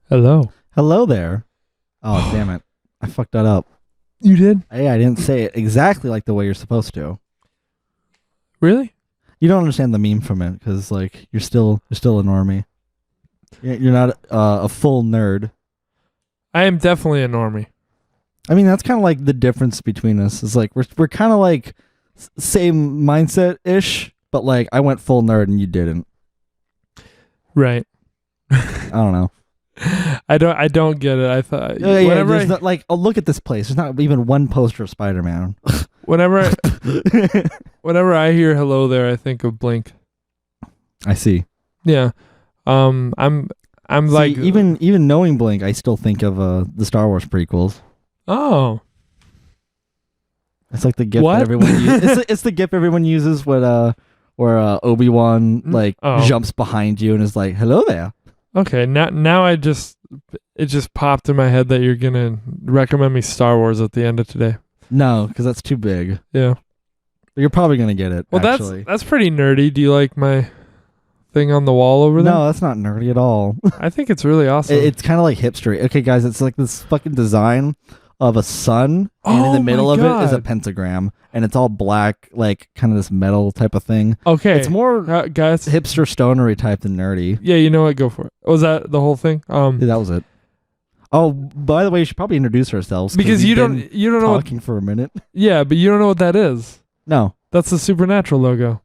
Hello. Hello there. Oh, damn it. I fucked that up. You did? Hey, I didn't say it exactly like the way you're supposed to. Really? You don't understand the meme from it because, like, you're still a normie. You're not a full nerd. I am definitely a normie. I mean, that's kind of like the difference between us. Is like we're kind of like same mindset ish, but like I went full nerd and you didn't. Right. I don't know. I don't get it. I thought whenever look at this place. There's not even one poster of Spider-Man. whenever I hear hello there, I think of Blink. I see. Yeah. I'm See, like even knowing Blink, I still think of the Star Wars prequels. Oh. It's like the gif What? that everyone uses. It's the gif everyone uses when where Obi-Wan jumps behind you and is like, "Hello there." Okay, now it just popped in my head that you're gonna recommend me Star Wars at the end of today. No, because that's too big. Yeah. You're probably gonna get it. Well, actually. that's pretty nerdy. Do you like my thing on the wall over there? No, that's not nerdy at all. I think it's really awesome. It's kind of like hipstery. Okay, guys, it's like this fucking design of a sun, and in the middle of it is a pentagram, and it's all black, like kind of this metal type of thing. Okay, it's more guys, hipster stonery type than nerdy. Yeah, you know what? Go for it. Was that the whole thing? Yeah, that was it. Oh, by the way, you should probably introduce ourselves because you don't know talking for a minute. Yeah, but you don't know what that is. No, that's the Supernatural logo.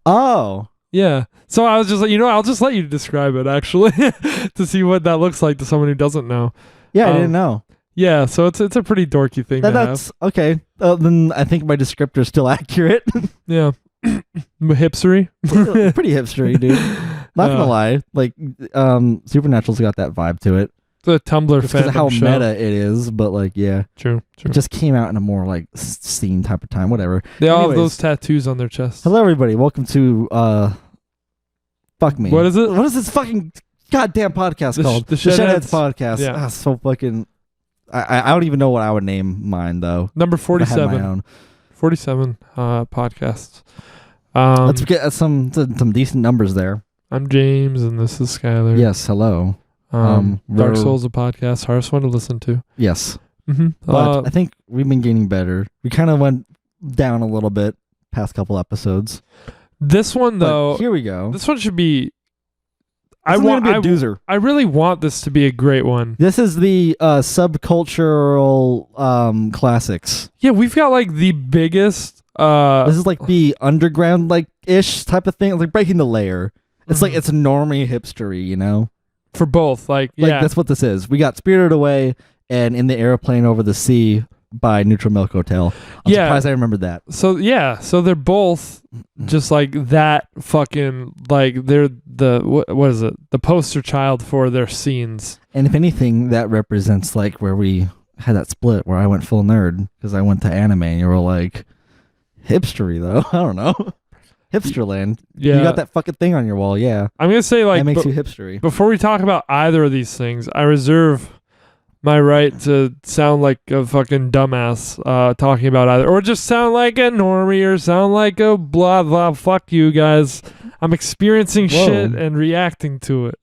Oh, yeah. So I was just like, I'll just let you describe it actually to see what that looks like to someone who doesn't know. Yeah, I didn't know. Yeah, so it's a pretty dorky thing to have. Okay. Then I think my descriptor is still accurate. Yeah. Hipstery? Pretty hipstery, dude. Not gonna lie. Like, Supernatural's got that vibe to it. The Tumblr because of how meta it is, but like, yeah. True. It just came out in a more like scene type of time, whatever. They all have those tattoos on their chest. Hello, everybody. Welcome to, fuck me. What is it? What is this fucking goddamn podcast called? The Shedheads podcast. Yeah. So fucking... I don't even know what I would name mine though. Number 47. 47 podcasts. Let's get some decent numbers there. I'm James and this is Skylar. Yes, hello. Dark Souls, a podcast, hardest one to listen to. Yes. Mm-hmm. But I think we've been getting better. We kind of went down a little bit past couple episodes. This one though, here we go. This one should be. I really want this to be a great one. This is the subcultural classics. Yeah, we've got like the biggest. This is like the underground like ish type of thing, like breaking the layer. It's like it's normie hipstery, you know. For both, like that's what this is. We got Spirited Away and In the Aeroplane Over the Sea by Neutral Milk Hotel. I'm surprised I remembered that. So they're both just like that fucking like they're the what is it? The poster child for their scenes. And if anything, that represents like where we had that split where I went full nerd because I went to anime and you were like hipstery though. I don't know. Hipsterland. Yeah. You got that fucking thing on your wall, yeah. I'm gonna say like that makes you hipstery. Before we talk about either of these things, I reserve my right to sound like a fucking dumbass talking about either, or just sound like a normie, or sound like a blah blah. Fuck you guys. I'm experiencing shit and reacting to it.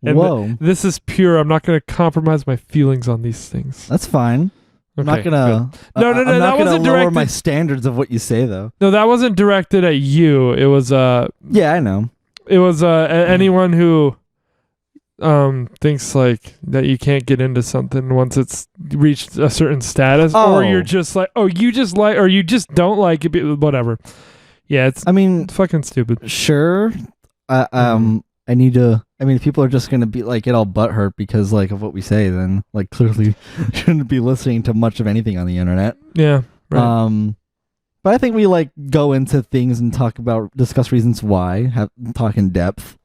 And this is pure. I'm not going to compromise my feelings on these things. That's fine. I'm not gonna. No. I'm not that wasn't lower directed. my standards of what you say, though. No, that wasn't directed at you. It was Yeah, I know. It was anyone who thinks like that you can't get into something once it's reached a certain status, or you're just like, you just like, or you just don't like it, whatever. Yeah, it's fucking stupid. Sure. I need to. I mean, if people are just gonna be like get all butthurt because like of what we say, then like clearly shouldn't be listening to much of anything on the internet. Yeah. Right. But I think we like go into things and discuss reasons why, talk in depth.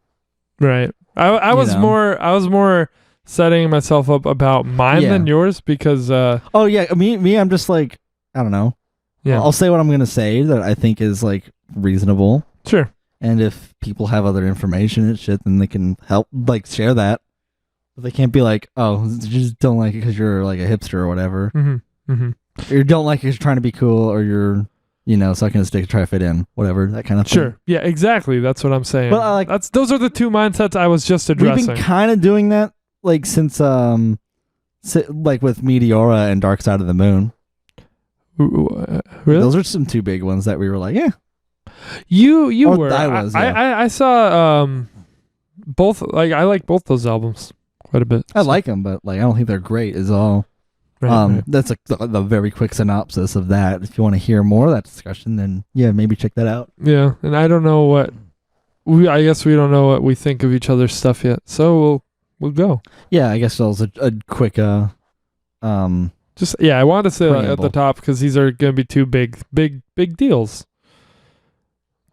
Right. I was more setting myself up about mine than yours because me I'm just like, I don't know. Yeah. I'll say what I'm gonna say that I think is like reasonable. Sure. And if people have other information and shit, then they can help like share that. But they can't be like, oh, you just don't like it because you're like a hipster or whatever. Mm-hmm. Mm-hmm. Or you don't like it because you're trying to be cool, or you're sucking a stick to try to fit in, whatever, that kind of thing. Sure. Yeah, exactly. That's what I'm saying. But those are the two mindsets I was just addressing. We've been kind of doing that like since like with Meteora and Dark Side of the Moon. Really? Those are some two big ones that we were like, yeah. You Or were. I was, yeah. I saw both. Like I like both those albums quite a bit. I like them, but like I don't think they're great. Is all. Right. That's like the very quick synopsis of that. If you want to hear more of that discussion, then yeah, maybe check that out. Yeah, and I don't know what I guess we don't know what we think of each other's stuff yet. So we'll go. Yeah, I guess that was a quick Just I wanted to say that at preamble. the top because these are going to be two big deals.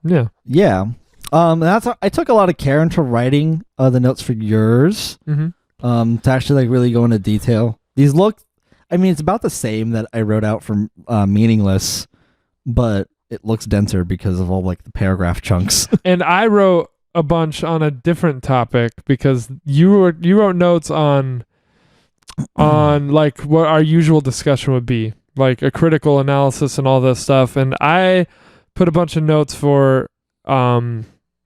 Yeah. Yeah. I took a lot of care into writing the notes for yours. Mm-hmm. To actually like really go into detail. These look, I mean, it's about the same that I wrote out from Meaningless, but it looks denser because of all like the paragraph chunks. And I wrote a bunch on a different topic because you wrote notes on like what our usual discussion would be, like a critical analysis and all this stuff, and I put a bunch of notes for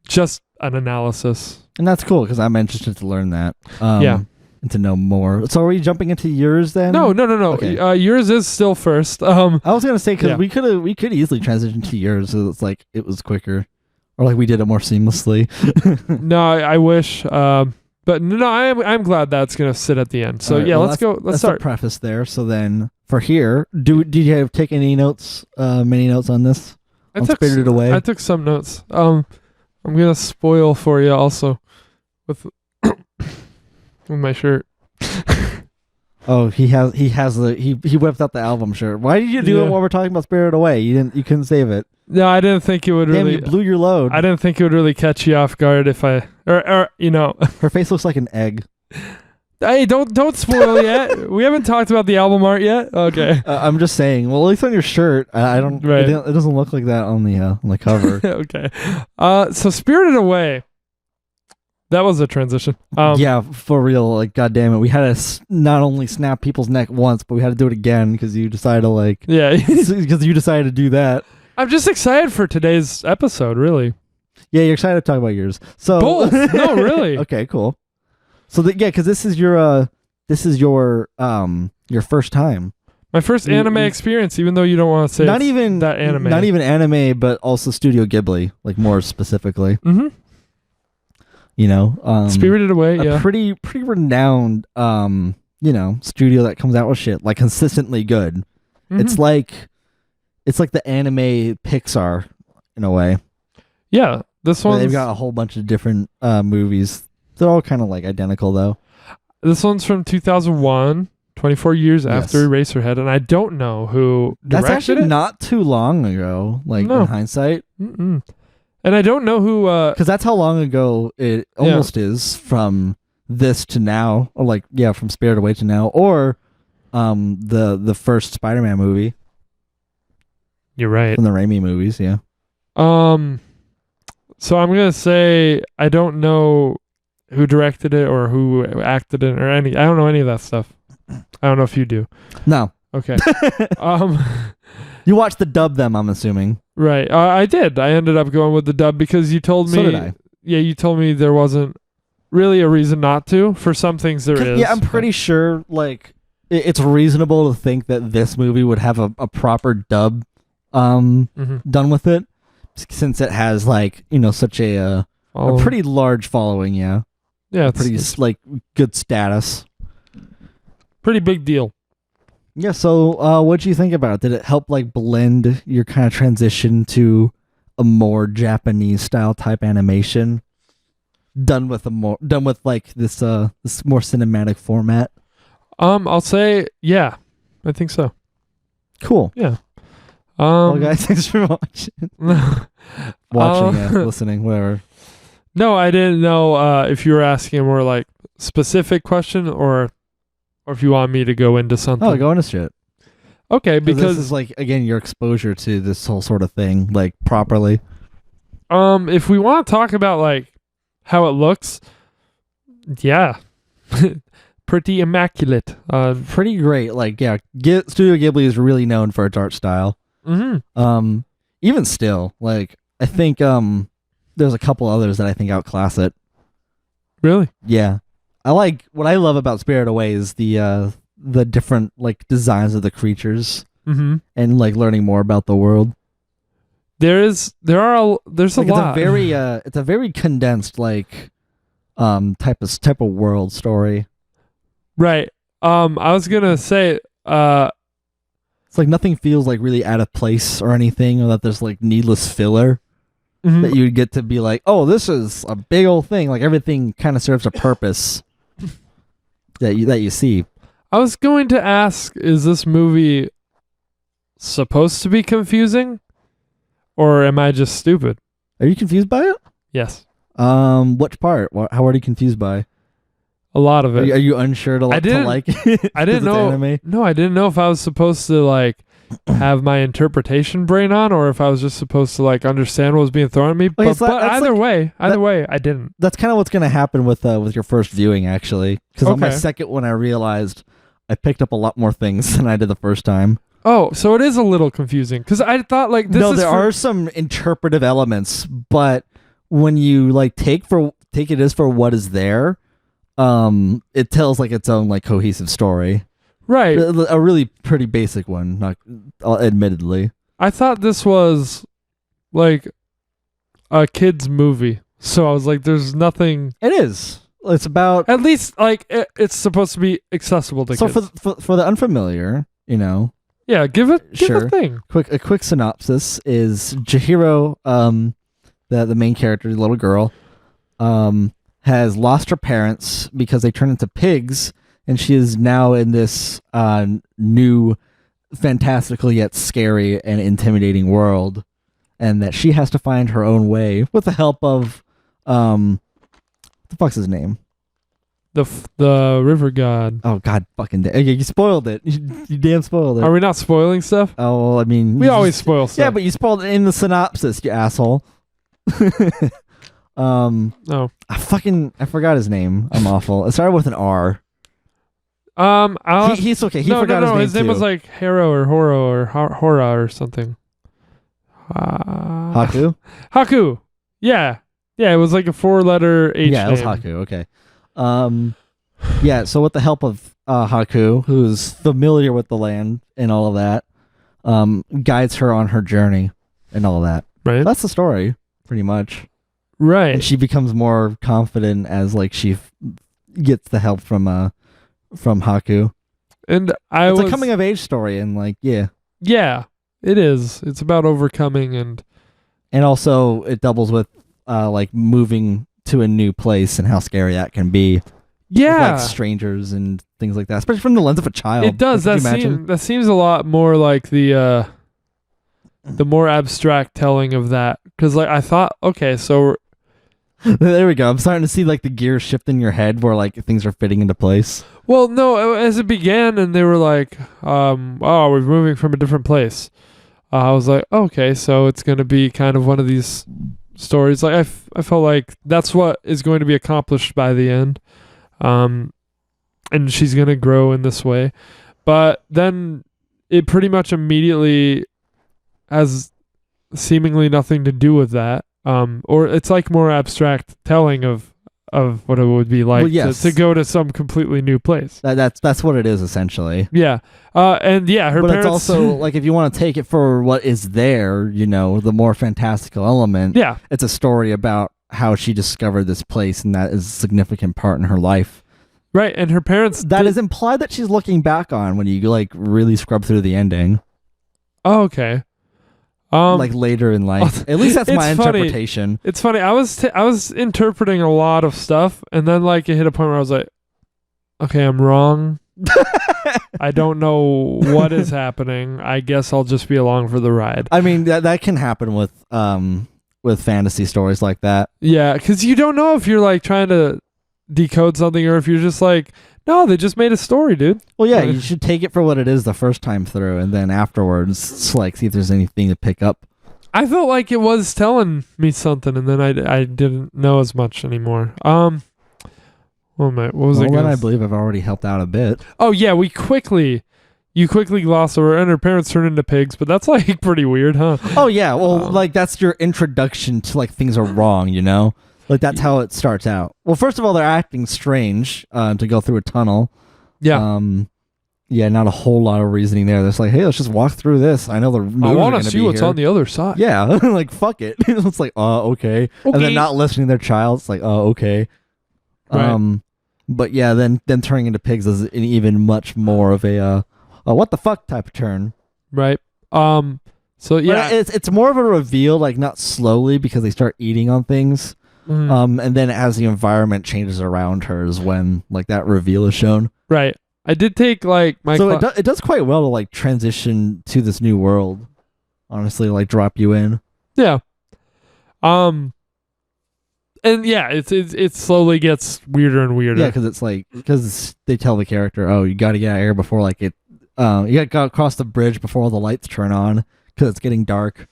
just an analysis. And that's cool because I'm interested to learn that. Yeah. And to know more. So are we jumping into yours then? No. Okay. Yours is still first. I was gonna say because Yeah. we could easily transition to yours, so it's like it was quicker, or like we did it more seamlessly. No, I wish. But no, I'm glad that's gonna sit at the end. So All right, yeah, well, let's go. Let's that's start. the preface there. So then for here, did you take any notes? Many notes on this? On Spirited Away. I took some notes. I'm gonna spoil for you also with with my shirt. Oh, he whipped out the album shirt. Why did you do Yeah. it while we're talking about Spirited Away? You couldn't save it. No, I didn't think it would Damn, really. you blew your load. I didn't think it would really catch you off guard if I or Her face looks like an egg. Hey, don't spoil yet. We haven't talked about the album art yet. Okay. I'm just saying. Well, at least on your shirt, I don't. Right. It doesn't look like that on the cover. Okay. So Spirited Away. That was a transition. Yeah, for real. Like, goddamn it, we had to not only snap people's neck once, but we had to do it again because you decided to like. Yeah. Because you decided to do that. I'm just excited for today's episode. Really. Yeah, you're excited to talk about yours. So Both. No, really. Okay, cool. So because this is your first time. My first anime experience, even though you don't want to say Not it's even that anime. Not even anime, but also Studio Ghibli, like more specifically. Mm-hmm. You know, Spirited Away. a Yeah. pretty renowned studio that comes out with shit like consistently good. Mhm. It's like the anime Pixar in a way. Yeah. This Where one's they've got a whole bunch of different movies. They're all kind of like identical though. This one's from 2001, 24 years Yes. after Eraserhead, and I don't know who directed That's actually it. not too long ago, like No. in hindsight. Mm-mm. And I don't know who. Because that's how long ago it almost is from this to now, or like from Spirited Away to now, or the first Spider-Man movie You're right. from the Raimi movies. Yeah. So I'm gonna say I don't know who directed it or who acted in it or any. I don't know any of that stuff. I don't know if you do. No. Okay. You watched the dub them, I'm assuming. Right. I did. I ended up going with the dub because you told me. So did I. Yeah, you told me there wasn't really a reason not to. For some things, there is. Yeah, I'm pretty sure. Like, it's reasonable to think that this movie would have a proper dub, Mhm. done with it, since it has like such a pretty large following. Yeah. Yeah, Pretty like good status. pretty big deal. Yeah, so what do you think about it? Did it help like blend your kind of transition to a more Japanese style type animation? Done with like this more cinematic format? I'll say yeah. I think so. Cool. Yeah. Well guys, thanks for watching. Listening, whatever. No, I didn't know if you were asking a more like specific question or if you want me to go into something. Oh, go into shit. Okay, Because this is like again your exposure to this whole sort of thing, like properly. If we want to talk about like how it looks, yeah. Pretty immaculate. Pretty great. Like Studio Ghibli is really known for its art style. Mm-hmm. Even still, like I think there's a couple others that I think outclass it. Really? Yeah. what I love about Spirited Away is the different like designs of the creatures Mm-hmm. and like learning more about the world. There's a lot. It's a very condensed like type of world story. Right. I was gonna say, It's like nothing feels like really out of place or anything, or that there's like needless filler mhm. that you get to be like, oh, this is a big old thing. Like everything kind of serves a purpose that you see. I was going to ask, is this movie supposed to be confusing, or am I just stupid? Are you confused by it? Yes, Which part? How are you confused by? a lot of it. Are you unsure to like it? I didn't know. Anime? No, I didn't know if I was supposed to like have my interpretation brain on, or if I was just supposed to like understand what was being thrown at me. Okay, But, so but that's either like- way, I didn't. That's kind of what's gonna happen with your first viewing, actually. Because on my Okay. second one, I realized I picked up a lot more things than I did the first time. Oh, so it is a little confusing because I thought like this. No, is there for- are some interpretive elements, but when you like take it as for what is there, it tells like its own like cohesive story. right. A really pretty basic one, not admittedly. I thought this was like a kids movie, so I was like, "There's nothing." It is. It's about At least like it's supposed to be accessible to so kids. for the unfamiliar, Yeah, give a Sure. thing. A quick synopsis is Chihiro, the main character, the little girl, has lost her parents because they turned into pigs, and she is now in this new, fantastical yet scary and intimidating world, and that she has to find her own way with the help of what the fuck's his name? The river god. Oh God, fucking you spoiled it. You damn spoiled it. Are we not spoiling stuff? Oh, well, I mean, We you always just- spoil stuff. yeah, but you spoiled it in the synopsis, you asshole. Oh. I forgot his name. I'm awful. It started with an R. He's okay. He no, forgot no, his name his name was too. like Haro or Horo or Hora or something. Haku. Haku. Yeah, it was like a 4-letter H. Yeah, it was name. Haku. Okay. Yeah. So with the help of Haku, who's familiar with the land and all of that, guides her on her journey and all that. Right. That's the story, pretty much. Right. And she becomes more confident as like she gets the help from Haku. And It's a coming of age story, and like yeah, it is. It's about overcoming and also it doubles with like moving to a new place and how scary that can be. With, yeah. like strangers and things like that, especially from the lens of a child. It does. Could you That imagine? seems a lot more like the more abstract telling of that. Because like I thought, okay, so There we go. I'm starting to see like the gears shift in your head where like things are fitting into place. well, no, as it began, and they were like, oh, we're moving from a different place. I was like, okay, so it's going to be kind of one of these stories. Like I felt like that's what is going to be accomplished by the end. And she's going to grow in this way. But then it pretty much immediately has seemingly nothing to do with that. Or it's like more abstract telling of what it would be like Well, yes. to go to some completely new place. That's what it is essentially. Yeah. And yeah, her But parents. it's also like if you want to take it for what is there, the more fantastical element. yeah. It's a story about how she discovered this place, and that is a significant part in her life. Right. And her parents. That is implied that she's looking back on when you like really scrub through the ending, Oh, okay. like later in life. At least that's it's my funny. interpretation. It's funny. I was interpreting a lot of stuff, and then like it hit a point where I was like, okay, I'm wrong. I don't know what is happening. I guess I'll just be along for the ride. I mean that can happen with fantasy stories like that. Yeah, because you don't know if you're like trying to decode something or if you're just like, no, they just made a story, dude. Well, yeah, Right. you should take it for what it is the first time through, and then afterwards, it's like see if there's anything to pick up. I felt like it was telling me something, and then I didn't know as much anymore. What was it? Well, then I gonna- believe I've already helped out a bit. Oh yeah, you quickly gloss over, and her parents turn into pigs, but that's like pretty weird, huh? Oh yeah, well, Um, like that's your introduction to like things are wrong, Like that's how it starts out. Well, first of all, they're acting strange to go through a tunnel. Yeah. Yeah, not a whole lot of reasoning there. It's like, hey, let's just walk through this. I know the moves I want to to see what's on the other side. Yeah, like fuck it. It's like, okay. And then not listening to their child. It's like, okay. Right. But yeah, then turning into pigs is an even much more of a what the fuck type of turn. Right. So yeah, but it's more of a reveal, like not slowly because they start eating on things. Mhm. And then as the environment changes around her is when like that reveal is shown. Right. I did take like my. So it does quite well to like transition to this new world. Honestly, like drop you in. Yeah. And yeah, it slowly gets weirder and weirder. Yeah, because they tell the character, oh, you got to get out of here before like it. You got to cross the bridge before all the lights turn on because it's getting dark.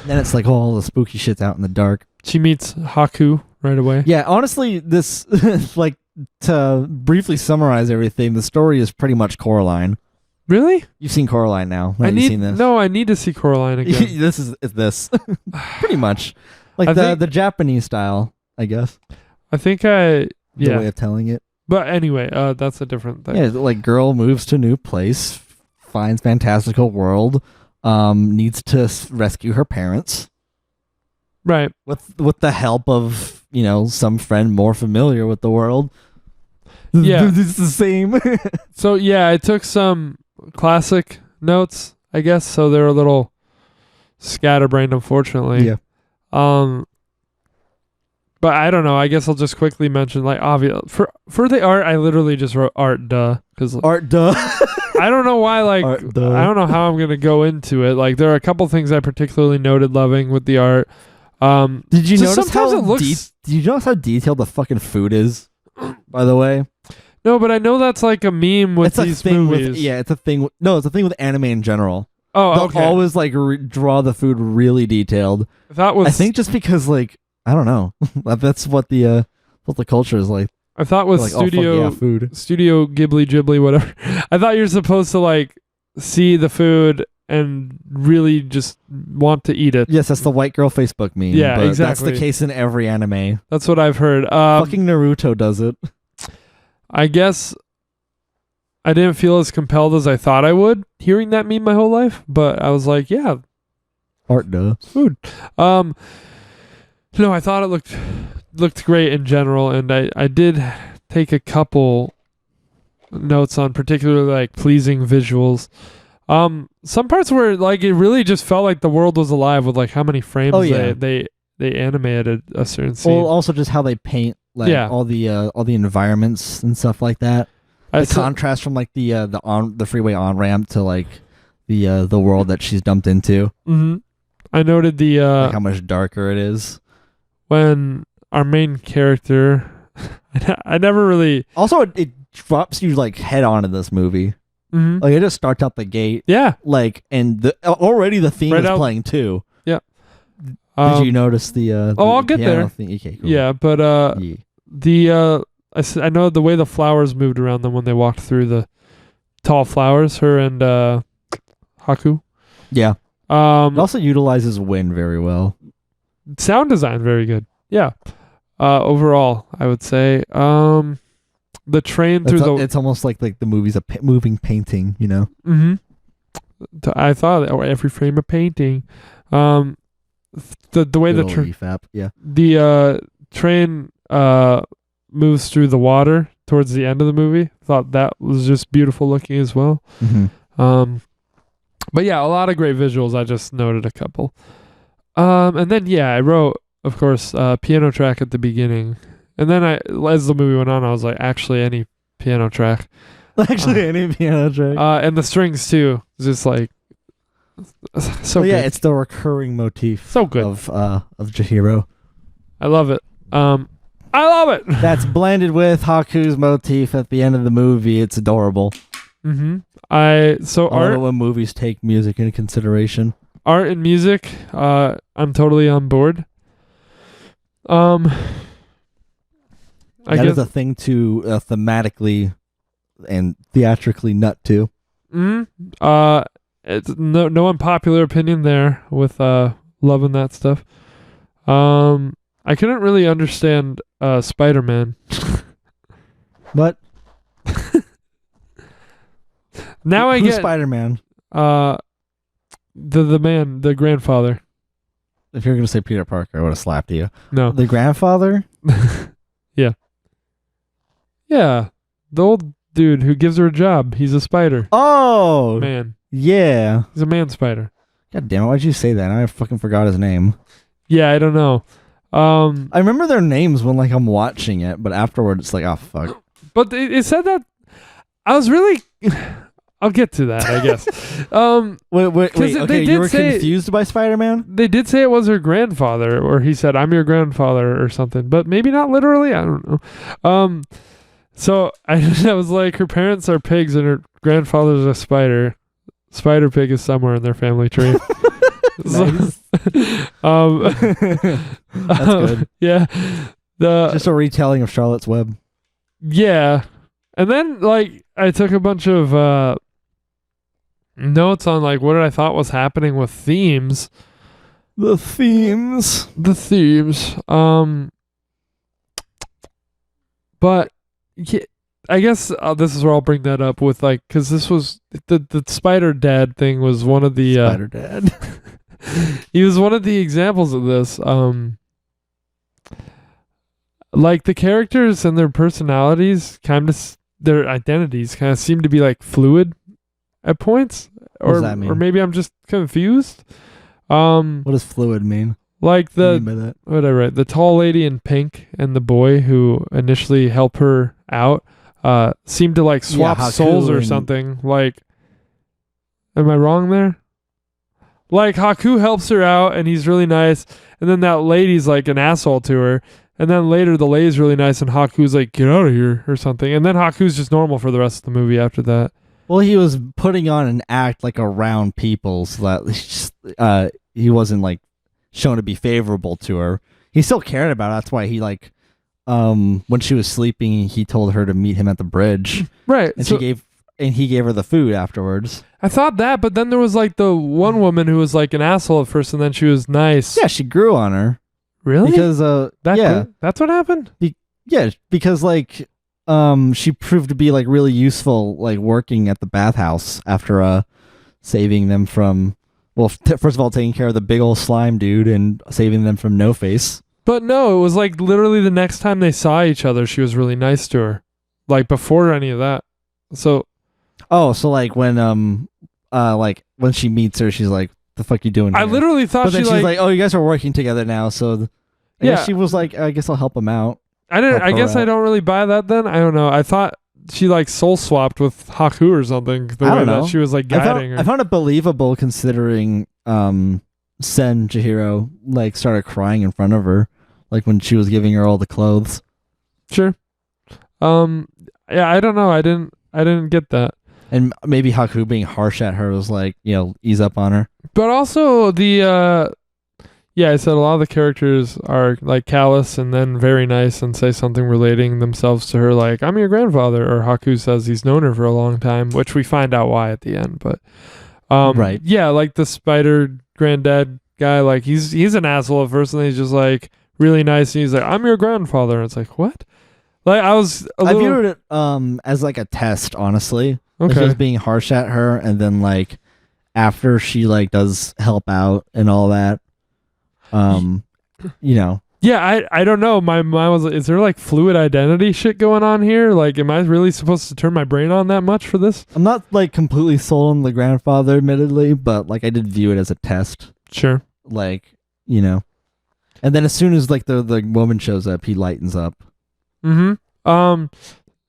And then it's like all the spooky shit's out in the dark. She meets Haku right away. Yeah, honestly, this like to briefly summarize everything, the story is pretty much Coraline. Really? You've seen Coraline now. You've seen this. No, I need to see Coraline again. This is pretty much like the Japanese style, I guess. I think the way of telling it. But anyway, that's a different thing. Yeah, like girl moves to a new place, finds fantastical world, needs to rescue her parents. Right. With the help of, some friend more familiar with the world. Yeah. It's the same. So yeah, I took some classic notes, I guess, so they're a little scatterbrained, unfortunately. Yeah. But I don't know. I guess I'll just quickly mention, like, obvious for the art. I literally just wrote art, because art, duh. I don't know why. Like, art, duh. I don't know how I'm gonna go into it. Like, there are a couple things I particularly noted loving with the art. Did you notice sometimes how it looks? Did you notice how detailed the fucking food is? By the way, no, but I know that's like a meme with these movies. It's a thing. It's a thing with anime in general. Oh, They'll okay. always like draw the food really detailed. I think just because like I don't know. That's what the culture is like. I thought with like, Studio food. Studio Ghibli, whatever. I thought you're supposed to like see the food and really just want to eat it. Yes, that's the white girl Facebook meme. Yeah, but exactly. That's the case in every anime. That's what I've heard. Fucking Naruto does it. I guess I didn't feel as compelled as I thought I would hearing that meme my whole life, but I was like, yeah, art duh. Food. No, I thought it looked great in general, and I did take a couple notes on particularly like pleasing visuals. Some parts where like it really just felt like the world was alive with like how many frames they animated a certain scene. Well, also just how they paint like all the environments and stuff like that. The contrast from like the freeway on ramp to like the world that she's dumped into. Mm-hmm. I noted the like how much darker it is when our main character. I never really. Also, it drops you like head on in this movie. Mm-hmm. Like it just starts out the gate. Yeah. Like and already the theme is playing too. Yeah. Did you notice the? I'll get there. Thing? Okay, cool. Yeah, but I know the way the flowers moved around them when they walked through the tall flowers. Her and Haku. Yeah. It also utilizes wind very well. Sound design very good. Yeah. Overall, I would say the train through it's almost like the movie's a moving painting, you know. Mm-hmm. I thought every frame a painting. The way the train moves through the water towards the end of the movie. Thought that was just beautiful looking as well. Mm-hmm. But yeah, a lot of great visuals. I just noted a couple. And then I wrote, of course, piano track at the beginning. And then as the movie went on, I was like, actually, any piano track. Any piano track. And the strings too. Just like so good. Yeah, it's the recurring motif. So good of Chihiro. I love it. I love it. That's blended with Haku's motif at the end of the movie. It's adorable. Mm-hmm. Art when movies take music into consideration. Art and music, I'm totally on board. I guess is a thing to thematically and theatrically nut to. Mm-hmm. It's no unpopular opinion there with loving that stuff. I I couldn't really understand Spider-Man. What? Now I Who's get Spider-Man? the grandfather. If you were gonna say Peter Parker, I would have slapped you. No. The grandfather? Yeah. The old dude who gives her a job. He's a spider. Oh, Man. yeah. He's a man spider. God damn it! Why'd you say that? I fucking forgot his name. Yeah, I don't know. I remember their names when like I'm watching it, but afterwards it's like, oh fuck. But it said that I was really I'll get to that, I guess. Wait. they Okay, did you were say- confused by Spider-Man? They did say it was her grandfather, or he said, I'm your grandfather or something, but maybe not literally. I don't know. So I was like, her parents are pigs and her grandfather's a spider. Spider pig is somewhere in their family tree. Nice. That's good. Yeah. Just a retelling of Charlotte's Web. Yeah. And then like I took a bunch of notes on like what I thought was happening with themes. The themes. But yeah, I guess this is where I'll bring that up with like, because this was the spider dad thing was one of the Spider Dad. he was one of the examples of this. Like the characters and their personalities, kind of their identities, kind of seem to be like fluid at points. What does that mean? Or maybe I'm just confused. What does fluid mean? Like What do you mean by that? what did I write? The tall lady in pink and the boy who initially helped her out seemed to like swap Haku souls or and- something. Like, am I wrong there? Like Haku helps her out and he's really nice, and then that lady's like an asshole to her, and then later the lady's really nice and Haku's like, get out of here or something, and then Haku's just normal for the rest of the movie after that. Well, he was putting on an act like around people so that he wasn't like shown to be favorable to her. He still cared about her. That's why he like when she was sleeping, he told her to meet him at the bridge, Right. and So he gave her the food afterwards. I thought that, but then there was like the one woman who was like an asshole at first, and then she was nice. Yeah, she grew on her Really? because That's what happened? because like she proved to be like really useful, like working at the bathhouse after saving them from first of all taking care of the big old slime dude and saving them from No Face. But no, it was like literally the next time they saw each other, she was really nice to her. Like before any of that. So Oh, so like when she meets her, she's like, "The fuck you doing?" I here?" literally thought But then she she's like, "Oh, you guys are working together now." So I guess Yeah. she was like, "I guess I'll help him out." I help her guess I out. don't really buy that then. I don't know. I thought she like soul swapped with Haku or something. The I way don't that know. she was like guiding I her. found it believable considering Sen Chihiro like started crying in front of her, like when she was giving her all the clothes. Sure. Yeah, I don't know. I didn't get that. And maybe Haku being harsh at her was like, ease up on her. But also the yeah, I said a lot of the characters are like callous and then very nice and say something relating themselves to her, like, I'm your grandfather, or Haku says he's known her for a long time, which we find out why at the end. But Right. yeah, like the spider granddad guy, like he's an asshole at first and then he's just like really nice and he's like, I'm your grandfather, and it's like, what? Like I was I viewed it as like a test, honestly. Like, he okay. was being harsh at her, and then like after she like does help out and all that, Yeah, I don't know. My mind was like, is there like fluid identity shit going on here? Like, am I really supposed to turn my brain on that much for this? I'm not like completely sold on the grandfather, admittedly, but like I did view it as a test. Sure. Like, and then as soon as like the woman shows up, he lightens up. Mm-hmm.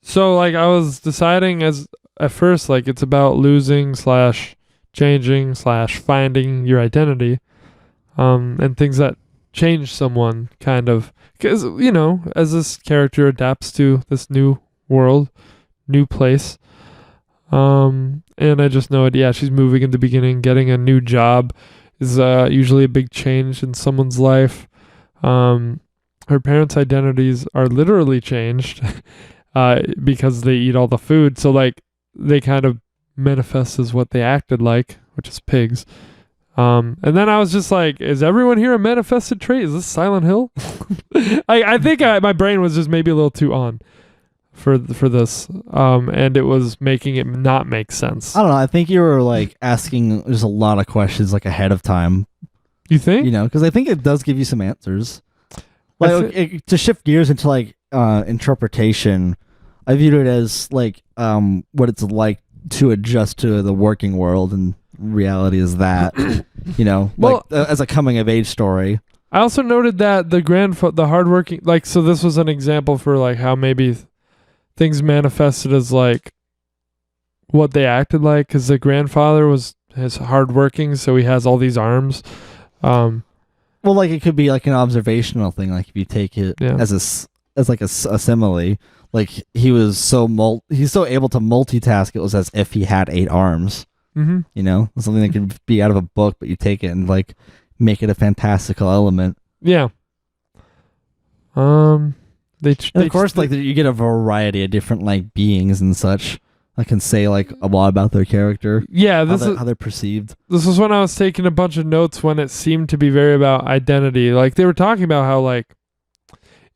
So like I was deciding at first, like it's about losing / changing / finding your identity, and things that change someone kind of, because as this character adapts to this new world, new place, and I just know it. Yeah, she's moving in the beginning. Getting a new job is usually a big change in someone's life. Her parents' identities are literally changed because they eat all the food. So like they kind of manifest as what they acted like, which is pigs. And then I was just like, is everyone here a manifested trait? Is this Silent Hill? I think my brain was just maybe a little too on for this, and it was making it not make sense. I don't know. I think you were like asking just a lot of questions like ahead of time. You think? You know, because I think it does give you some answers. Like to shift gears into like interpretation, I viewed it as like what it's like to adjust to the working world, and reality is that you know, well, like as a coming of age story. I also noted that the hardworking, like, so this was an example for like how maybe things manifested as like what they acted like, because the grandfather was hardworking, so he has all these arms. Well, like it could be like an observational thing. Like if you take it as like a simile, like he's so able to multitask. It was as if he had 8 arms. Mm-hmm. You know, something that could be out of a book, but you take it and like make it a fantastical element. Yeah. Of course, like you get a variety of different like beings and such. I can say like a lot about their character. Yeah, how they're perceived. This was when I was taking a bunch of notes when it seemed to be very about identity. Like they were talking about how like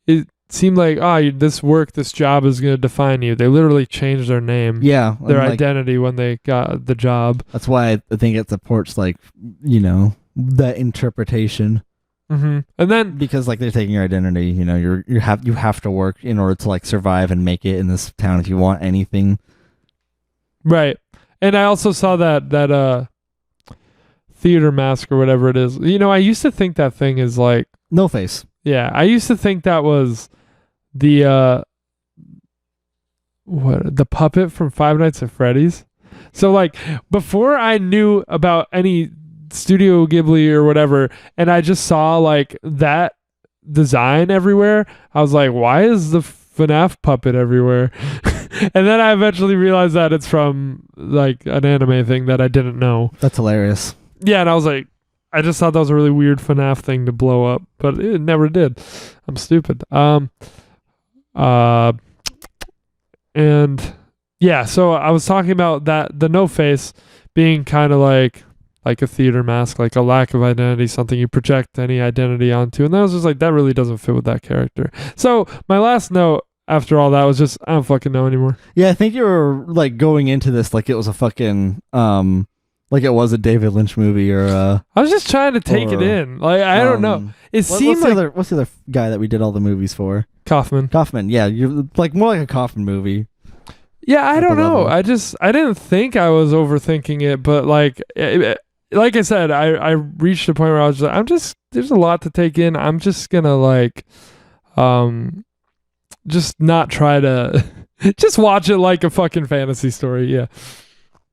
it seemed like this job is going to define you. They literally changed their name. Yeah, their identity when they got the job. That's why I think it supports like, you know, the interpretation. Mm-hmm. And then because like they're taking your identity, you know, you have to work in order to like survive and make it in this town if you want anything. Right. And I also saw that theater mask or whatever it is. You know, I used to think that thing is like No Face. Yeah, I used to think that was the puppet from Five Nights at Freddy's. So like before I knew about any Studio Ghibli or whatever, and I just saw like that design everywhere, I was like, why is the FNAF puppet everywhere? And then I eventually realized that it's from like an anime thing that I didn't know. That's hilarious. Yeah, and I was like, I just thought that was a really weird FNAF thing to blow up, but it never did. I'm stupid. And yeah, so I was talking about that the no face being kind of like a theater mask, like a lack of identity, something you project any identity onto, and that was just like that really doesn't fit with that character. So my last note after all that was just I don't fucking know anymore. Yeah, I think you were like going into this like it was a fucking like it was a David Lynch movie or I was just trying to take it in. Like I don't know. It seemed like what's the other guy that we did all the movies for? Kaufman. Yeah, you're like more like a Kaufman movie. Yeah, I don't know. I didn't think I was overthinking it, but like I said, I reached a point where I was like, there's a lot to take in. I'm just gonna like just not try to just watch it like a fucking fantasy story. Yeah.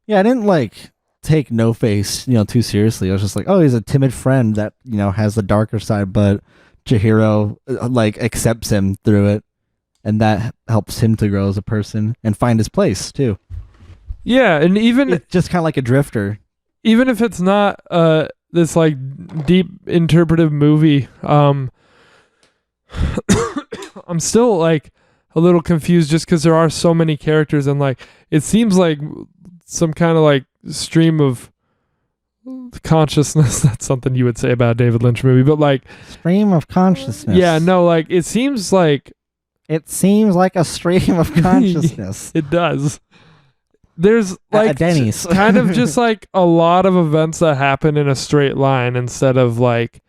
Yeah, I didn't like take No Face, you know, too seriously. I was just like, oh, he's a timid friend that, you know, has the darker side, but Chihiro like accepts him through it, and that helps him to grow as a person and find his place too. Yeah, and even it's just kind of like a drifter. Even if it's not this like deep interpretive movie, I'm still like a little confused just because there are so many characters, and like it seems like some kind of like stream of consciousness. That's something you would say about a David Lynch movie, but like stream of consciousness. Yeah, no, like it seems like a stream of consciousness. It does. There's like Denny's. kind of just like a lot of events that happen in a straight line instead of like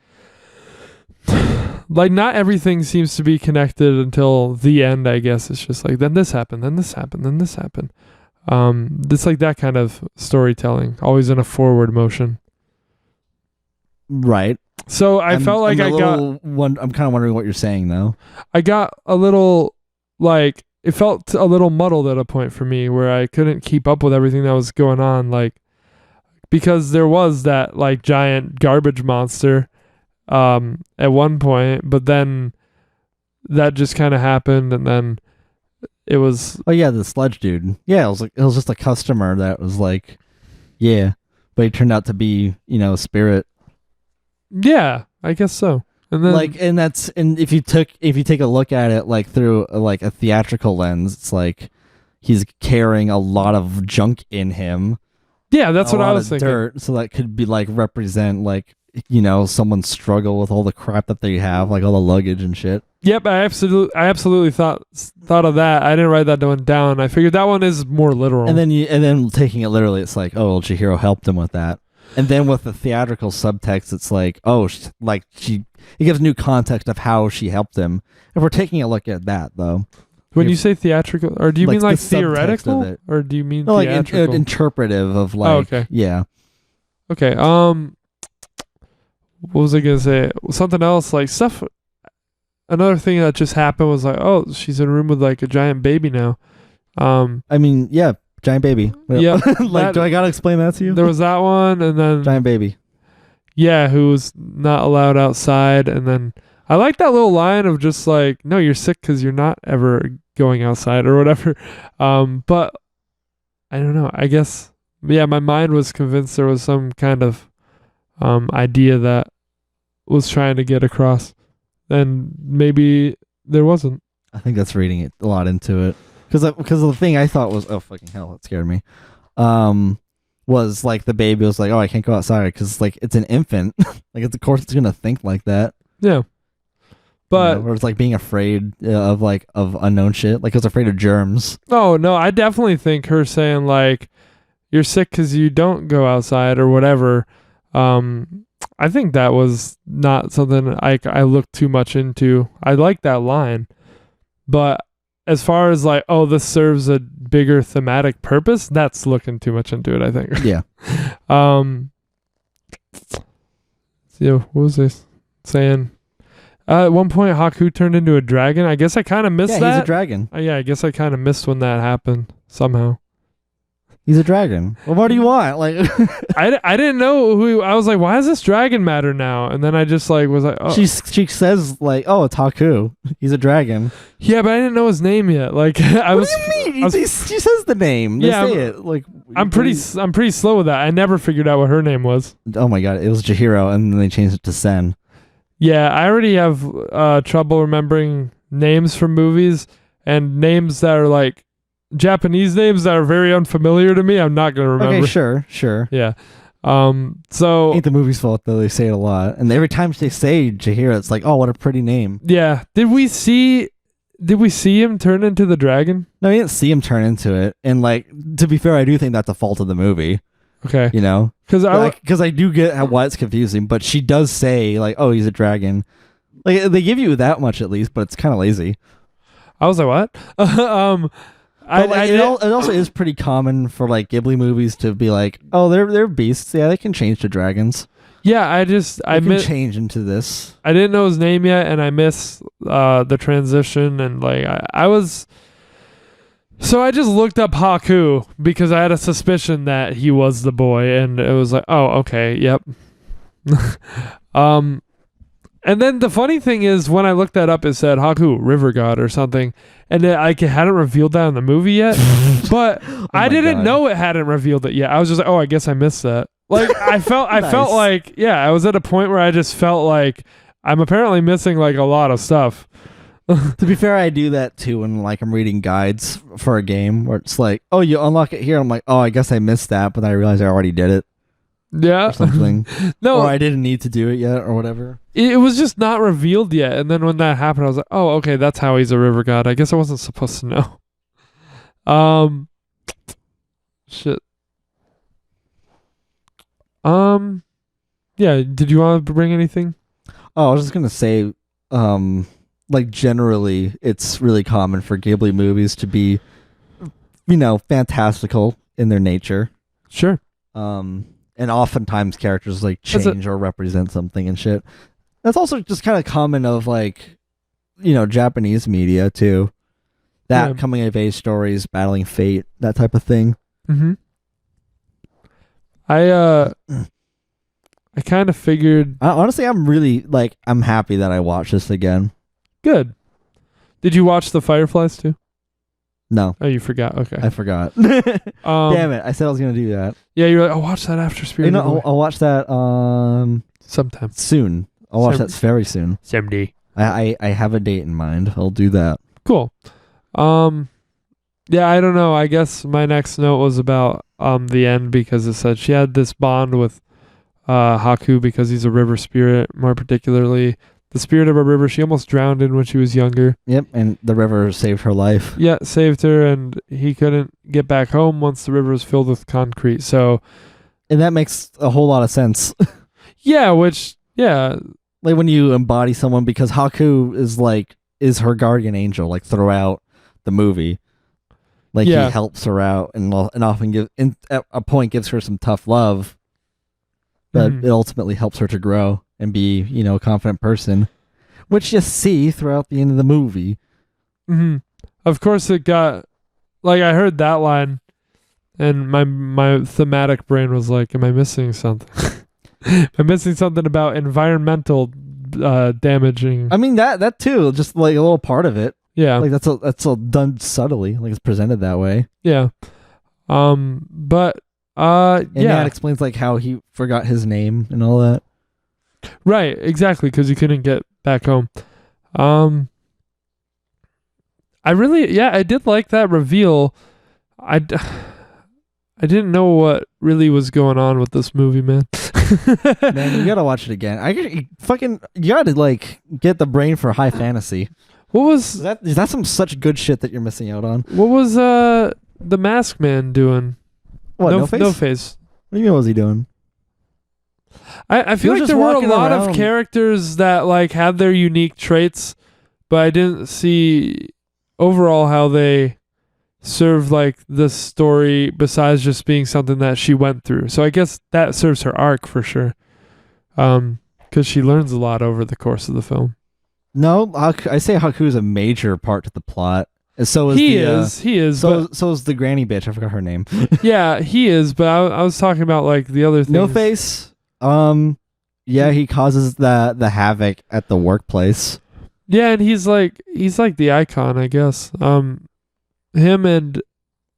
not everything seems to be connected until the end, I guess. It's just like then this happened, then this happened, then this happened. It's like that kind of storytelling, always in a forward motion. Right. So I felt like I'm kind of wondering what you're saying though. I got a little like it felt a little muddled at a point for me where I couldn't keep up with everything that was going on, like because there was that like giant garbage monster at one point, but then that just kind of happened, and then it was the sludge dude. Yeah, it was just a customer that was like, yeah, but he turned out to be, you know, a spirit. Yeah, I guess so. And then like, and if you take a look at it like through like a theatrical lens, it's like he's carrying a lot of junk in him, Yeah, that's a what I lot was of thinking. dirt, so that could be like represent like someone's struggle with all the crap that they have, like all the luggage and shit. Yep, I absolutely thought of that. I didn't write that one down. I figured that one is more literal. And then taking it literally, it's like, oh, well, Chihiro helped him with that. And then with the theatrical subtext, it's like, oh, it gives new context of how she helped him. If we're taking a look at that, though. When you say theatrical, or do you mean the like subtext theoretical, of it. or do you mean No, like theatrical? interpretive of like, Oh, okay. Yeah. Okay. What was I gonna say? Something else, like stuff. Another thing that just happened was like, oh, she's in a room with like a giant baby now. I mean, yeah, giant baby. Yeah, like, do I gotta explain that to you? There was that one, and then giant baby. Yeah, who was not allowed outside, and then I like that little line of just like, no, you're sick because you're not ever going outside or whatever. But I don't know. I guess, yeah, my mind was convinced there was some kind of idea that was trying to get across, and maybe there wasn't. I think that's reading it a lot into it. Because the thing I thought was, oh, fucking hell, that scared me. Was like the baby was like, oh, I can't go outside because like it's an infant. Like, of course it's gonna think like that. Yeah. But or it's like being afraid of unknown shit. Like, it was afraid of germs. Oh no, I definitely think her saying like you're sick because you don't go outside or whatever. I think that was not something I looked too much into. I like that line, but as far as like, oh, this serves a bigger thematic purpose, that's looking too much into it, I think. Yeah. Yeah, what was I saying? At one point, Haku turned into a dragon. I guess I kind of missed that. Yeah, he's a dragon. Yeah, I guess I kind of missed when that happened somehow. He's a dragon. Well, what do you want? Like, I didn't know who. I was like, why does this dragon matter now? And then I just like was like, oh. She says like, oh, it's Haku. He's a dragon. Yeah, but I didn't know his name yet. Like, I was. What do you mean? She says the name. They say it. Like, I'm pretty slow with that. I never figured out what her name was. Oh my god, it was Chihiro, and then they changed it to Sen. Yeah, I already have trouble remembering names from movies, and names that are like Japanese names that are very unfamiliar to me. I'm not gonna remember. Okay, sure. Yeah. So ain't the movie's fault though. They say it a lot, and every time they say Chihiro, it's like, oh, what a pretty name. Yeah. Did we see him turn into the dragon? No, we didn't see him turn into it. And like, to be fair, I do think that's a fault of the movie. Okay. Because I do get why it's confusing, but she does say like, oh, he's a dragon. Like, they give you that much at least, but it's kind of lazy. I was like, what? It also is pretty common for like Ghibli movies to be like, oh, they're beasts. Yeah, they can change to dragons. Yeah, I can change into this. I didn't know his name yet, and I missed the transition, and like I was. So I just looked up Haku because I had a suspicion that he was the boy, and it was like, oh, okay, yep. And then the funny thing is, when I looked that up, it said Haku, river god or something, and I hadn't revealed that in the movie yet. But I didn't know it hadn't revealed it yet. I was just like, oh, I guess I missed that. Like, I felt like, yeah, I was at a point where I just felt like I'm apparently missing like a lot of stuff. To be fair, I do that too when like I'm reading guides for a game where it's like, oh, you unlock it here. I'm like, oh, I guess I missed that, but I realized I already did it. Yeah. Or something. No. Or I didn't need to do it yet or whatever. It was just not revealed yet. And then when that happened, I was like, oh, okay, that's how he's a river god. I guess I wasn't supposed to know. Shit. Yeah, did you want to bring anything? Oh, I was just going to say, like generally, it's really common for Ghibli movies to be, fantastical in their nature. Sure. And oftentimes characters like change or represent something and shit. That's also just kind of common of like, Japanese media too. That coming of age stories, battling fate, that type of thing. Mm-hmm. I kind of figured. Honestly, I'm happy that I watched this again. Good. Did you watch The Fireflies too? No. Oh, you forgot. Okay. I forgot. Damn it! I said I was gonna do that. Yeah, you're like, I'll watch that after Spirit. I'll watch that sometime soon. I'll watch that very soon. Someday. I have a date in mind. I'll do that. Cool. Yeah, I don't know. I guess my next note was about the end because it said she had this bond with Haku because he's a river spirit, more particularly the spirit of a river she almost drowned in when she was younger. Yep, and the river saved her life. Yeah, saved her, and he couldn't get back home once the river was filled with concrete. So, And that makes a whole lot of sense. yeah, yeah, Like when you embody someone, because Haku is her guardian angel, like throughout the movie. Like Yeah. he helps her out and often at a point gives her some tough love, but Mhm. it ultimately helps her to grow and be, a confident person, which you see throughout the end of the movie. hmm Of course, it got like I heard that line, and my thematic brain was like, "Am I missing something? Am I missing something about environmental damaging?" I mean that too, just like a little part of it. Yeah, Like that's all done subtly, like it's presented that way. yeah. But And yeah, that explains like how he forgot his name and all that. right, exactly, because he couldn't get back home. I did like that reveal. I didn't know what really was going on with this movie, man. Man, you gotta watch it again. You gotta like get the brain for high fantasy. What was Is that some such good shit that you're missing out on? the Mask Man doing? What, no, No Face? No Face. What do you mean, what was he doing? I feel was like just there were a walking lot of around. characters that like had their unique traits, but I didn't see overall how they serve like the story besides just being something that she went through. So I guess that serves her arc for sure. Because she learns a lot over the course of the film. No, I say Haku's a major part to the plot. And so is He the, is. So is the granny bitch. I forgot her name. Yeah, he is. But I was talking about like the other things. No Face. Yeah, he causes the havoc at the workplace. Yeah, and he's like the icon, I guess. Him and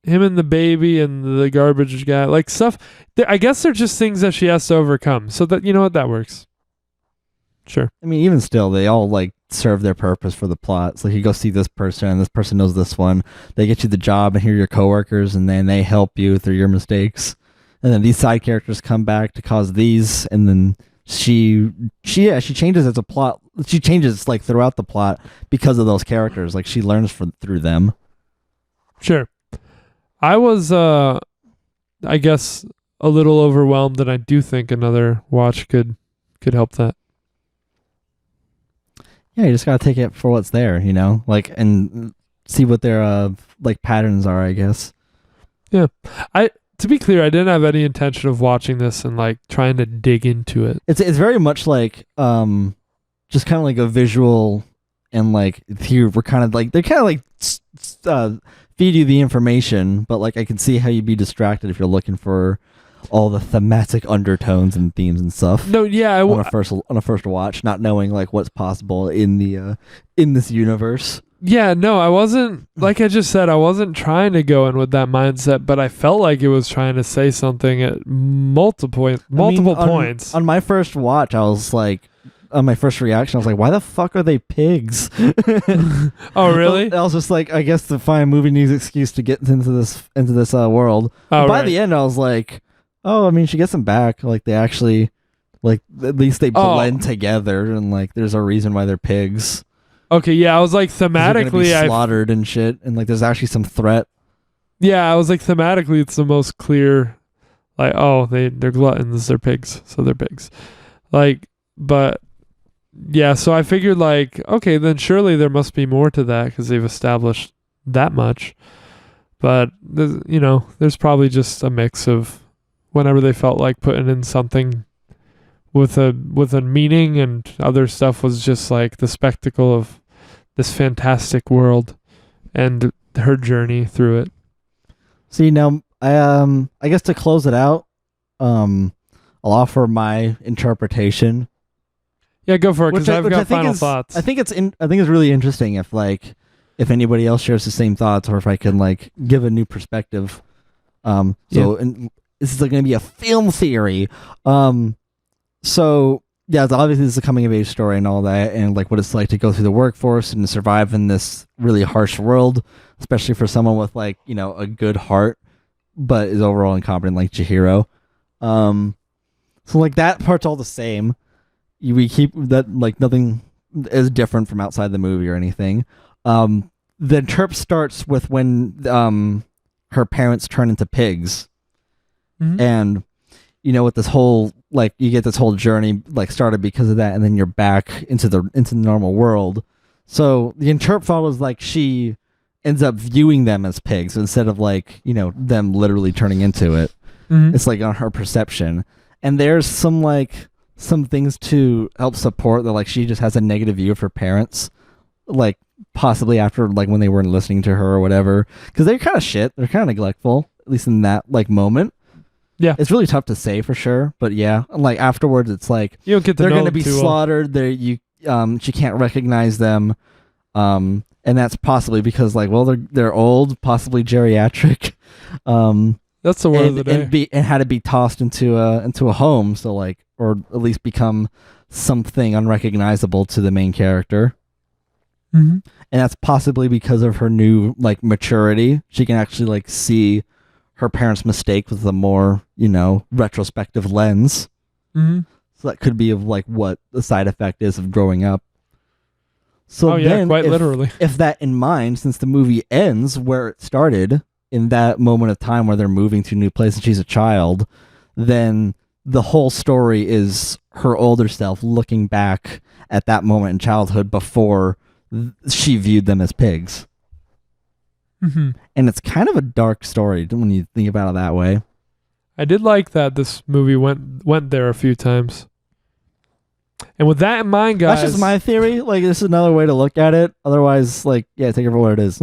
the baby and the garbage guy, like stuff. I guess they're just things that she has to overcome. So that that works. Sure. I mean, even still, they all like serve their purpose for the plot. So you go see this person, and this person knows this one. They get you the job, and here are your coworkers, and then they help you through your mistakes. And then these side characters come back to cause these, and then she changes as a plot. She changes like throughout the plot because of those characters. Like she learns through them. Sure. I was I guess a little overwhelmed, and I do think another watch could help that. Yeah, you just gotta take it for what's there, like and see what their like patterns are, I guess. To be clear, I didn't have any intention of watching this and like trying to dig into it. It's very much like just kind of like a visual, and like here we're kind of like they're kind of like feed you the information, but like I can see how you'd be distracted if you're looking for all the thematic undertones and themes and stuff. No, yeah, on a first watch, not knowing like what's possible in the in this universe. Yeah, no, I wasn't, like I just said, I wasn't trying to go in with that mindset, but I felt like it was trying to say something at multiple points. On my first watch, I was like, on my first reaction, I was like, why the fuck are they pigs? Oh, really? I was just like, I guess the fine movie needs excuse to get into this world. Oh, By right. the end, I was like, oh, I mean, she gets them back. Like they actually, like at least they blend together, and like there's a reason why they're pigs. Okay, yeah, I was like They're gonna be thematically, slaughtered and shit, and like there's actually some threat. I was like thematically, it's the most clear. Like, oh, they're gluttons, they're pigs, so they're pigs. Like, but yeah, so I figured like, okay, then surely there must be more to that because they've established that much. But there's probably just a mix of whenever they felt like putting in something with a meaning, and other stuff was just like the spectacle of this fantastic world and her journey through it. See, now I guess to close it out, I'll offer my interpretation. Yeah, go for it, because I've got final thoughts. I think it's really interesting if anybody else shares the same thoughts, or if I can like give a new perspective. And this is like going to be a film theory. So yeah, it's obviously this is a coming of age story and all that, and like what it's like to go through the workforce and to survive in this really harsh world, especially for someone with like, you know, a good heart, but is overall incompetent like Chihiro. So like that part's all the same. We keep that like nothing is different from outside the movie or anything. The interp starts with when her parents turn into pigs, and you know, with this whole like you get this whole journey like started because of that, and then you're back into the normal world. So the interp follows like she ends up viewing them as pigs instead of like, you know, them literally turning into it. It's like on her perception, and there's some things to help support that, like she just has a negative view of her parents, like possibly after like when they weren't listening to her or whatever, because they're kind of shit, they're kind of neglectful, at least in that like moment. Yeah, it's really tough to say for sure, but yeah, like afterwards it's like you don't get to they're know going to be slaughtered. She can't recognize them, and that's possibly because like, well, they're old, possibly geriatric. That's the word of the day. And had to be tossed into a home, so like, or at least become something unrecognizable to the main character. And that's possibly because of her new like maturity. She can actually like see her parents' mistake with a more, you know, retrospective lens. So that could be of like what the side effect is of growing up. So quite literally. If that in mind, since the movie ends where it started, in that moment of time where they're moving to a new place and she's a child, then the whole story is her older self looking back at that moment in childhood before she viewed them as pigs. And it's kind of a dark story when you think about it that way. I did like that this movie went there a few times. And with that in mind, guys... That's just my theory. Like, this is another way to look at it. Otherwise, like, yeah, take it for what it is.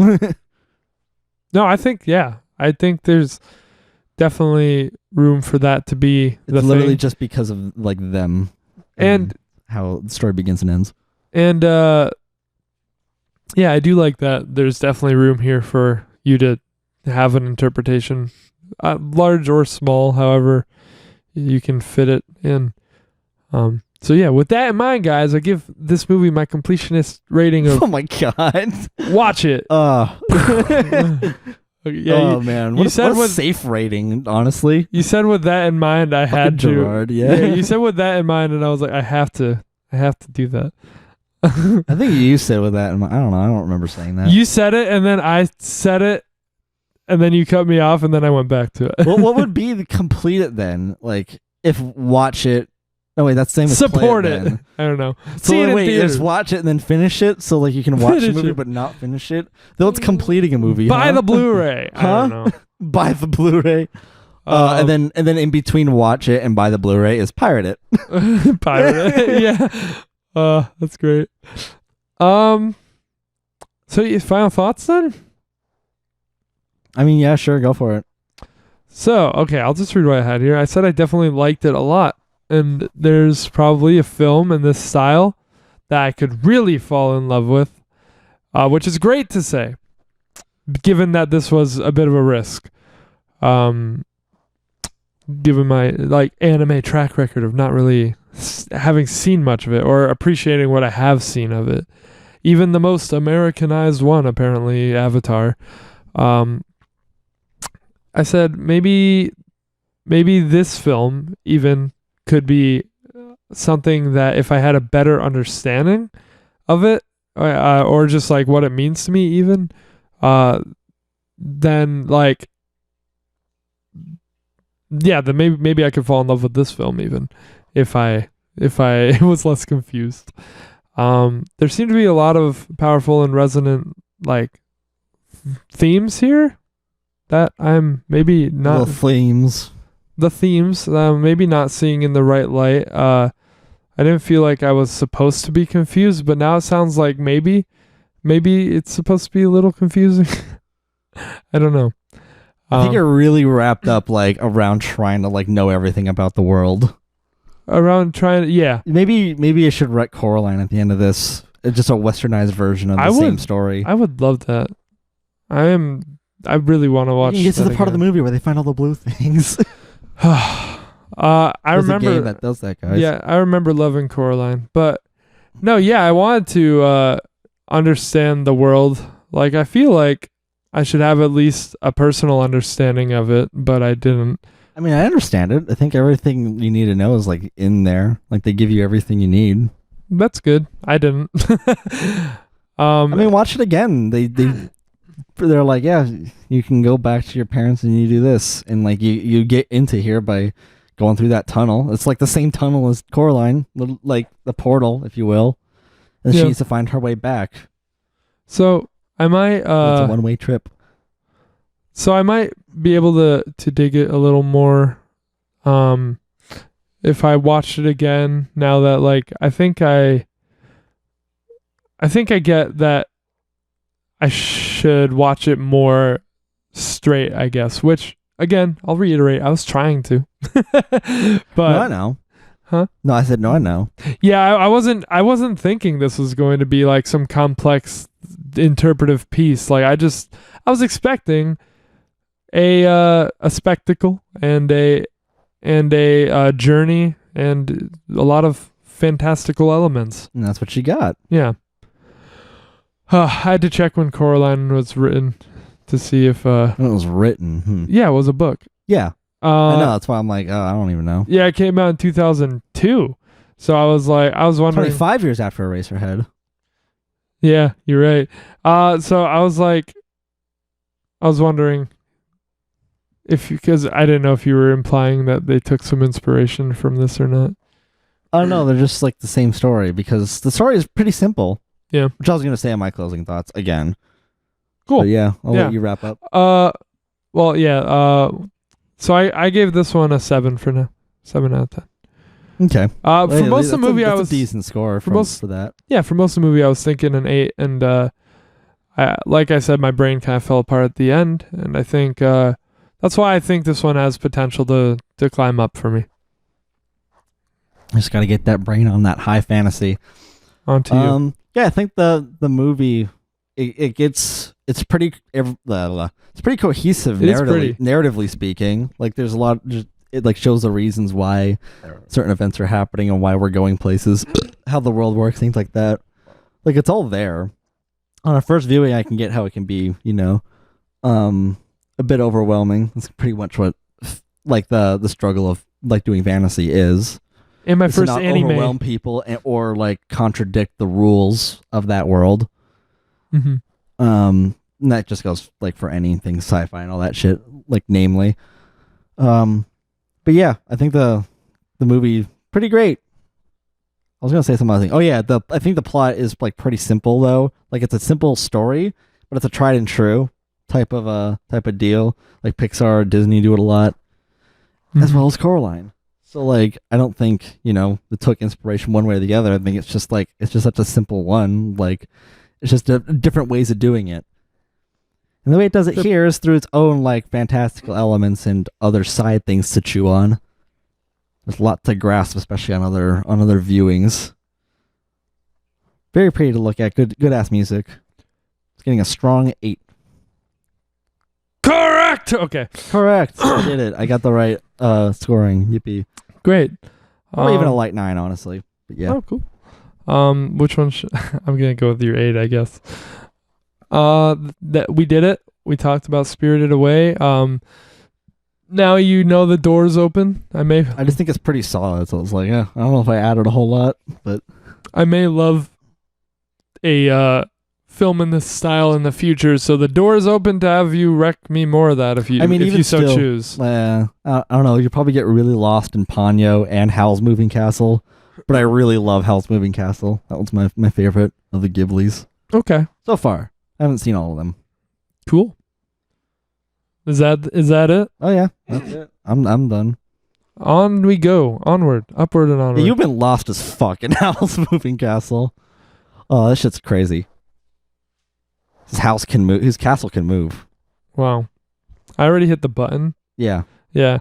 No, I think there's definitely room for that to be it's literally just because of like them and how the story begins and ends. And yeah, I do like that. There's definitely room here for you to have an interpretation, large or small, however you can fit it in. So yeah, with that in mind, guys, I give this movie my completionist rating of... Oh my god. Watch it. Yeah, man. What a safe rating, honestly. You said with that in mind, I had to. Gerard, yeah. You said with that in mind, and I was like, I have to do that. I think you said with that in mind. I don't know. I don't remember saying that. You said it, and then I said it, and then you cut me off, and then I went back to it. Well, what would be the complete it then? Like, if watch it... No, wait, that's the same as support play it. Then. I don't know. So just watch it and then finish it, so like you can watch the movie but not finish it. Though it's completing a movie. Buy the Blu-ray. I don't know. Buy the Blu-ray. And then in between watch it and buy the Blu-ray is pirate it. Pirate it. Yeah. That's great. So your final thoughts then? I mean, yeah, sure, go for it. So, okay, I'll just read what I had here. I said I definitely liked it a lot. And there's probably a film in this style that I could really fall in love with, which is great to say, given that this was a bit of a risk. Given my like anime track record of not really having seen much of it or appreciating what I have seen of it, even the most Americanized one, apparently Avatar. I said maybe this film even could be something that if I had a better understanding of it, or just like what it means to me even, then like, yeah, then maybe I could fall in love with this film even if I was less confused. There seem to be a lot of powerful and resonant like themes here that I'm maybe not... The themes that I'm maybe not seeing in the right light. I didn't feel like I was supposed to be confused, but now it sounds like maybe it's supposed to be a little confusing. I don't know. I think you're really wrapped up like around trying to like know everything about the world. Yeah. Maybe I should write Coraline at the end of this. It's just a westernized version of the same story. I would love that. I really want to watch. You get to the part of the movie where they find all the blue things. I There's a remember game that does that, guys. Yeah, I remember loving Coraline. But no, yeah, I wanted to understand the world. Like, I feel like I should have at least a personal understanding of it, but I didn't. I mean, I understand it. I think everything you need to know is like in there. Like they give you everything you need. That's good. I didn't. I mean, watch it again. They're like, yeah, you can go back to your parents and you do this, and like you get into here by going through that tunnel. It's like the same tunnel as Coraline, like the portal, if you will. And she needs to find her way back. So I might. It's a one-way trip. So I might be able to dig it a little more, if I watched it again. Now that like I think I get that I should watch it more straight, I guess. Which again, I'll reiterate, I was trying to, but No, I know. Huh? No, I said no, I know. Yeah, I wasn't thinking this was going to be like some complex interpretive piece. Like I was expecting a spectacle and a journey and a lot of fantastical elements. And that's what she got. Yeah. I had to check when Coraline was written to see if When it was written. yeah, it was a book. Yeah. I know, that's why I'm like, oh, I don't even know. Yeah, it came out in 2002. So I was wondering 25 years after Eraserhead. Yeah, you're right. So I was wondering because I didn't know if you were implying that they took some inspiration from this or not. Oh no, they're just like the same story because the story is pretty simple. Yeah. Which I was going to say in my closing thoughts again. Cool. But yeah, I'll let you wrap up. Well, yeah. So I gave this one a 7 for now. 7 out of 10. Okay. For most of the movie, that's a decent score for that. Yeah, for most of the movie, I was thinking an 8, and like I said, my brain kind of fell apart at the end, and I think that's why I think this one has potential to climb up for me. Just got to get that brain on that high fantasy. On to you. Yeah, I think the movie it's pretty cohesive narratively speaking. Like there's a lot. It like shows the reasons why certain events are happening and why we're going places, how the world works, things like that. Like it's all there. On a first viewing, I can get how it can be, a bit overwhelming. It's pretty much what like the struggle of like doing fantasy is. In my It's first not anime, overwhelm people or like contradict the rules of that world. Mm-hmm. And that just goes like for anything sci-fi and all that shit, like namely. But yeah, I think the movie pretty great. I was gonna say some other thing. Oh yeah, I think the plot is like pretty simple though. Like it's a simple story, but it's a tried and true type of deal. Like Pixar, Disney do it a lot, as well as Coraline. So like, I don't think it took inspiration one way or the other. I think it's just such a simple one. Like, it's just different ways of doing it. And the way it does it here is through its own like fantastical elements and other side things to chew on. There's a lot to grasp, especially on other viewings. Very pretty to look at. Good ass music. It's getting a strong 8. Correct. Okay. Correct. I did it. I got the right scoring. Yippee. Great. Or even a light 9, honestly. But yeah. Oh, cool. Which one? I'm gonna go with your 8, I guess. That we did it. We talked about Spirited Away. Now the door's open. I just think it's pretty solid. So it's like, yeah, I don't know if I added a whole lot, but I may love a film in this style in the future. So the door is open to have you wreck me more of that if you so choose. I don't know. You probably get really lost in Ponyo and Howl's Moving Castle, but I really love Howl's Moving Castle. That was my favorite of the Ghiblis. Okay. So far, I haven't seen all of them. Cool. Is that it? Oh yeah, that's it. I'm done. On we go. Onward, upward, and onward. Yeah, you've been lost as fuck in Howl's Moving Castle. Oh, that shit's crazy. His house can move. His castle can move. Wow. I already hit the button. Yeah. Yeah.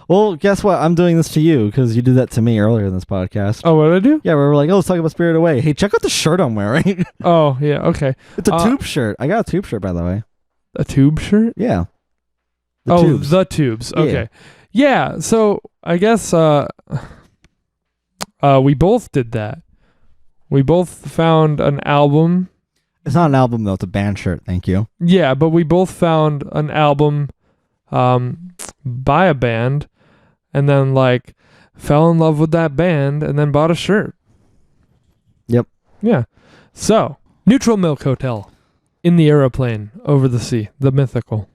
Well, guess what? I'm doing this to you because you did that to me earlier in this podcast. Oh, what did I do? Yeah, we were like, oh, let's talk about Spirited Away. Hey, check out the shirt I'm wearing. Oh, yeah. Okay. It's a tube shirt. I got a tube shirt, by the way. A tube shirt? Yeah. The tubes. Okay. Yeah. So I guess we both did that. We both found an album. It's not an album though. It's a band shirt. Thank you. Yeah, but we both found an album by a band, and then like fell in love with that band, and then bought a shirt. Yep. Yeah. So, Neutral Milk Hotel in the Aeroplane over the sea, the mythical.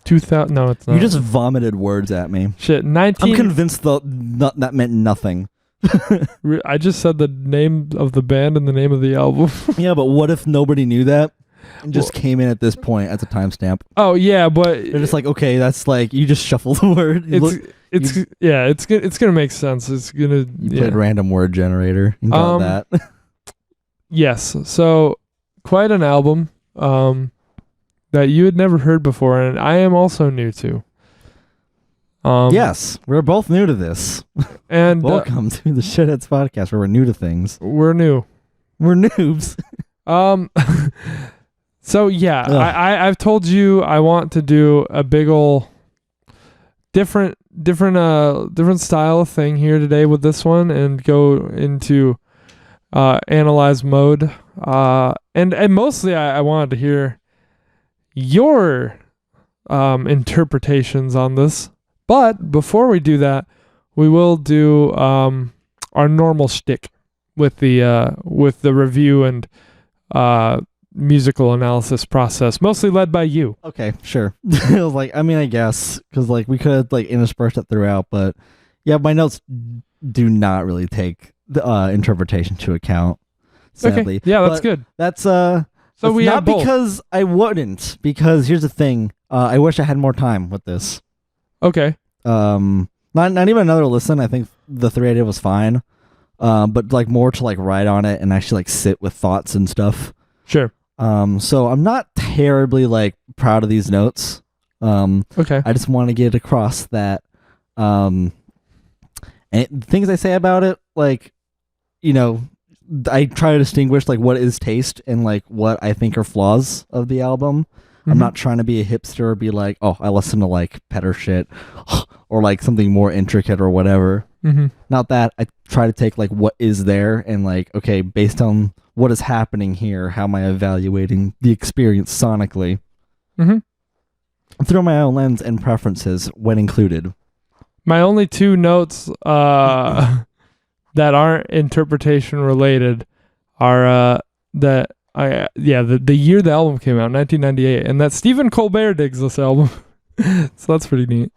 2000. No, it's not. You just vomited words at me. Shit. I'm convinced that meant nothing. I just said the name of the band and the name of the album. Yeah, but what if nobody knew that and just came in at this point as a timestamp? Oh yeah, but They're just like, okay, that's like you just shuffle the word. It's gonna make sense. It's gonna played random word generator and got that. Yes, so quite an album that you had never heard before, and I am also new to. Yes, we're both new to this. And welcome to the Shedheads podcast, where we're new to things. We're new. We're noobs. So yeah, I've told you I want to do a big ol' different style of thing here today with this one, and go into analyze mode. And mostly I wanted to hear your interpretations on this. But before we do that, we will do our normal shtick with the review and musical analysis process, mostly led by you. Okay, sure. It was like, I mean, I guess, because like we could like intersperse it throughout, but yeah, my notes do not really take the interpretation to account. Sadly, okay. Yeah, that's good. That's so we not have both. Because I wouldn't. Because here's the thing. I wish I had more time with this. Okay. Not even another listen. I think the 3 I did was fine. But like more to like write on it and actually like sit with thoughts and stuff. Sure. So I'm not terribly like proud of these notes. Okay. I just want to get across that and things I say about it, like, you know, I try to distinguish like what is taste and like what I think are flaws of the album. Mm-hmm. I'm not trying to be a hipster or be like, oh, I listen to like Petter shit or like something more intricate or whatever. Mm-hmm. Not that. I try to take like what is there and like, okay, based on what is happening here, how am I evaluating the experience sonically? Mm-hmm. Through my own lens and preferences when included. My only two notes that aren't interpretation related are the year the album came out, 1998, and that Stephen Colbert digs this album. So that's pretty neat.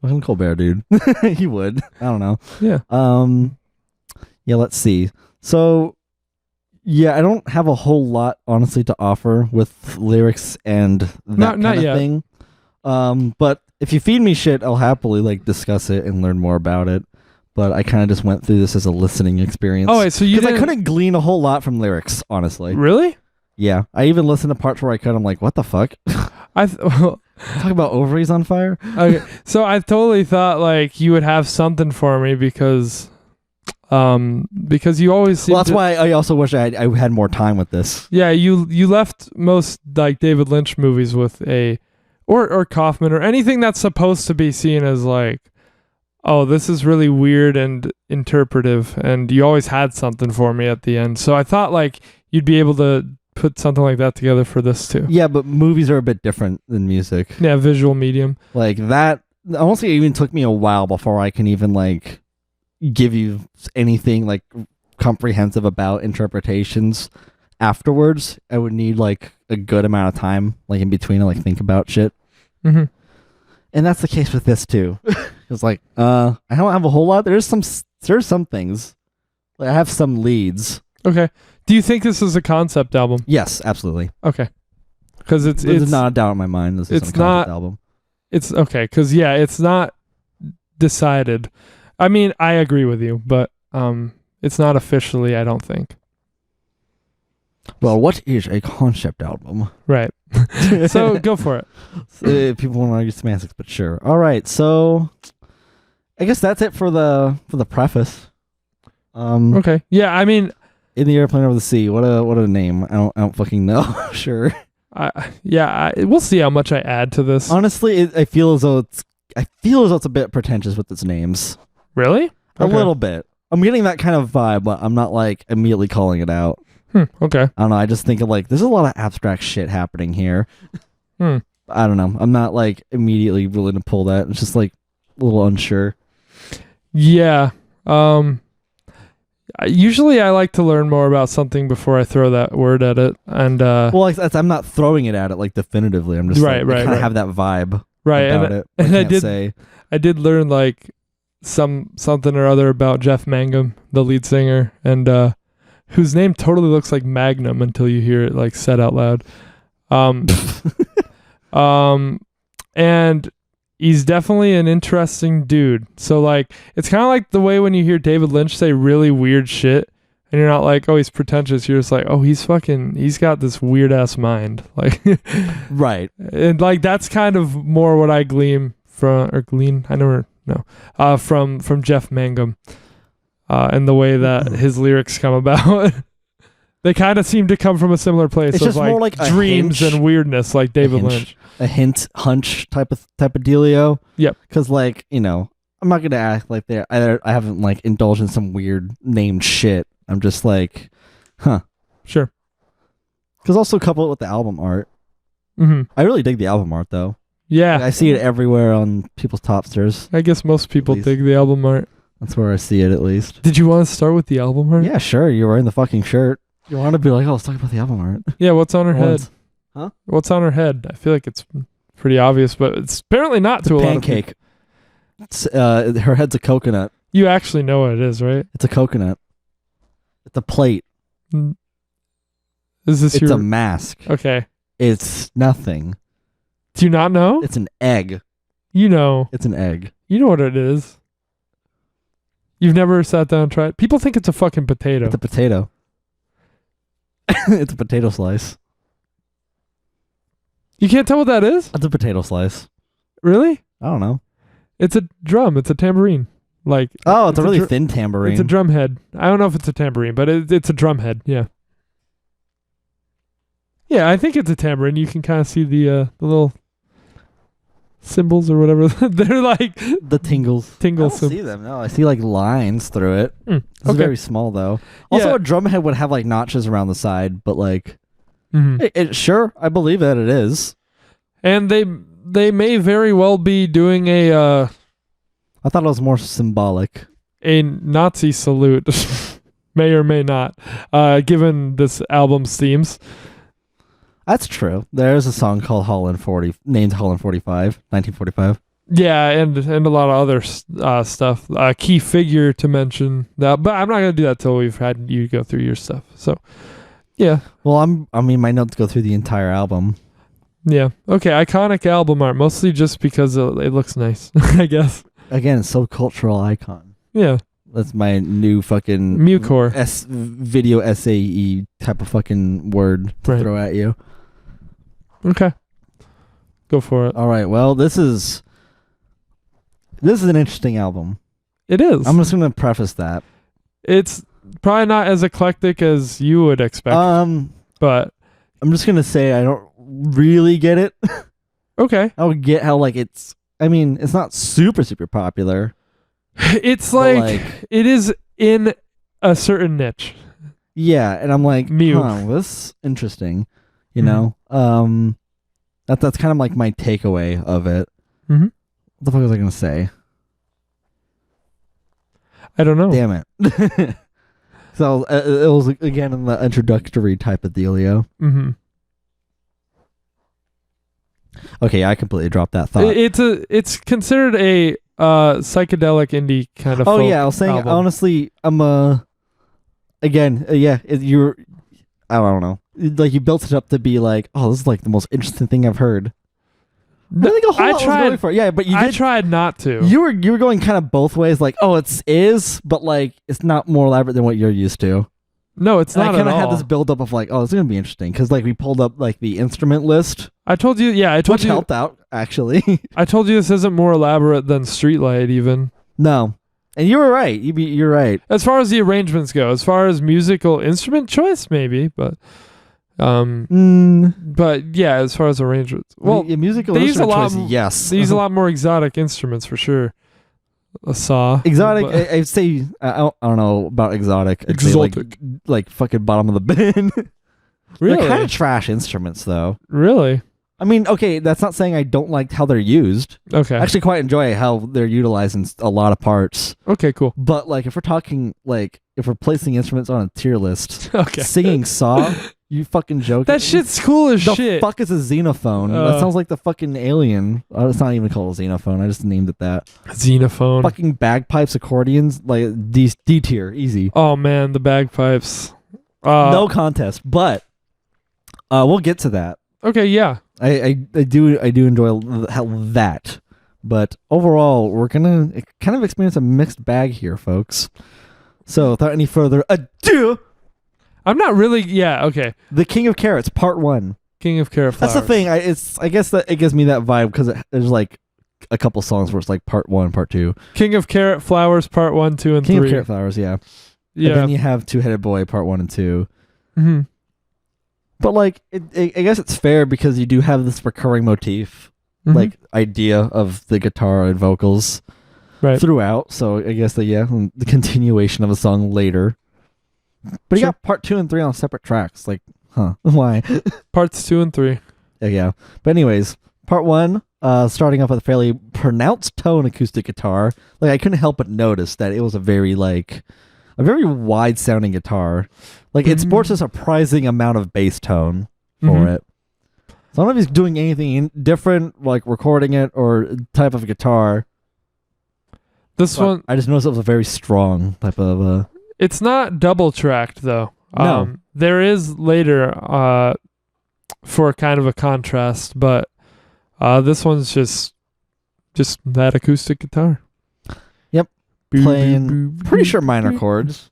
Wasn't Colbert, dude. He would. I don't know. Yeah. Yeah, let's see. So yeah, I don't have a whole lot honestly to offer with lyrics and that kind of thing. But if you feed me shit, I'll happily like discuss it and learn more about it. But I kind of just went through this as a listening experience. Oh, wait, so you because I couldn't glean a whole lot from lyrics, honestly. Really? Yeah, I even listened to parts where I could. I'm like, what the fuck? Talk about ovaries on fire. Okay, so I totally thought like you would have something for me because you always seem that's why I also wish I had more time with this. Yeah, you left most like David Lynch movies with or Kaufman or anything that's supposed to be seen as like, oh, this is really weird and interpretive, and you always had something for me at the end. So I thought like you'd be able to put something like that together for this too. Yeah, but movies are a bit different than music. Yeah, visual medium. Like that, honestly, it even took me a while before I can even like give you anything like comprehensive about interpretations afterwards. I would need like a good amount of time like in between to like think about shit. Mm-hmm. And that's the case with this too. It's like I don't have a whole lot. There's some things. Like I have some leads. Okay. Do you think this is a concept album? It's absolutely. Okay. Because it's not a doubt in my mind. This is a concept album. It's okay. Because it's not decided. I mean, I agree with you, but it's not officially, I don't think. Well, what is a concept album? Right. So go for it. People want to argue semantics, but sure. All right. So I guess that's it for the preface. Okay. Yeah. I mean, In the Airplane Over the Sea. What a name. I don't fucking know. Sure. We'll see how much I add to this. Honestly, I feel as though I feel as though it's a bit pretentious with its names. Really? A little bit. I'm getting that kind of vibe, but I'm not like immediately calling it out. Okay. I don't know. I just think of like there's a lot of abstract shit happening here. I don't know. I'm not like immediately willing to pull that. It's just like a little unsure. Yeah. Usually I like to learn more about something before I throw that word at it. And well, I'm not throwing it at it like definitively. I'm just right. kind of have that vibe about it. And say. I did learn like something or other about Jeff Mangum, the lead singer, and whose name totally looks like Magnum until you hear it like said out loud. And he's definitely an interesting dude. So like it's kind of like the way when you hear David Lynch say really weird shit and you're not like, oh, he's pretentious. You're just like, oh, he's got this weird ass mind. Like right. And like that's kind of more what I glean from Jeff Mangum. And the way that his lyrics come about. They kind of seem to come from a similar place. It's of just more like dreams and weirdness, like David Lynch. A hunch type of dealio. Yep. Because like I'm not gonna act like I haven't like indulged in some weird named shit. I'm just like, Sure. Because also couple it with the album art. Mm-hmm. I really dig the album art though. Yeah. Like, I see it everywhere on people's Topsters. I guess most people dig the album art. That's where I see it at least. Did you want to start with the album art? Yeah, sure. You're wearing the fucking shirt. You want to be like, oh, let's talk about the album art. Yeah, what's on her head? Huh? What's on her head? I feel like it's pretty obvious, but it's apparently not to a lot of people. Pancake. Her head's a coconut. You actually know what it is, right? It's a coconut. It's a plate. It's a mask. Okay. It's nothing. Do you not know? It's an egg. You know. It's an egg. You know what it is. You've never sat down and tried. People think it's a fucking potato. It's a potato. It's a potato slice. You can't tell what that is? It's a potato slice. Really? I don't know. It's a drum. It's a tambourine. Like it's a really thin tambourine. It's a drum head. I don't know if it's a tambourine, but it's a drum head. Yeah. Yeah, I think it's a tambourine. You can kind of see the little symbols or whatever. They're like the tingles. I don't see them. No, I see like lines through it. It's very small though. Also, a drum head would have like notches around the side, but like, sure, I believe that it is. And they may very well be doing a. I thought it was more symbolic. A Nazi salute, may or may not, given this album's themes. That's true. There's a song called named Holland 45, 1945. Yeah, and a lot of other stuff. Key figure to mention that, but I'm not gonna do that till we've had you go through your stuff. So, yeah. Well, my notes go through the entire album. Yeah. Okay. Iconic album art, mostly just because it looks nice, I guess. Again, it's so cultural icon. Yeah. That's my new fucking Mucor video SAE type of fucking word to throw at you. Okay. Go for it. All right. Well, this is an interesting album. It is. I'm just going to preface that. It's probably not as eclectic as you would expect. But I'm just going to say I don't really get it. Okay. I don't get how like it's not super super popular. It's like it is in a certain niche. Yeah, and I'm like, this interesting. You know? That's kind of like my takeaway of it. Mm-hmm. What the fuck was I gonna say? I don't know. Damn it. So it was again in the introductory type of dealio. Mm-hmm. Okay, I completely dropped that thought. It's considered a psychedelic indie kind of. Oh yeah, I was saying album. honestly, I'm you're I don't know. Like you built it up to be like, oh, this is like the most interesting thing I've heard. I think a whole lot was going for it. Yeah, but I tried not to. You were going kind of both ways, like, oh, but like it's not more elaborate than what you're used to. No, it's not. I kind of had this build up of like, oh, it's gonna be interesting because like we pulled up like the instrument list. I told you, which helped out actually. I told you this isn't more elaborate than Streetlight even. No, and you were right. You're right as far as the arrangements go. As far as musical instrument choice, maybe, but But yeah, as far as arrangements, well, musical they use a lot. choice, yes, They use a lot more exotic instruments for sure. A saw, exotic. but- I'd say I don't know about exotic. I'd say Exotic. like fucking bottom of the bin. Really, They're kind of trash instruments, though. really. I mean, okay, that's not saying I don't like how they're used. Okay, I actually quite enjoy how they're utilized in a lot of parts. okay, cool. But like, if we're talking like if we're placing instruments on a tier list, Okay, singing saw, you fucking joking? that shit's cool as The shit. fuck is a xenophone? That sounds like the fucking alien. Oh, it's not even called a xenophone. I just named it that. Xenophone. Fucking bagpipes, accordions, like D tier, easy. Oh man, the bagpipes. No contest. But we'll get to that. Okay, yeah. I do enjoy that, but overall we're gonna kind of experience a mixed bag here, folks. So without any further ado, I'm not really. Yeah. Okay. The King of Carrots, Part 1. King of Carrot Flowers. That's the thing. I guess that it gives me that vibe because there's like a couple songs where it's like Part 1, Part 2. King of Carrot Flowers, Part 1, 2, and King 3. of Carrot Flowers, yeah. Yeah. And then you have Two-Headed Boy, Part 1 and 2. Mm-hmm. But like, I guess it's fair because you do have this recurring motif, Mm-hmm. like idea of the guitar and vocals Right. throughout. So I guess the continuation of a song later. But you Sure. got Part 2 and 3 on separate tracks. Like, huh? Why? Parts 2 and 3. Yeah. But anyways, Part 1, starting off with a fairly pronounced tone acoustic guitar. Like I couldn't help but notice that it was a very wide sounding guitar. Like it sports a surprising amount of bass tone for it. So I don't know if he's doing anything different, like recording it or type of guitar. This But one, I just noticed it was a very strong type of. it's not double tracked though. No. There is later for kind of a contrast, but this one's just that acoustic guitar. Yep. Boo, Playing boo, boo, Pretty boo, sure minor boo. chords.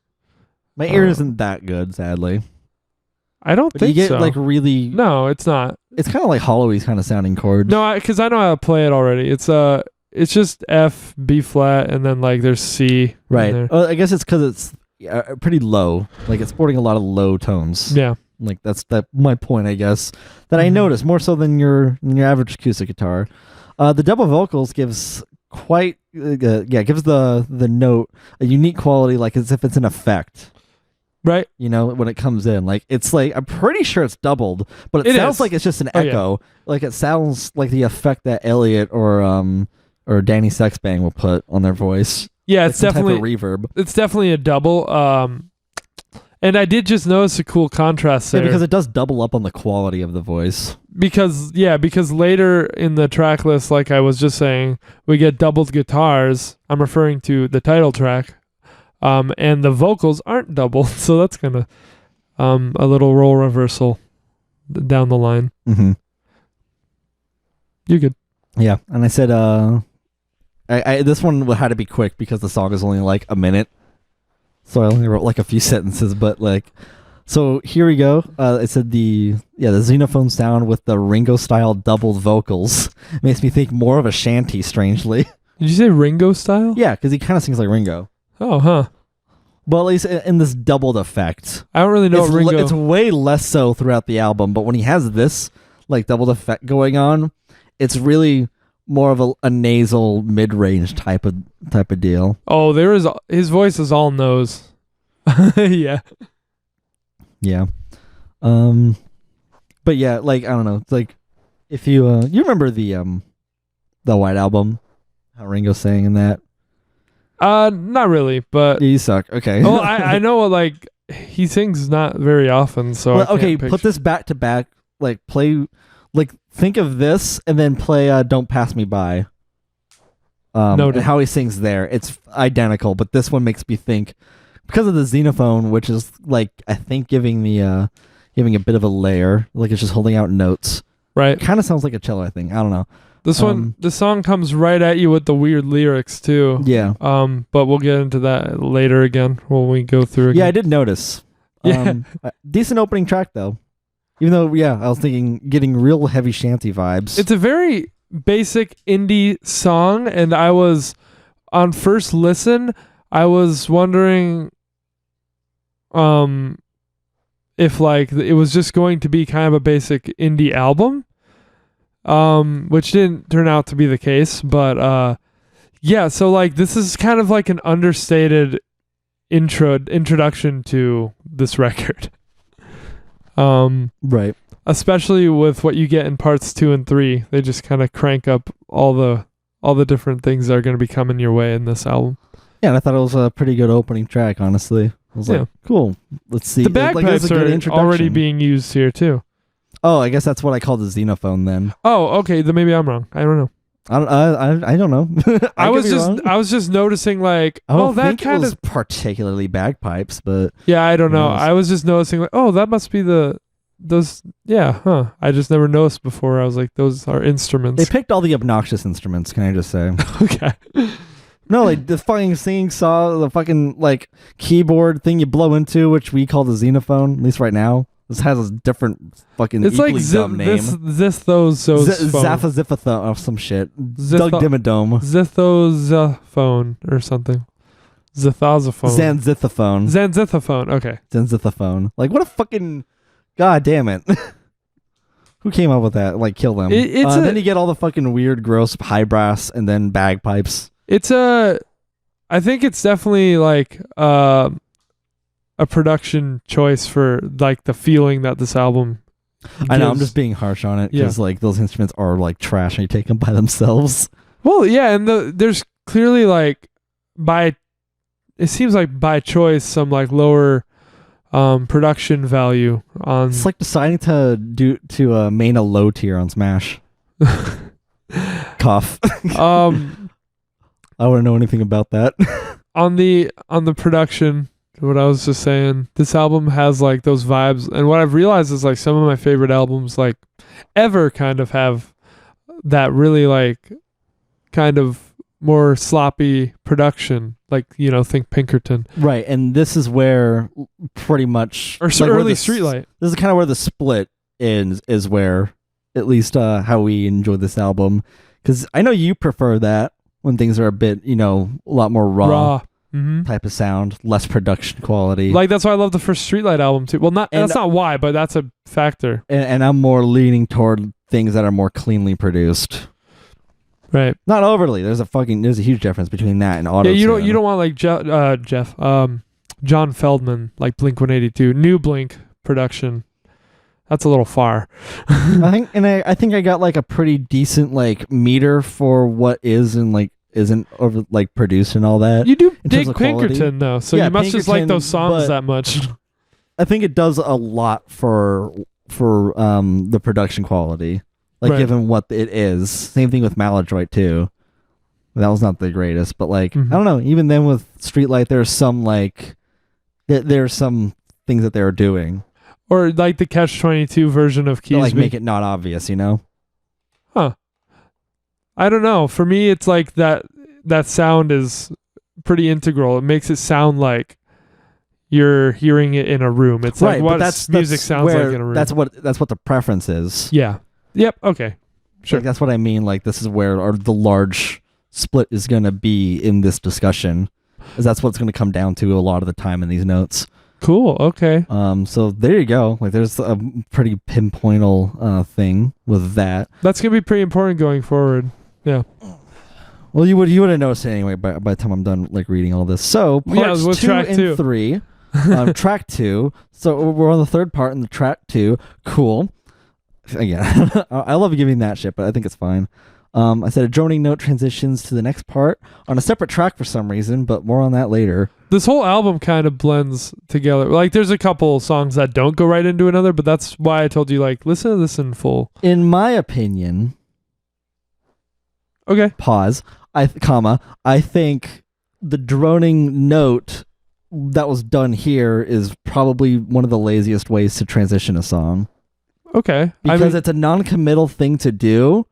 My ear isn't that good, sadly. I don't But think you get so. like really. No, it's not. It's kind of like Hollowy kind of sounding chords. No, because I know how to play it already. It's just F, B flat, and then like there's C. in Right. there. I guess it's because it's pretty low. Like it's sporting a lot of low tones. Yeah. Like that's my point, I guess, that I noticed more so than your average acoustic guitar. The double vocals gives gives the note a unique quality, like as if it's an effect. Right. You know, when it comes in, like it's like I'm pretty sure it's doubled, but it It sounds is. like it's just an Oh, yeah. echo. Like it sounds like the effect that Elliot or Danny Sexbang will put on their voice. Yeah, Like it's some type of definitely reverb. it's definitely a double. And I did just notice a cool contrast there. Yeah, because it does double up on the quality of the voice. because later in the track list, like I was just saying, we get doubled guitars. I'm referring to the title track. And the vocals aren't doubled, so that's kind of a little role reversal down the line. Mm-hmm. You good? Yeah, and I said, I this one had to be quick because the song is only like a minute, so I only wrote like a few sentences. But like, so here we go. It said the xenophone sound with the Ringo style doubled vocals makes me think more of a shanty. Strangely, Did you say Ringo style? yeah, because he kind of sings like Ringo. Oh, huh. But at least in this doubled effect, I don't really know it's, what Ringo. it's way less so throughout the album. But when he has this like doubled effect going on, it's really more of a nasal mid-range type of deal. Oh, his voice is all nose. Yeah. Yeah. But yeah, like I don't know. It's like if you remember the White Album, how Ringo sang in that. Not really, but Yeah, you suck. Okay. well, I know like he sings not very often, so Well, I can't okay, picture. put this back to back. Like play, like think of this and then play "Don't Pass Me By." Noted. And how he sings there, it's identical, but this one makes me think because of the xenophone, which is like I think giving a bit of a layer, like it's just holding out notes. Right. Kind of sounds like a cello. I think I don't know. This song comes right at you with the weird lyrics too. Yeah. But we'll get into that later again when we go through again. Yeah, I did notice. Yeah. Decent opening track though. Even though, yeah, I was thinking getting real heavy shanty vibes. It's a very basic indie song, and I was on first listen, I was wondering if like it was just going to be kind of a basic indie album, which didn't turn out to be the case. But yeah, so like this is kind of like an understated introduction to this record. Right. Especially with what you get in parts 2 and 3, they just kind of crank up all the different things that are going to be coming your way in this album. Yeah, and I thought it was a pretty good opening track, honestly. I was like, cool. Let's see. The bagpipes are already being used here too. Oh, I guess that's what I call the xenophone then. Oh, okay. Then maybe I'm wrong. I don't know. I don't know. I was just noticing like, that kind of particularly bagpipes, but yeah, I don't know. I was just noticing like, that must be those. Yeah, huh? I just never noticed before. I was like, those are instruments. They picked all the obnoxious instruments. Can I just say? Okay. No, like the fucking singing saw, the fucking like keyboard thing you blow into, which we call the xenophone. At least right now, this has a different fucking. It's equally like dumb name. Zithozophone or some shit. Doug Dimmadome. Zithozophone or something. Zithozophone. Zanzithophone. Okay. Zanzithophone. Like what a fucking. God damn it. Who came up with that? Like, kill them. Then you get all the fucking weird, gross high brass and then bagpipes. I think it's definitely like a production choice for like the feeling that this album gives. I know, I'm just being harsh on it because like those instruments are like trash and you take them by themselves. Well, yeah, and there's clearly like it seems like by choice some like lower production value on. It's like deciding to main a low tier on Smash. Cough. I wouldn't know anything about that. on the production, what I was just saying, this album has like those vibes, and what I've realized is like some of my favorite albums like ever kind of have that really like kind of more sloppy production, like, you know, think Pinkerton. Right, and this is where pretty much or like early Streetlight. This is kind of where the split is where at least how we enjoy this album, because I know you prefer that when things are a bit, you know, a lot more raw. Mm-hmm. Type of sound, less production quality. Like that's why I love the first Streetlight album too. Well, that's not why, but that's a factor. And I'm more leaning toward things that are more cleanly produced. Right. Not overly. There's a huge difference between that and auto. Yeah, you don't want like John Feldman, like Blink-182, new Blink production. That's a little far. I think I got like a pretty decent like meter for what is and like isn't over like produced and all that. You do dig Pinkerton though, so you must just like those songs that much. I think it does a lot for the production quality, like given what it is. Same thing with Maladroit too. That was not the greatest, but like I don't know. Even then with Streetlight, there's some like there's some things that they're doing, or like the Catch-22 version of Keys. Like make it not obvious, you know? Huh. I don't know. For me, it's like that sound is pretty integral. It makes it sound like you're hearing it in a room. It's like what music sounds like in a room. That's what the preference is. Yeah. Yep. Okay. Sure. Like, that's what I mean. Like this is where the large split is going to be in this discussion, because that's what's going to come down to a lot of the time in these notes. Cool. Okay. So there you go. Like there's a pretty pinpointal thing with that. That's going to be pretty important going forward. Yeah. Well, you would have noticed it anyway by the time I'm done like reading all this. So parts 2 and 3, track 2. So we're on the third part in the track 2. Cool. Again, I love giving that shit, but I think it's fine. I said a droning note transitions to the next part on a separate track for some reason, but more on that later. This whole album kind of blends together. Like there's a couple songs that don't go right into another, but that's why I told you like listen to this in full. In my opinion. Okay. Pause. I think the droning note that was done here is probably one of the laziest ways to transition a song. Okay. Because it's a non-committal thing to do,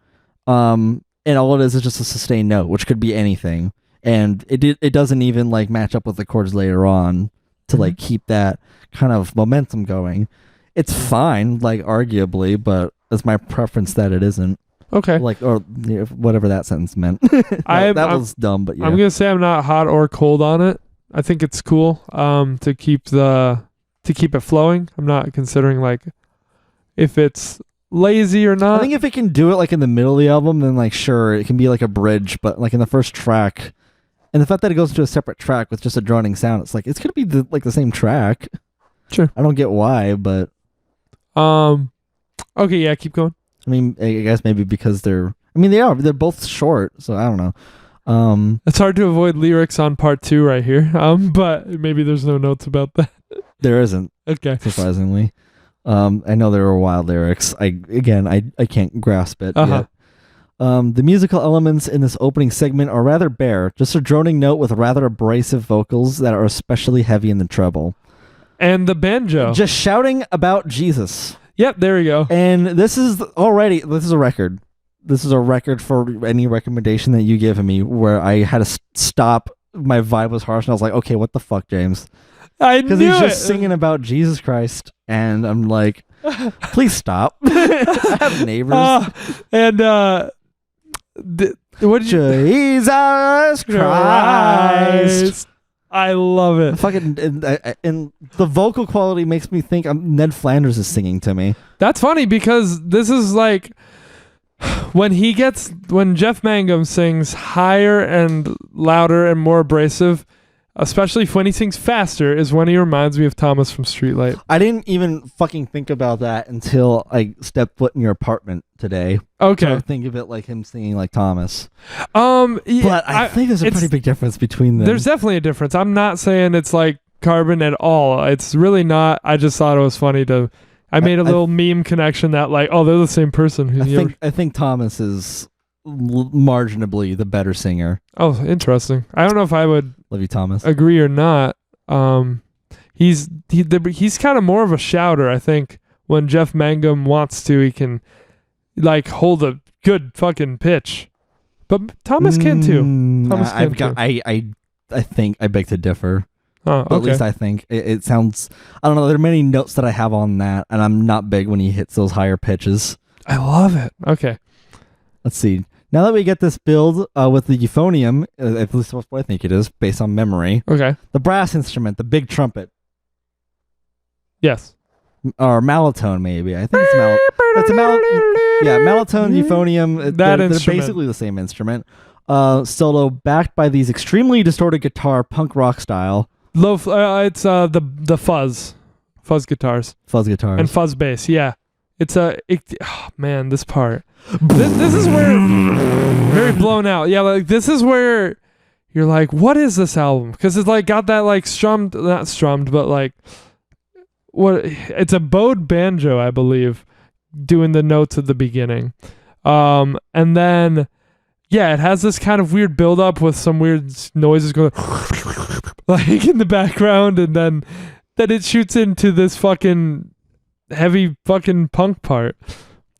and all it is just a sustained note, which could be anything, and it doesn't even like match up with the chords later on to like keep that kind of momentum going. It's fine, like arguably, but it's my preference that it isn't. Okay. Like, or whatever that sentence meant. that was dumb, but yeah. I'm going to say I'm not hot or cold on it. I think it's cool to keep the to keep it flowing. I'm not considering like if it's lazy or not. I think if it can do it like in the middle of the album, then like sure, it can be like a bridge, but like in the first track, and the fact that it goes into a separate track with just a droning sound, it's like it's gonna be the same track. Sure. I don't get why, but okay, yeah, keep going. I mean, I guess maybe because they're both short, so I don't know. It's hard to avoid lyrics on part 2 right here. But maybe there's no notes about that. There isn't, Okay. surprisingly. I know there were wild lyrics. I can't grasp it yet. The musical elements in this opening segment are rather bare, just a droning note with rather abrasive vocals that are especially heavy in the treble. And the banjo. Just shouting about Jesus. Yep, there we go. And this is a record. This is a record for any recommendation that you give me where I had to stop. My vibe was harsh and I was like, okay, what the fuck, James? I knew Because he's it. just singing about Jesus Christ. And I'm like, please stop. I have neighbors. What did you... Jesus Christ. I love it. Fucking and the vocal quality makes me think Ned Flanders is singing to me. That's funny because this is like when Jeff Mangum sings higher and louder and more abrasive, especially when he sings faster, is when he reminds me of Thomas from Streetlight. I didn't even fucking think about that until I stepped foot in your apartment today. Okay. So think of it like him singing like Thomas. Yeah, But I think there's a pretty big difference between them. There's definitely a difference. I'm not saying it's like Carbon at all. It's really not. I just thought it was funny to... I made a little meme connection that like, oh, they're the same person. I think Thomas is marginally the better singer. Oh, interesting. I don't know if I would Love you, Thomas. agree or not. He's kind of more of a shouter. I think when Jeff Mangum wants to, he can like hold a good fucking pitch. But Thomas can too. Thomas can too. I think I beg to differ. Oh, But at least I think it sounds. I don't know. There are many notes that I have on that, and I'm not big when he hits those higher pitches. I love it. Okay. Let's see. Now that we get this build with the euphonium, at least that's what I think it is, based on memory, Okay. the brass instrument, the big trumpet, Yes. or malotone, maybe. I think it's malotone, euphonium. They're instrument. basically the same instrument. Solo backed by these extremely distorted guitar, punk rock style. It's the fuzz guitars Fuzz guitars. and fuzz bass. Yeah. It's man, this part. This is where very blown out. Yeah, like this is where you're like, what is this album? Because it's like got that like not strummed, but like what? It's a bowed banjo, I believe, doing the notes at the beginning, and then yeah, it has this kind of weird build up with some weird noises going like in the background, and then it shoots into this fucking heavy fucking punk part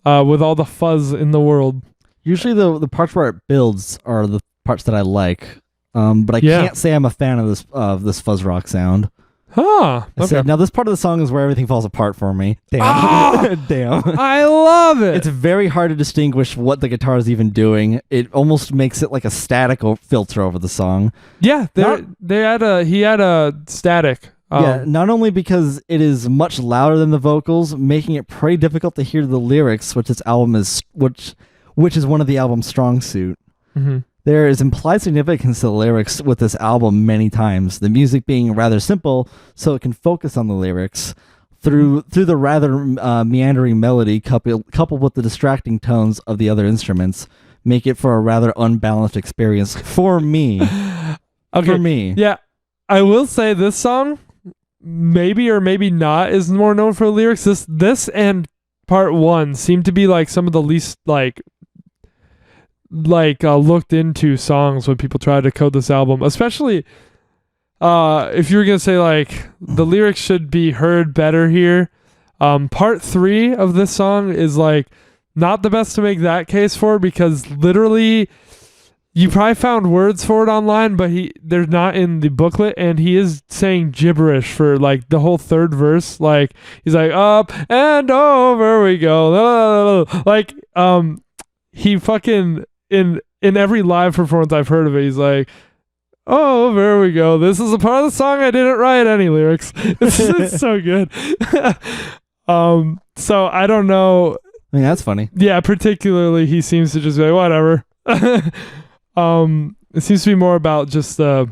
with all the fuzz in the world. Usually the parts where it builds are the parts that I like, but I can't say I'm a fan of this fuzz rock sound. Huh. Okay. Now this part of the song is where everything falls apart for me. Damn. Damn. I love it. It's very hard to distinguish what the guitar is even doing. It almost makes it like a static filter over the song. Yeah, he had a static. Not only because it is much louder than the vocals, making it pretty difficult to hear the lyrics, which is one of the album's strong suit. Mm-hmm. There is implied significance to the lyrics with this album many times, the music being rather simple, so it can focus on the lyrics. Through the rather meandering melody coupled with the distracting tones of the other instruments, make it for a rather unbalanced experience for me. Okay. For me. Yeah, I will say this song, maybe or maybe not, is more known for the lyrics. This and part 1 seem to be like some of the least looked into songs when people try to code this album, especially if you were gonna say like the lyrics should be heard better here. Part 3 of this song is like not the best to make that case for, because literally you probably found words for it online, but they're not in the booklet, and he is saying gibberish for like the whole third verse. Like he's like up and over we go, like he fucking in every live performance I've heard of it, he's like Oh, there we go. This is a part of the song I didn't write any lyrics. It's so good. So I don't know. I mean, that's funny. Yeah, particularly he seems to just be like, whatever. It seems to be more about just the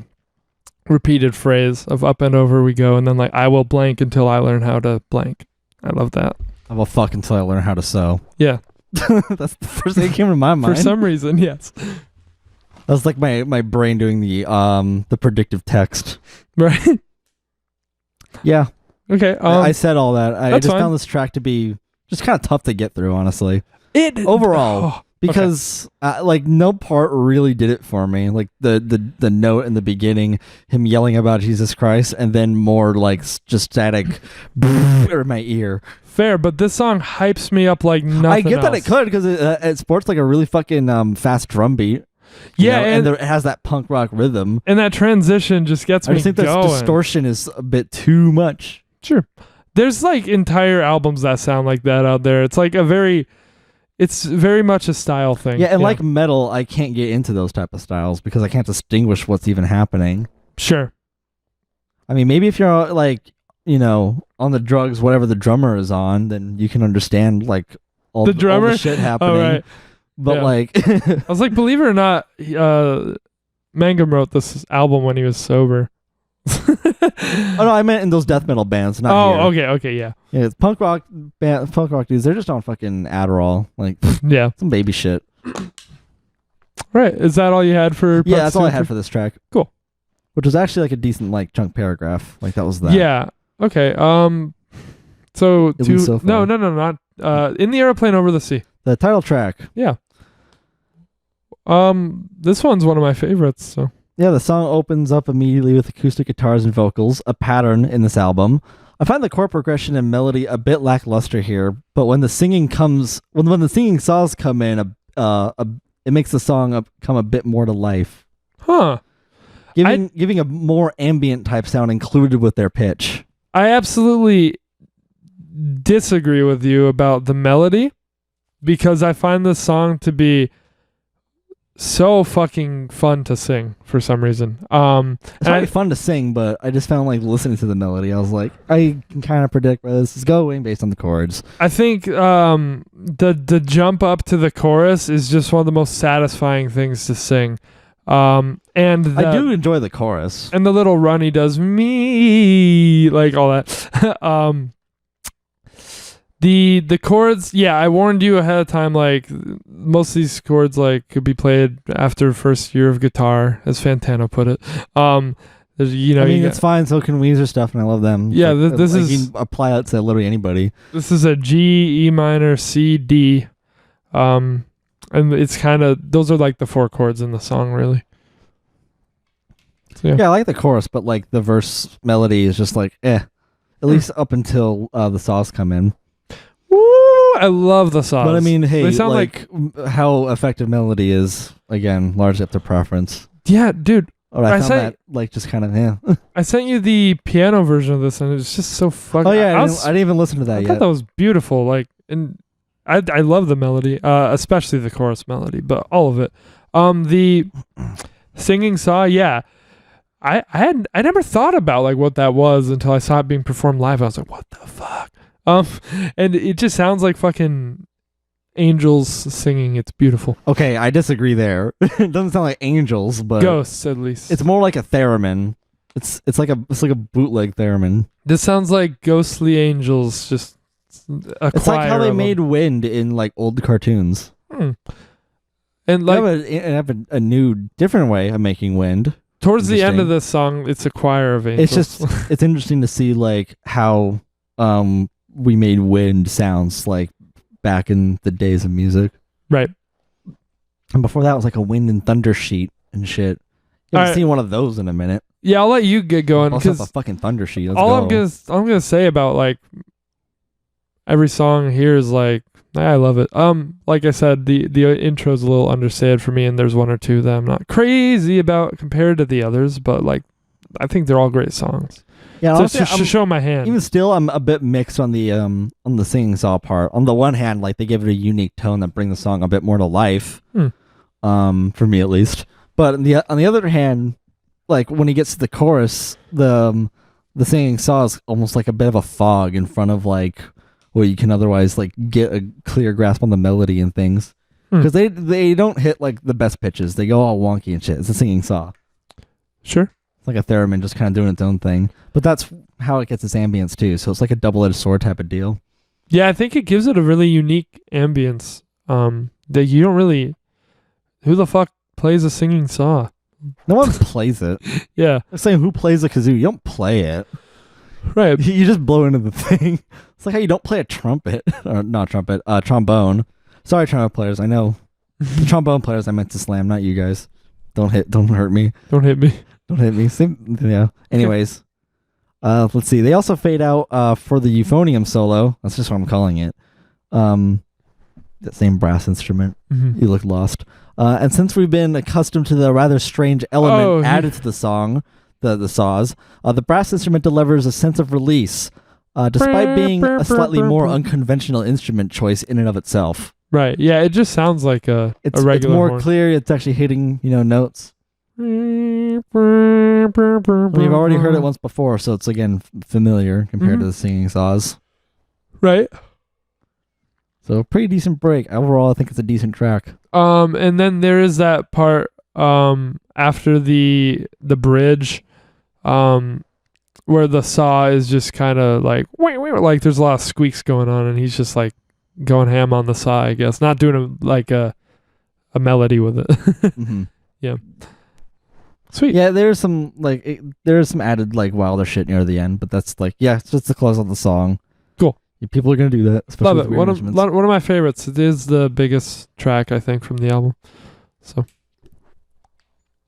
repeated phrase of up and over we go, and then like I will blank until I learn how to blank. I love that. I will fuck until I learn how to sew. Yeah. That's the first thing that came to my mind. For some reason, yes. That was like my brain doing the predictive text. Right. Yeah. Okay. I said all that. I just fine. found this track to be just kind of tough to get through, honestly. Overall, because like no part really did it for me. Like the note in the beginning, him yelling about Jesus Christ, and then more like just static in my ear. fair, but this song hypes me up like nothing I get else. that it could because it sports like a really fucking fast drum beat. Yeah, and it has that punk rock rhythm. And that transition just gets I me just think going. this distortion is a bit too much. Sure. There's like entire albums that sound like that out there. It's like it's very much a style thing. Yeah, and like metal, I can't get into those type of styles because I can't distinguish what's even happening. Sure. I mean, maybe if you're like, on the drugs, whatever the drummer is on, then you can understand like all all the shit happening. Oh, right. But Yeah. like, I was like, believe it or not, Mangum wrote this album when he was sober. oh no, I meant in those death metal bands. Not here. Okay, yeah. Yeah, it's punk rock dudes. They're just on fucking Adderall, like Yeah. some baby shit. Right. Is that all you had for Yeah, that's all I had for this track. Cool. Which was actually like a decent like chunk paragraph. Like that was that. Yeah. Okay. So At least so no, far. not in the airplane over the sea. The title track. Yeah. This one's one of my favorites. So Yeah, the song opens up immediately with acoustic guitars and vocals, a pattern in this album. I find the chord progression and melody a bit lackluster here, but when the singing saws come in, it makes the song come a bit more to life. Huh. Giving a more ambient type sound included with their pitch. I absolutely disagree with you about the melody because I find this song to be so fucking fun to sing for some reason. It's really fun to sing, but I just found like listening to the melody, I was like, I can kind of predict where this is going based on the chords. I think the jump up to the chorus is just one of the most satisfying things to sing. And I do enjoy the chorus. And the little run he does, me, like all that. The chords, yeah, I warned you ahead of time, like most of these chords like could be played after first year of guitar, as Fantano put it. It's fine, so can Weezer stuff, and I love them. Yeah, this is you can apply that to literally anybody. This is a G, E minor, C, D. And it's kind of, those are like the four chords in the song, really. So, yeah, I like the chorus, but like the verse melody is just like, at least up until the saws come in. Woo! I love the saws. But I mean, hey, they sound like how effective melody is, again, largely up to preference. Yeah, dude. I found that like just kind of, I sent you the piano version of this, and it's just so fucking. Oh yeah, I didn't even listen to that yet. I thought that was beautiful. Like, and I love the melody, especially the chorus melody, but all of it. The singing saw, yeah. I never thought about like what that was until I saw it being performed live. I was like, what the fuck? And it just sounds like fucking angels singing. It's beautiful. Okay, I disagree there. It doesn't sound like angels, but ghosts at least. It's more like a theremin. It's like a bootleg theremin. This sounds like ghostly angels. Just it's like how they made wind in like old cartoons. And like they have a new, different way of making wind. Towards the end of this song, it's a choir of angels. It's just it's interesting to see like how we made wind sounds like back in the days of music. Right. And before that was like a wind and thunder sheet and shit. You haven't seen one of those in a minute. Yeah, I'll let you get going. Also a fucking thunder sheet. Let's all go. I'm gonna say about like every song here is like I love it. Like I said, the intro's a little understated for me, and there's one or two that I'm not crazy about compared to the others, but like I think they're all great songs. Yeah, so honestly, to show my hand. Even still, I'm a bit mixed on the singing saw part. On the one hand, like they give it a unique tone that bring the song a bit more to life. For me at least. But on the other hand, like when he gets to the chorus, the singing saw is almost like a bit of a fog in front of like where you can otherwise like get a clear grasp on the melody and things. Because they don't hit like the best pitches. They go all wonky and shit. It's a singing saw. Sure. It's like a theremin just kind of doing its own thing. But that's how it gets its ambience too. So it's like a double-edged sword type of deal. Yeah, I think it gives it a really unique ambience. That you don't really. Who the fuck plays a singing saw? No one plays it. Yeah. I'm saying who plays a kazoo? You don't play it. Right. You just blow into the thing. It's like how you don't play a trumpet. Or not trumpet, trombone. Sorry, trumpet players. I know. The trombone players I meant to slam, not you guys. Don't hurt me. Don't hit me. Don't hit me. Yeah. Anyways. Let's see. They also fade out for the euphonium solo. That's just what I'm calling it. That same brass instrument. Mm-hmm. You look lost. And since we've been accustomed to the rather strange element added to the song, the saws, the brass instrument delivers a sense of release, despite being a slightly more unconventional instrument choice in and of itself. Right. Yeah, it just sounds like a regular It's more horn. clear. It's actually hitting, notes. We've already heard it once before, so it's again familiar compared to the singing saws. Right. So pretty decent break. Overall, I think it's a decent track. And then there is that part after the bridge where the saw is just kind of like like there's a lot of squeaks going on and he's just like going ham on the saw, I guess. Not doing a melody with it. Mm-hmm. Yeah. Sweet. Yeah, there's some there's some added like wilder shit near the end, but that's like it's just the close of the song. Cool. People are gonna do that. Especially Love it. One of my favorites. It is the biggest track I think from the album. So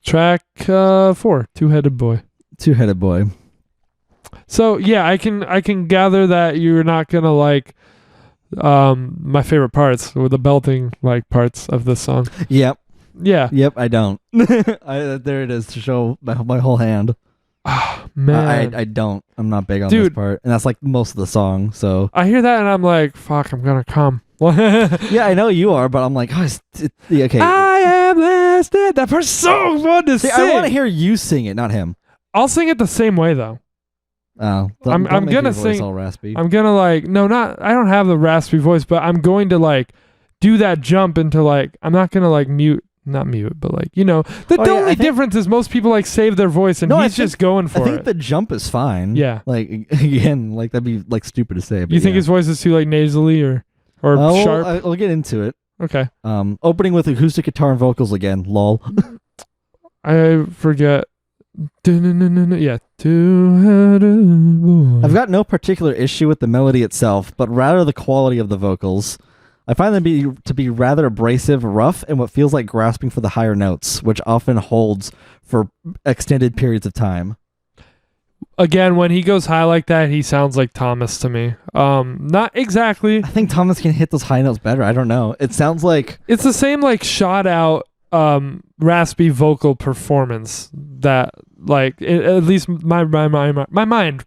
track 4, Two-Headed Boy. Two-Headed Boy. So yeah, I can gather that you're not gonna like my favorite parts or the belting like parts of this song. Yep. Yeah. Yep, I don't. There it is to show my whole hand. Oh, man. I don't. I'm not big on this part. And that's like most of the song, so. I hear that and I'm like, fuck, I'm gonna come. Yeah, I know you are, but I'm like, okay. I am lasted. That part's so fun to sing. I want to hear you sing it, not him. I'll sing it the same way though. Oh, I'm make gonna your voice sing all raspy. I'm gonna I don't have the raspy voice, but I'm going to like do that jump into like I'm not gonna like not mute, but like the only difference is most people like save their voice and he's just going for it. I think the jump is fine. Yeah. Like again, like that'd be like stupid to say. But you think his voice is too like nasally or sharp? I'll get into it. Okay. Opening with acoustic guitar and vocals again. Lol. I forget. Yeah. Two-headed boy. I've got no particular issue with the melody itself, but rather the quality of the vocals. I find them to be rather abrasive, rough, and what feels like grasping for the higher notes, which often holds for extended periods of time. Again, when he goes high like that, he sounds like Thomas to me. Not exactly. I think Thomas can hit those high notes better. I don't know. It sounds like it's the same like shot out raspy vocal performance that at least my mind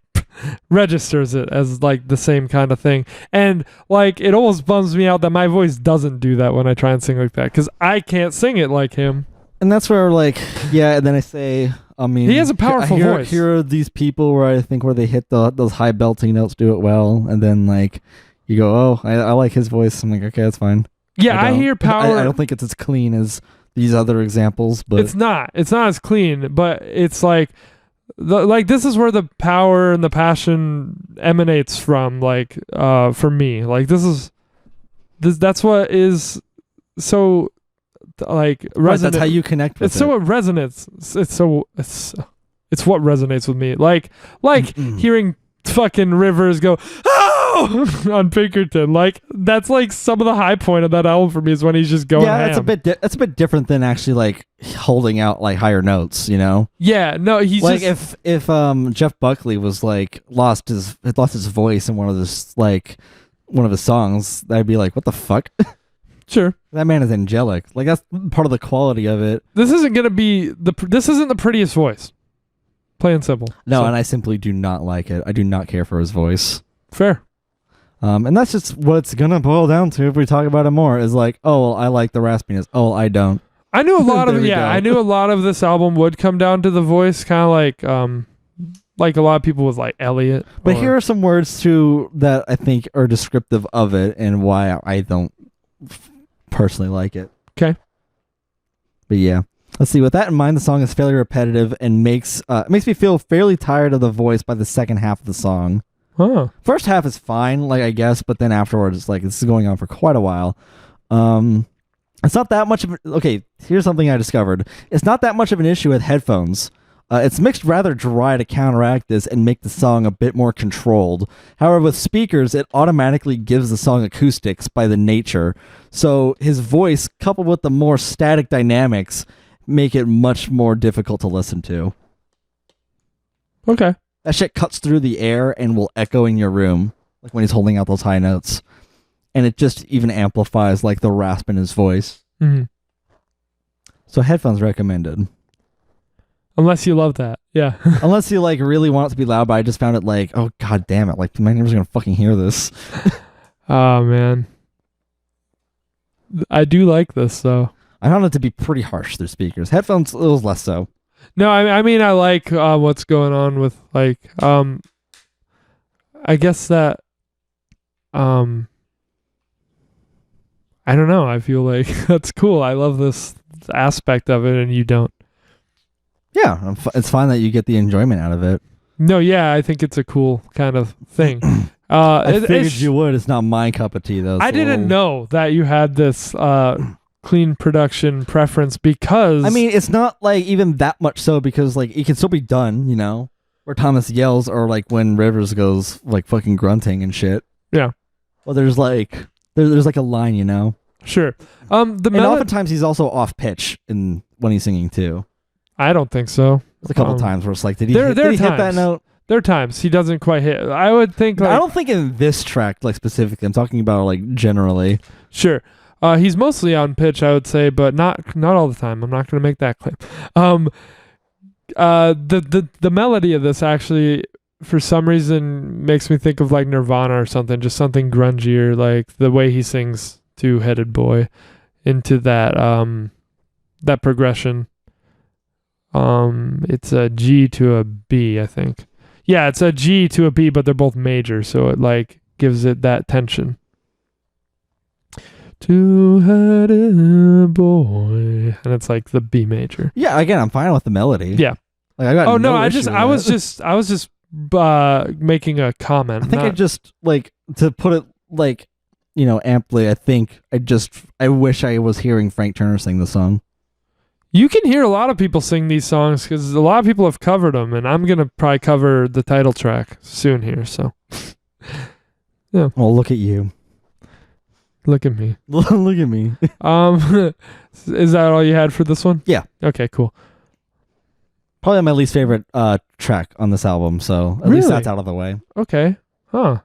registers it as like the same kind of thing, and like it almost bums me out that my voice doesn't do that when I try and sing like that because I can't sing it like him. And that's where and then I say, I mean, he has a powerful voice. Here are these people where they hit those high belting notes, do it well, and then like you go, oh, I like his voice. I'm like, okay, that's fine. Yeah, I hear power. I don't think it's as clean as these other examples, but it's not as clean, but it's like this is where the power and the passion emanates from, like for me, like that's what is so like resonant. Right, that's how you connect with it. So it resonates. It's what resonates with me, like hearing fucking Rivers go on Pinkerton, like that's like some of the high point of that album for me is when he's just going ham. That's a bit different than actually like holding out like higher notes, Yeah, no, he's like just, if Jeff Buckley was like lost his voice in one of his songs, I'd be like, what the fuck? Sure, that man is angelic. Like that's part of the quality of it. This isn't the prettiest voice. Plain and simple. No, and I simply do not like it. I do not care for his voice. Fair. And that's just what it's gonna boil down to if we talk about it more. Is like, oh, well, I like the raspiness. Oh, well, I don't. I knew a lot of There we go. I knew a lot of this album would come down to the voice, kind of like a lot of people with like Elliot. But here are some words too that I think are descriptive of it and why I don't personally like it. Okay. But yeah. Let's see. With that in mind, the song is fairly repetitive and makes me feel fairly tired of the voice by the second half of the song. Huh. First half is fine, like I guess, but then afterwards, it's like this is going on for quite a while. It's not that much of okay. Here's something I discovered. It's not that much of an issue with headphones. It's mixed rather dry to counteract this and make the song a bit more controlled. However, with speakers, it automatically gives the song acoustics by the nature. So his voice, coupled with the more static dynamics, make it much more difficult to listen to. Okay. That shit cuts through the air and will echo in your room, like when he's holding out those high notes. And it just even amplifies like the rasp in his voice. Mm-hmm. So headphones recommended. Unless you love that. Yeah. Unless you like really want it to be loud, but I just found it like, oh god damn it, like my neighbors are gonna fucking hear this. Oh man. I do like this though. I found it to be pretty harsh through speakers. Headphones, it was less so. No, I mean I like what's going on with like I guess that I don't know. I feel like that's cool. I love this aspect of it, and you don't. Yeah, it's fine that you get the enjoyment out of it. No, yeah, I think it's a cool kind of thing. I figured you would. It's not my cup of tea, though. I didn't know that you had this clean production preference because... I mean, it's not like even that much so because like it can still be done, you know? Where Thomas yells or like when Rivers goes like fucking grunting and shit. Yeah. Well, there's like... There's like a line, you know? Sure. And oftentimes he's also off pitch when he's singing too. I don't think so. There's a couple times where it's like, did he hit that note? There are times he doesn't quite hit. I would think like... I don't think in this track, like specifically. I'm talking about like generally. Sure. He's mostly on pitch, I would say, but not all the time. I'm not going to make that claim. The melody of this actually, for some reason, makes me think of like Nirvana or something, just something grungier, like the way he sings Two-Headed Boy into that that progression. It's a G to a B, I think. Yeah, it's a G to a B, but they're both major, so it like gives it that tension. Two-headed boy, and it's like the B major. Yeah, again, I'm fine with the melody. Yeah. Like, I got I was just making a comment. I think I just like to put it like, you know, amply. I think I wish I was hearing Frank Turner sing the song. You can hear a lot of people sing these songs because a lot of people have covered them, and I'm gonna probably cover the title track soon here. So, yeah. Well, look at you. Look at me. Look at me. Is that all you had for this one? Yeah. Okay, cool. Probably my least favorite track on this album, so at least that's out of the way. Okay. Huh.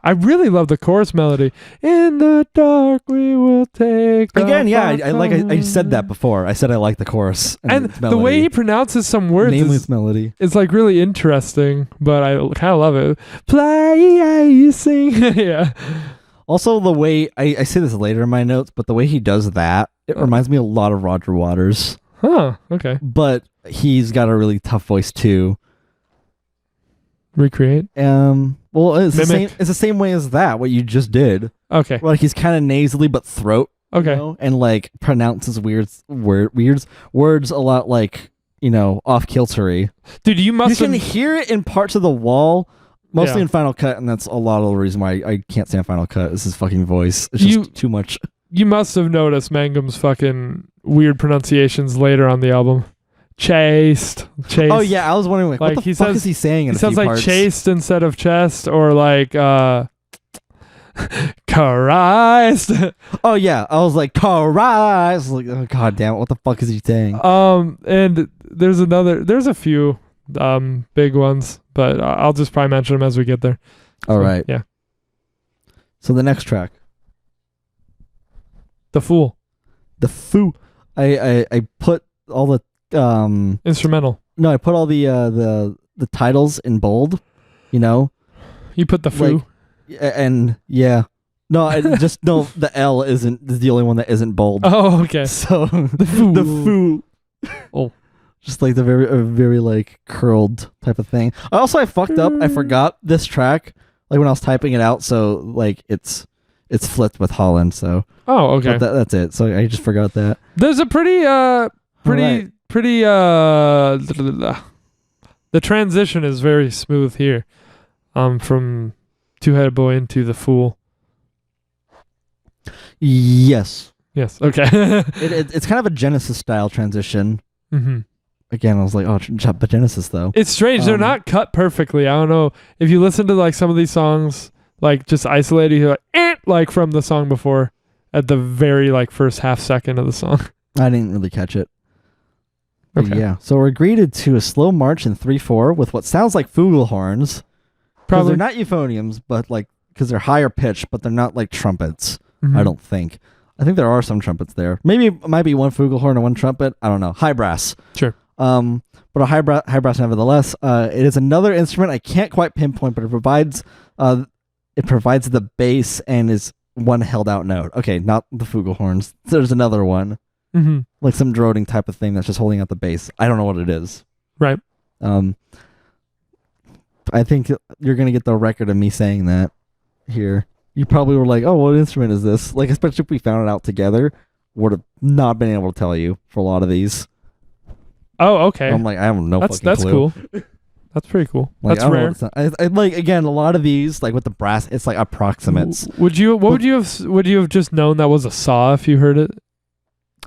I really love the chorus melody. In the dark we will take. Again, yeah, I said that before. I said I like the chorus and the way he pronounces some words, namely its melody. It's like really interesting, but I kind of love it. Play, sing, yeah. Also, the way I say this later in my notes, but the way he does that, it reminds me a lot of Roger Waters. Huh. Okay. But he's got a really tough voice too. Recreate. Well, it's the same way as that. What you just did. Okay. Well, like he's kind of nasally but throat. Okay. You know, and like pronounces words a lot like, you know, off kiltery. Dude, you can hear it in parts of the wall. Mostly in Final Cut, and that's a lot of the reason why I can't stand Final Cut. Is his fucking voice. It's just too much. You must have noticed Mangum's fucking weird pronunciations later on the album. Chased. Oh yeah, I was wondering like what the fuck is he saying in a few parts? He sounds like chased instead of chest, or like Christ. Oh yeah, I was like Christ. Like, oh god damn it, what the fuck is he saying? And there's a few big ones, but I'll just probably mention them as we get there. All right. Yeah. So the next track, The Fool. I put all the instrumental. No, I put all the titles in bold. You know. You put the Foo. And yeah, No, the L is the only one that isn't bold. Oh, okay. So The foo. the foo. Oh. Just like the very like curled type of thing. I fucked up. I forgot this track like when I was typing it out. So like it's flipped with Holland. So Oh, okay. but that's it. So I just forgot that. There's a pretty Right. the transition is very smooth here. From Two-Headed Boy into the Fool. Yes. Yes. Okay. It's kind of a Genesis style transition. Mm-hmm. Again, I was like, oh, but Genesis though. It's strange. They're not cut perfectly. I don't know if you listen to like some of these songs, like just isolated, you're like from the song before, at the very like first half second of the song. I didn't really catch it. But Okay. yeah. So we're greeted to a slow march in 3/4 with what sounds like flugelhorns. Because they're not euphoniums, but like because they're higher pitched, but they're not like trumpets. Mhm. I don't think. I think there are some trumpets there. Maybe it might be one flugelhorn and one trumpet. I don't know. High brass. Sure. But a high brass nevertheless. It is another instrument I can't quite pinpoint, but it provides the bass and is one held out note. Okay, not the flugelhorns. There's another one, Mm-hmm. like some droning type of thing that's just holding out the bass. I don't know what it is. Right. I think you're gonna get the record of me saying that here. You probably were like, "Oh, what instrument is this?" Like, especially if we found it out together, would have not been able to tell you for a lot of these. Oh, okay. I'm like, I have no fucking That's clue. cool. That's pretty cool. Like, That's I don't know rare. what it's not. I like again a lot of these like with the brass, it's like approximates. Would you have just known that was a saw if you heard it?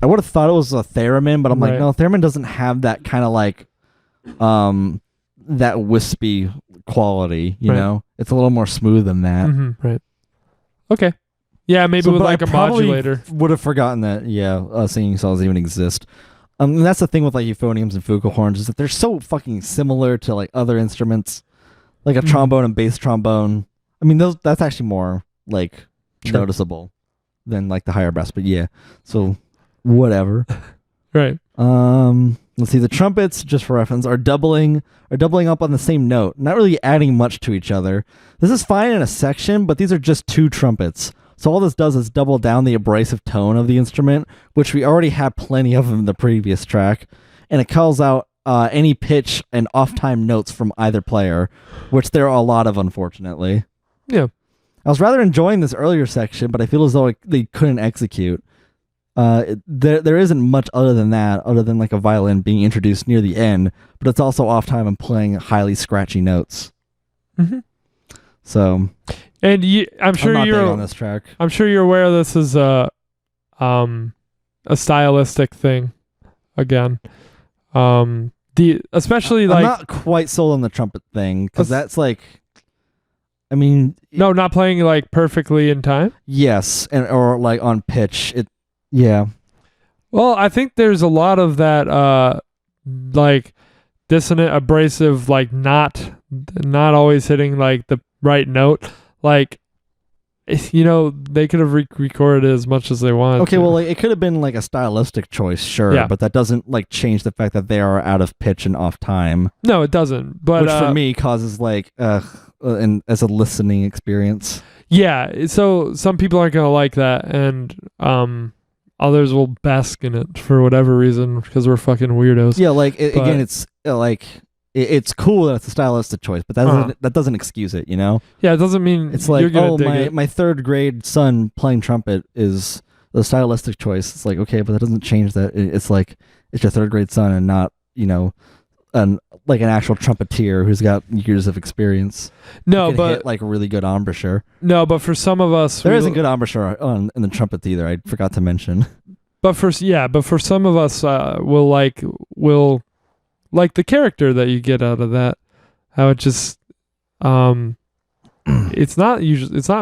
I would have thought it was a theremin, but I'm like, Right. no, theremin doesn't have that kind of like, that wispy quality. You Right. know, it's a little more smooth than that. Mm-hmm. Right. Okay. Yeah, maybe So, with but like I a probably modulator. Would have forgotten that. Yeah, singing saws even exist. And that's the thing with like euphoniums and flugelhorns is that they're so fucking similar to like other instruments, like a Mhm. trombone and bass trombone. I mean, that's actually more like Sure. noticeable than like the higher brass. But yeah, so whatever. Right. Let's see. The trumpets, just for reference, are doubling up on the same note, not really adding much to each other. This is fine in a section, but these are just two trumpets. So all this does is double down the abrasive tone of the instrument, which we already had plenty of in the previous track, and it calls out any pitch and off-time notes from either player, which there are a lot of, unfortunately. Yeah. I was rather enjoying this earlier section, but I feel as though they couldn't execute. There isn't much other than that, other than like a violin being introduced near the end, but it's also off-time and playing highly scratchy notes. Mm-hmm. So, And I'm sure I'm not big you're on this track. I'm sure you're aware this is a stylistic thing again. Especially like I'm not quite sold on the trumpet thing because that's like, I mean, no, not playing like perfectly in time. yes, or like on pitch. Yeah. Well, I think there's a lot of that like dissonant, abrasive, like not always hitting like the right note. Like, you know, they could have recorded it as much as they wanted. Okay, to. well, like, it could have been like a stylistic choice, sure, Yeah. but that doesn't like change the fact that they are out of pitch and off time, No, it doesn't. But which for me causes like and as a listening experience. yeah, so some people aren't gonna like that, and others will bask in it for whatever reason because we're fucking weirdos. Yeah, like But- again, it's like it's cool that it's a stylistic choice, but that doesn't excuse it, you know. Yeah, it doesn't mean It's like, you're gonna oh, dig it. my third grade son playing trumpet is the stylistic choice. It's like, okay, but that doesn't change that. It's like it's your third grade son and not, you know, an actual trumpeter who's got years of experience. No, Can but hit, like really good embouchure. no, but for some of us, There isn't good embouchure in the trumpet either. I forgot to mention. But for some of us, will like the character that you get out of that. How it just, it's not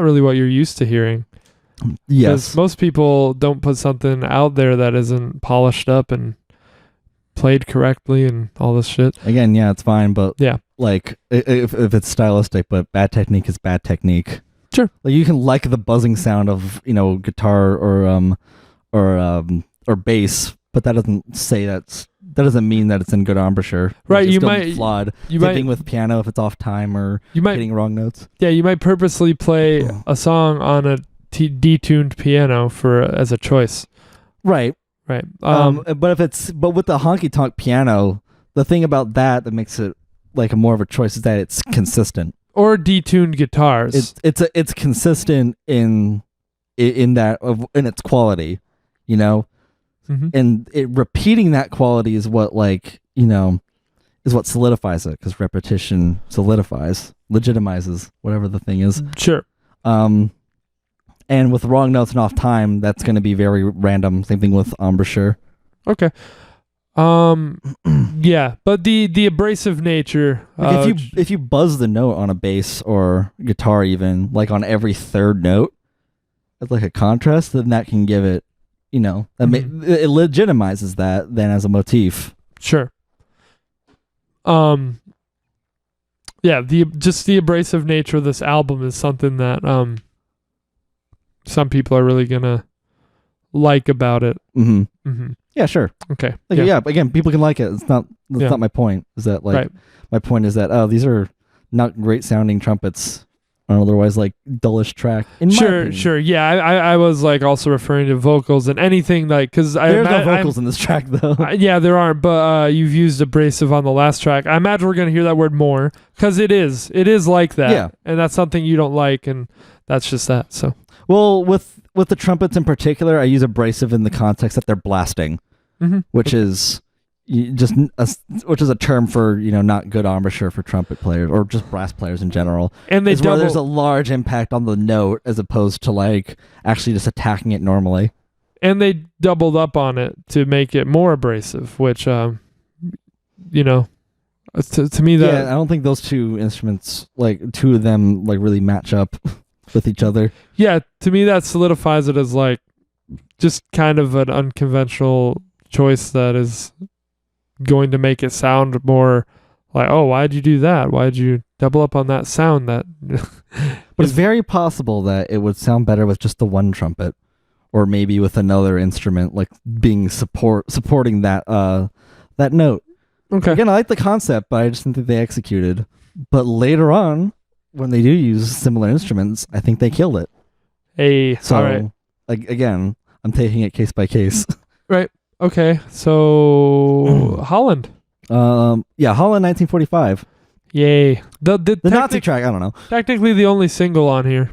really what you're used to hearing. Yes. 'Cause most people don't put something out there that isn't polished up and played correctly and all this shit. Again, yeah, it's fine, but Yeah. like if it's stylistic, but bad technique is bad technique. Sure. Like you can like the buzzing sound of, you know, guitar or bass, but that doesn't mean that it's in good embouchure. Right, It's you still might- flawed. You Hitting might with piano if it's off time or you might hitting wrong notes. you might purposely play a song on a detuned piano as a choice. Right. Right. But with the honky tonk piano, the thing about that makes it like a more of a choice is that it's consistent. Or detuned guitars. It's consistent in its quality, you know, and repeating that quality is what is what solidifies it, because repetition legitimizes whatever the thing is. Sure. And with wrong notes and off time, that's going to be very random. Same thing with embouchure. Okay. Yeah, but the abrasive nature. Like if you buzz the note on a bass or guitar, even like on every third note, as like a contrast, then that can give it, it legitimizes that then as a motif. Sure. Yeah, the abrasive nature of this album is something that some people are really gonna like about it. Yeah, sure. Okay. Yeah, again, people can like it. That's not my point. Is that like my point is that these are not great sounding trumpets, or otherwise like dullish track. Sure. Yeah, I was like also referring to vocals and anything like, because there's no vocals in this track though. Yeah, there aren't. But you've used abrasive on the last track. I imagine we're gonna hear that word more because it is like that. Yeah, and that's something you don't like, and that's just that. So well, with the trumpets in particular, I use abrasive in the context that they're blasting, which is a term for not good embouchure for trumpet players or just brass players in general. And where there's a large impact on the note as opposed to like actually just attacking it normally. And they doubled up on it to make it more abrasive, which to me that I don't think those two instruments, like two of them, like really match up with each other. Yeah, to me that solidifies it as like just kind of an unconventional choice that is going to make it sound more like, oh, why'd you do that? Why'd you double up on that sound? That but it's very possible that it would sound better with just the one trumpet, or maybe with another instrument like being supporting that note. Okay. Again, I like the concept, but I just didn't think they executed. But later on, when they do use similar instruments, I think they killed it. So, all right. Again, I'm taking it case by case. Right. Okay. So Holland. Holland 1945. Yay. The Nazi track, I don't know. Technically the only single on here.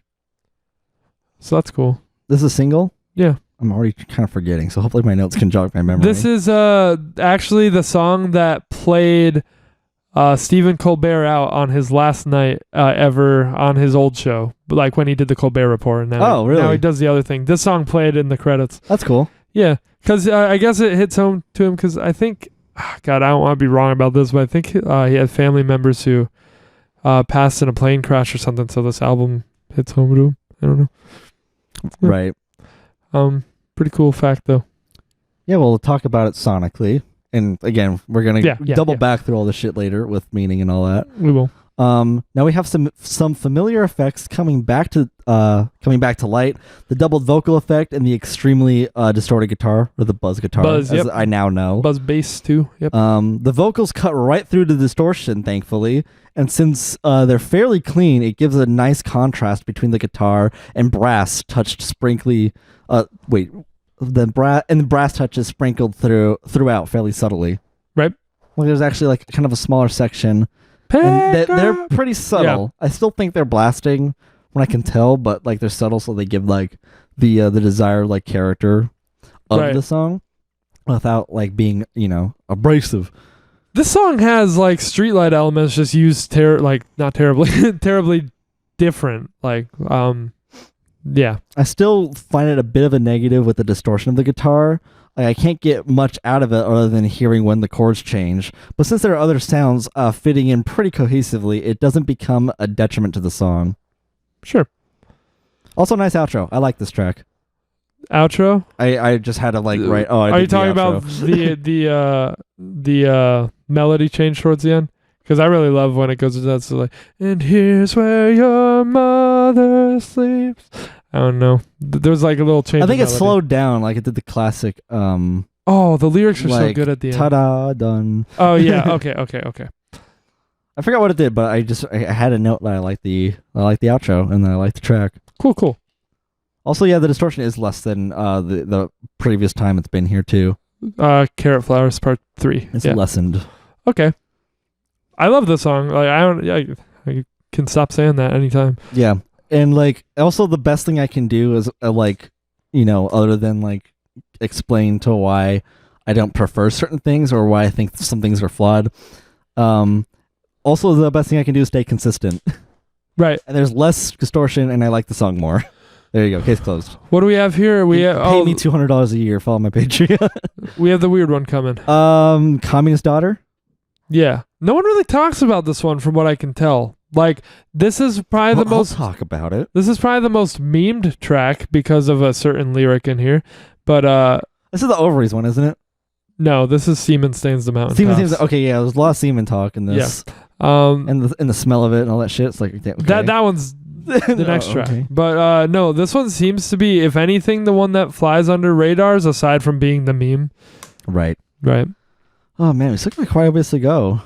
So that's cool. This is a single? Yeah. I'm already kind of forgetting, so hopefully my notes can jog my memory. This is actually the song that played Stephen Colbert out on his last night ever on his old show, like when he did the Colbert Report. And now really? Now he does the other thing. This song played in the credits. That's cool. Yeah, because I guess it hits home to him because I think, God, I don't want to be wrong about this, but I think he had family members who passed in a plane crash or something, so this album hits home to him. I don't know. Yeah. Right. Pretty cool fact, though. Yeah, we'll talk about it sonically. And again, we're going to double back through all this shit later with meaning and all that. We will. Now we have some familiar effects coming back to light. The doubled vocal effect and the extremely distorted guitar, or the buzz guitar, as I now know. Buzz bass too. Yep. The vocals cut right through the distortion, thankfully, and since they're fairly clean, it gives a nice contrast between the guitar and brass touched sprinkly. The brass touches sprinkled throughout fairly subtly. Right. Well, there's actually like kind of a smaller section. And they're pretty subtle. Yeah. I still think they're blasting when I can tell, but like they're subtle, so they give like the desired like character of the song without like being abrasive. This song has like streetlight elements, just used not terribly, terribly different. Like yeah. I still find it a bit of a negative with the distortion of the guitar. I can't get much out of it other than hearing when the chords change. But since there are other sounds fitting in pretty cohesively, it doesn't become a detriment to the song. Sure. Also, nice outro. I like this track. Outro? I just had to write. Oh, are you talking about the melody change towards the end? Because I really love when it goes to that. So like, and here's where your mother sleeps. I don't know. There's like a little change. I think it slowed down, like it did the classic. The lyrics are so good at the end. Ta-da, done. Oh yeah. Okay. I forgot what it did, but I had a note that I like the outro and then I like the track. Cool. Also, yeah, the distortion is less than the previous time it's been here too. Carrot Flowers Part 3. It's Yeah. lessened. Okay. I love the song. Like I can stop saying that anytime. Yeah, and like also the best thing I can do is other than like explain to why I don't prefer certain things or why I think some things are flawed. Also, the best thing I can do is stay consistent. Right. And there's less distortion, and I like the song more. There you go. Case closed. What do we have here? Pay me $200 a year. Follow my Patreon. We have the weird one coming. Communist Daughter. Yeah. No one really talks about this one from what I can tell. Like, this is probably the most... I'll talk about it. This is probably the most memed track because of a certain lyric in here. But, this is the Ovaries one, isn't it? No, this is Semen Stains the Mountain Tops. Okay, yeah, there's a lot of semen talk in this. Yeah. And the smell of it and all that shit. It's like, okay. That one's the next track. Okay. But, no, this one seems to be, if anything, the one that flies under radars aside from being the meme. Right. Right. Oh, man, we still got quite a ways to go.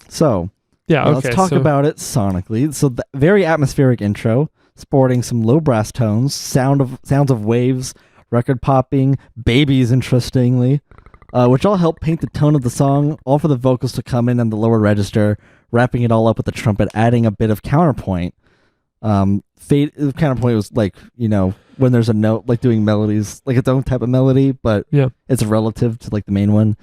So... Yeah, okay. Let's talk about it sonically. So the very atmospheric intro, sporting some low brass tones, sounds of waves, record popping, babies, interestingly, which all help paint the tone of the song, all for the vocals to come in on the lower register, wrapping it all up with the trumpet, adding a bit of counterpoint. Counterpoint was like, when there's a note, like doing melodies, like its own type of melody, but it's relative to like the main one.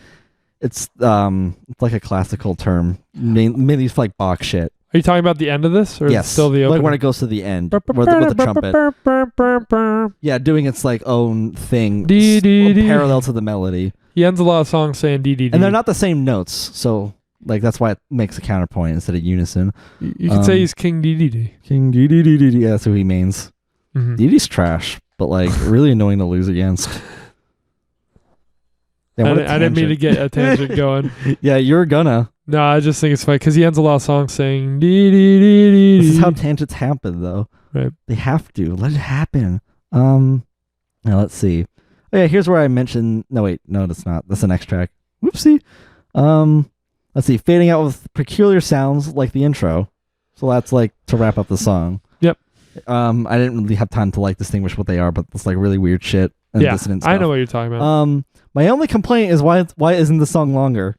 It's like a classical term, mainly for like Bach shit. Are you talking about the end of this, or yes, still the opening? Like when it goes to the end with the trumpet. Yeah, doing its like own thing, parallel to the melody. He ends a lot of songs saying "dee dee dee," and they're not the same notes, so like that's why it makes a counterpoint instead of unison. You could say he's King Dee Dee Dee. King Dee Dee Dee Dee. Yeah, that's who he means. Mm-hmm. Dee Dee's trash, but like really annoying to lose against. Yeah, I didn't mean to get a tangent going. Yeah, you're gonna. No, I just think it's funny because he ends a lot of songs saying dee dee dee dee. This is how tangents happen, though. Right. They have to. Let it happen. Now let's see. Oh yeah, here's where I mentioned. No, wait, no, that's not. That's the next track. Whoopsie. Let's see. Fading out with peculiar sounds like the intro. So that's like to wrap up the song. Yep. I didn't really have time to like distinguish what they are, but it's like really weird shit and dissonant stuff. I know what you're talking about. My only complaint is why isn't the song longer?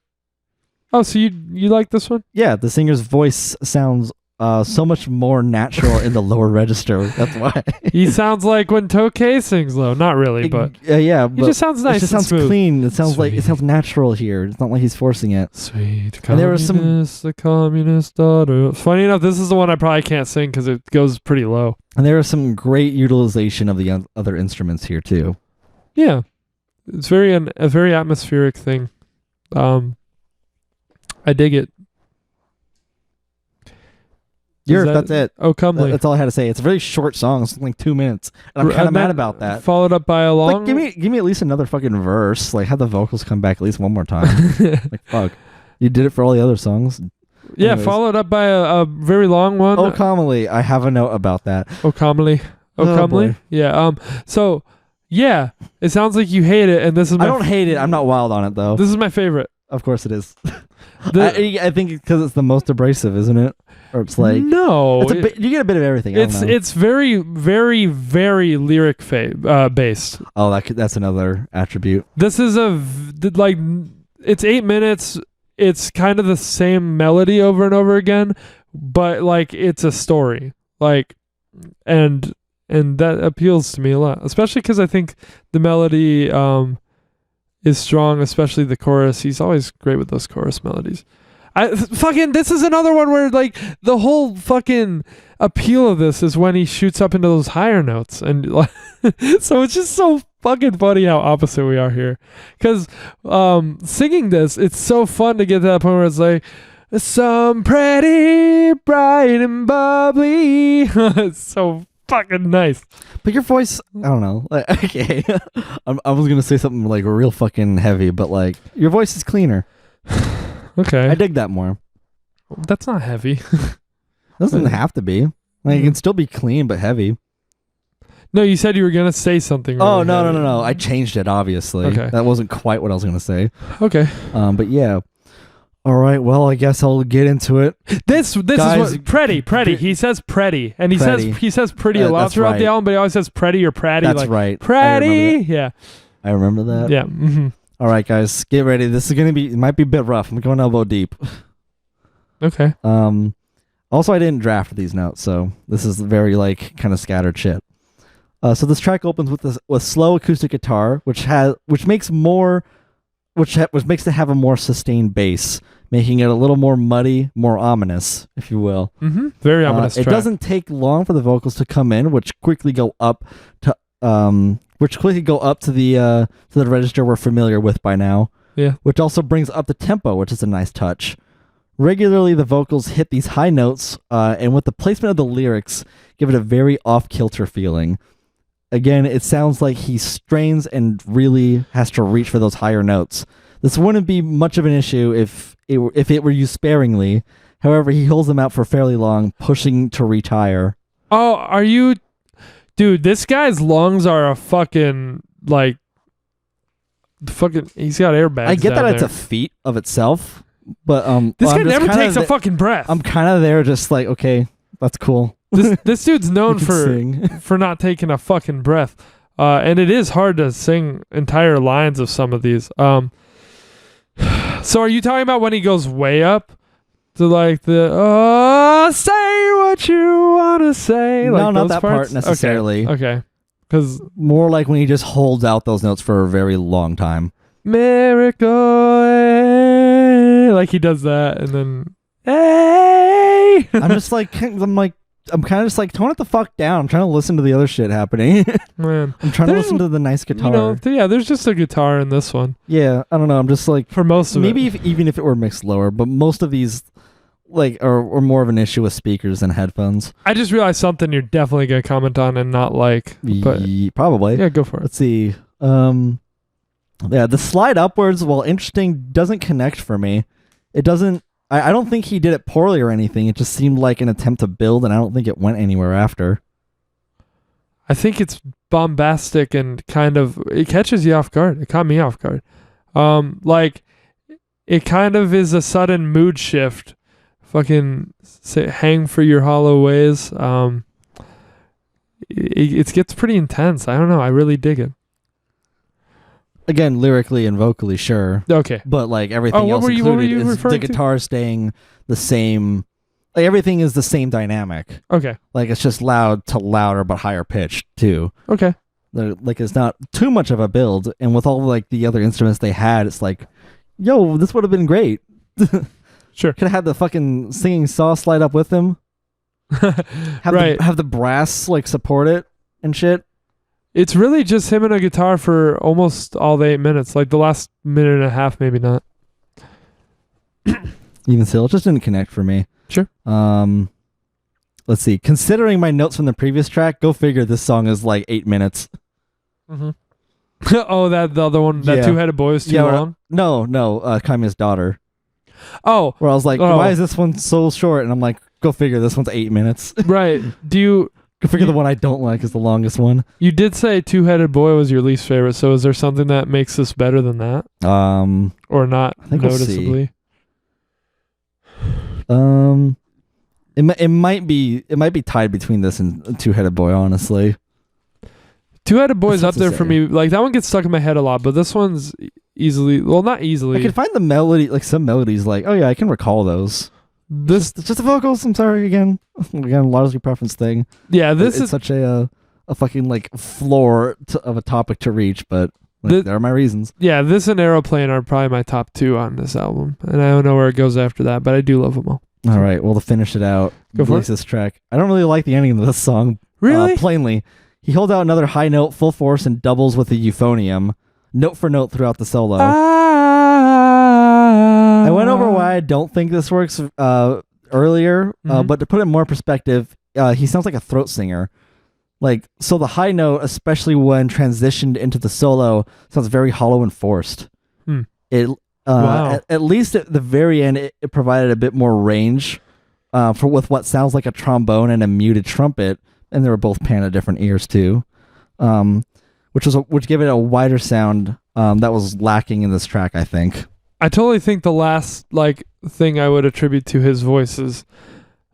Oh, so you like this one? Yeah, the singer's voice sounds so much more natural in the lower register. That's why. He sounds like when Tokay sings low. Not really, but yeah, it just sounds nice. It just sounds smooth. clean. It sounds like it sounds natural here. It's not like he's forcing it. Sweet communist, and there was the communist daughter. Funny enough, this is the one I probably can't sing because it goes pretty low. And there was some great utilization of the other instruments here too. Yeah, it's a very atmospheric thing. I dig it. That's it. Oh, comely. That's all I had to say. It's a very short song. It's like 2 minutes. And I'm kind of mad about that. Followed up by a long... Like, give me at least another fucking verse. Like, have the vocals come back at least one more time. Like, fuck. You did it for all the other songs. Yeah, Anyways. Followed up by a very long one. Oh, comely. I have a note about that. Oh, comely. Oh, comely. Boy. Yeah. So, yeah, it sounds like you hate it, and this is I don't hate it. I'm not wild on it, though. This is my favorite. Of course it is. I think because it's the most abrasive, isn't it? Or it's like no, you get a bit of everything. It's very, very, very lyric based. Oh, that's another attribute. This is it's 8 minutes. It's kind of the same melody over and over again, but like it's a story. Like, and that appeals to me a lot, especially because I think the melody is strong, especially the chorus. He's always great with those chorus melodies. This is another one where like the whole fucking appeal of this is when he shoots up into those higher notes, and like, so it's just so fucking funny how opposite we are here. Because singing this, it's so fun to get to that point where it's like some pretty bright and bubbly. It's so fucking nice. But your voice, I don't know. Like, okay, I was gonna say something like real fucking heavy, but like your voice is cleaner. Okay, I dig that more. That's not heavy. Doesn't have to be. Like it can still be clean but heavy. No, you said you were gonna say something. Really no. I changed it. Obviously, okay. That wasn't quite what I was gonna say. Okay. But yeah. All right, well, I guess I'll get into it. This Guys, is what Pretty. He says Pretty, and he Pretty. says pretty a lot That's throughout right. the album, but he always says Pretty or Pratty. That's like, right. Pratty. Yeah. I remember that. Yeah. Mm-hmm. All right, guys, get ready. This is gonna be. It might be a bit rough. I'm going elbow deep. Okay. Also, I didn't draft these notes, so this is very like kind of scattered shit. So this track opens with slow acoustic guitar, which makes it have a more sustained bass, making it a little more muddy, more ominous, if you will. Mm-hmm. Very ominous. It track. doesn't take long for the vocals to come in, which quickly go up to the register we're familiar with by now. Yeah. Which also brings up the tempo, which is a nice touch. Regularly, the vocals hit these high notes, and with the placement of the lyrics, give it a very off-kilter feeling. Again, it sounds like he strains and really has to reach for those higher notes. This wouldn't be much of an issue if it were used sparingly. However, he holds them out for fairly long, pushing to reach higher. Oh, are you... Dude, this guy's lungs are a fucking, like... He's got airbags. I get down that it's there. a feat of itself, but... This guy never takes a fucking breath. I'm kind of there just like, okay, that's cool. This dude's known You can sing. for not taking a fucking breath. And it is hard to sing entire lines of some of these. So are you talking about when he goes way up to like the say what you want to say? No, like not those that parts? part necessarily. Okay. Because More like when he just holds out those notes for a very long time. miracle, like he does that and then hey. I'm kind of just like, tone it the fuck down. I'm trying to listen to the other shit happening. Man, I'm trying to listen to the nice guitar. there's just a guitar in this one Yeah, I don't know. I'm just like, for most of maybe it. even if it were mixed lower, but most of these like are more of an issue with speakers than headphones. I just realized something you're definitely gonna comment on and not like. But Probably. yeah, go for it. Let's see. Yeah, the slide upwards, while interesting, doesn't connect for me. It doesn't. I don't think he did it poorly or anything. It just seemed like an attempt to build, and I don't think it went anywhere after. I think it's bombastic and kind of it catches you off guard. It caught me off guard. Like it kind of is a sudden mood shift. Fucking hang for your hollow ways. It gets pretty intense. I don't know. I really dig it. Again, lyrically and vocally, sure. Okay. But like everything what else were you included is the referring to? guitar staying the same. Like everything is the same dynamic. Okay. Like it's just loud to louder but higher pitched too. Okay. Like it's not too much of a build, and with all like the other instruments they had, it's like, yo, this would have been great. Sure. Could have had the fucking singing saw slide up with him. Right. Have the brass like support it and shit. It's really just him and a guitar for almost all the 8 minutes. Like the last minute and a half, maybe not. Even still, it just didn't connect for me. Sure. Let's see. Considering my notes from the previous track, go figure this song is like 8 minutes. Mm-hmm. Oh, that the other one, that Yeah. two-headed boy is too long? No, Kamiya's daughter. Oh, Where I was like, why is this one so short? And I'm like, go figure, this one's 8 minutes. right. Go Figure the one I don't like is the longest one. You did say two-headed boy was your least favorite, so is there something that makes this better than that? Or not I think we'll noticeably? It might be tied between this and Two-Headed Boy, honestly. Two-headed boy's That's up there to for say. me. Like that one gets stuck in my head a lot, but this one's easily, well, not easily. I can find the melody, like some melodies, like, oh yeah, I can recall those. This, It's just the vocals. I'm sorry again. Again, largely preference thing. yeah, this It's is such a fucking like floor of a topic to reach, but like, there are my reasons. yeah, this and Aeroplane are probably my top two on this album, and I don't know where it goes after that, but I do love them all. All right, well, to finish it out, Go for it. this track. I don't really like the ending of this song. Really? Plainly, he holds out another high note, full force, and doubles with the euphonium, note for note throughout the solo. I went over why I don't think this works earlier, Mhm. but to put it in more perspective, he sounds like a throat singer. Like, so the high note, especially when transitioned into the solo, sounds very hollow and forced. Hmm. It Wow. at least at the very end, it provided a bit more range with what sounds like a trombone and a muted trumpet, and they were both panned at different ears too, which gave it a wider sound that was lacking in this track, I think. I totally think the last, like, thing I would attribute to his voice is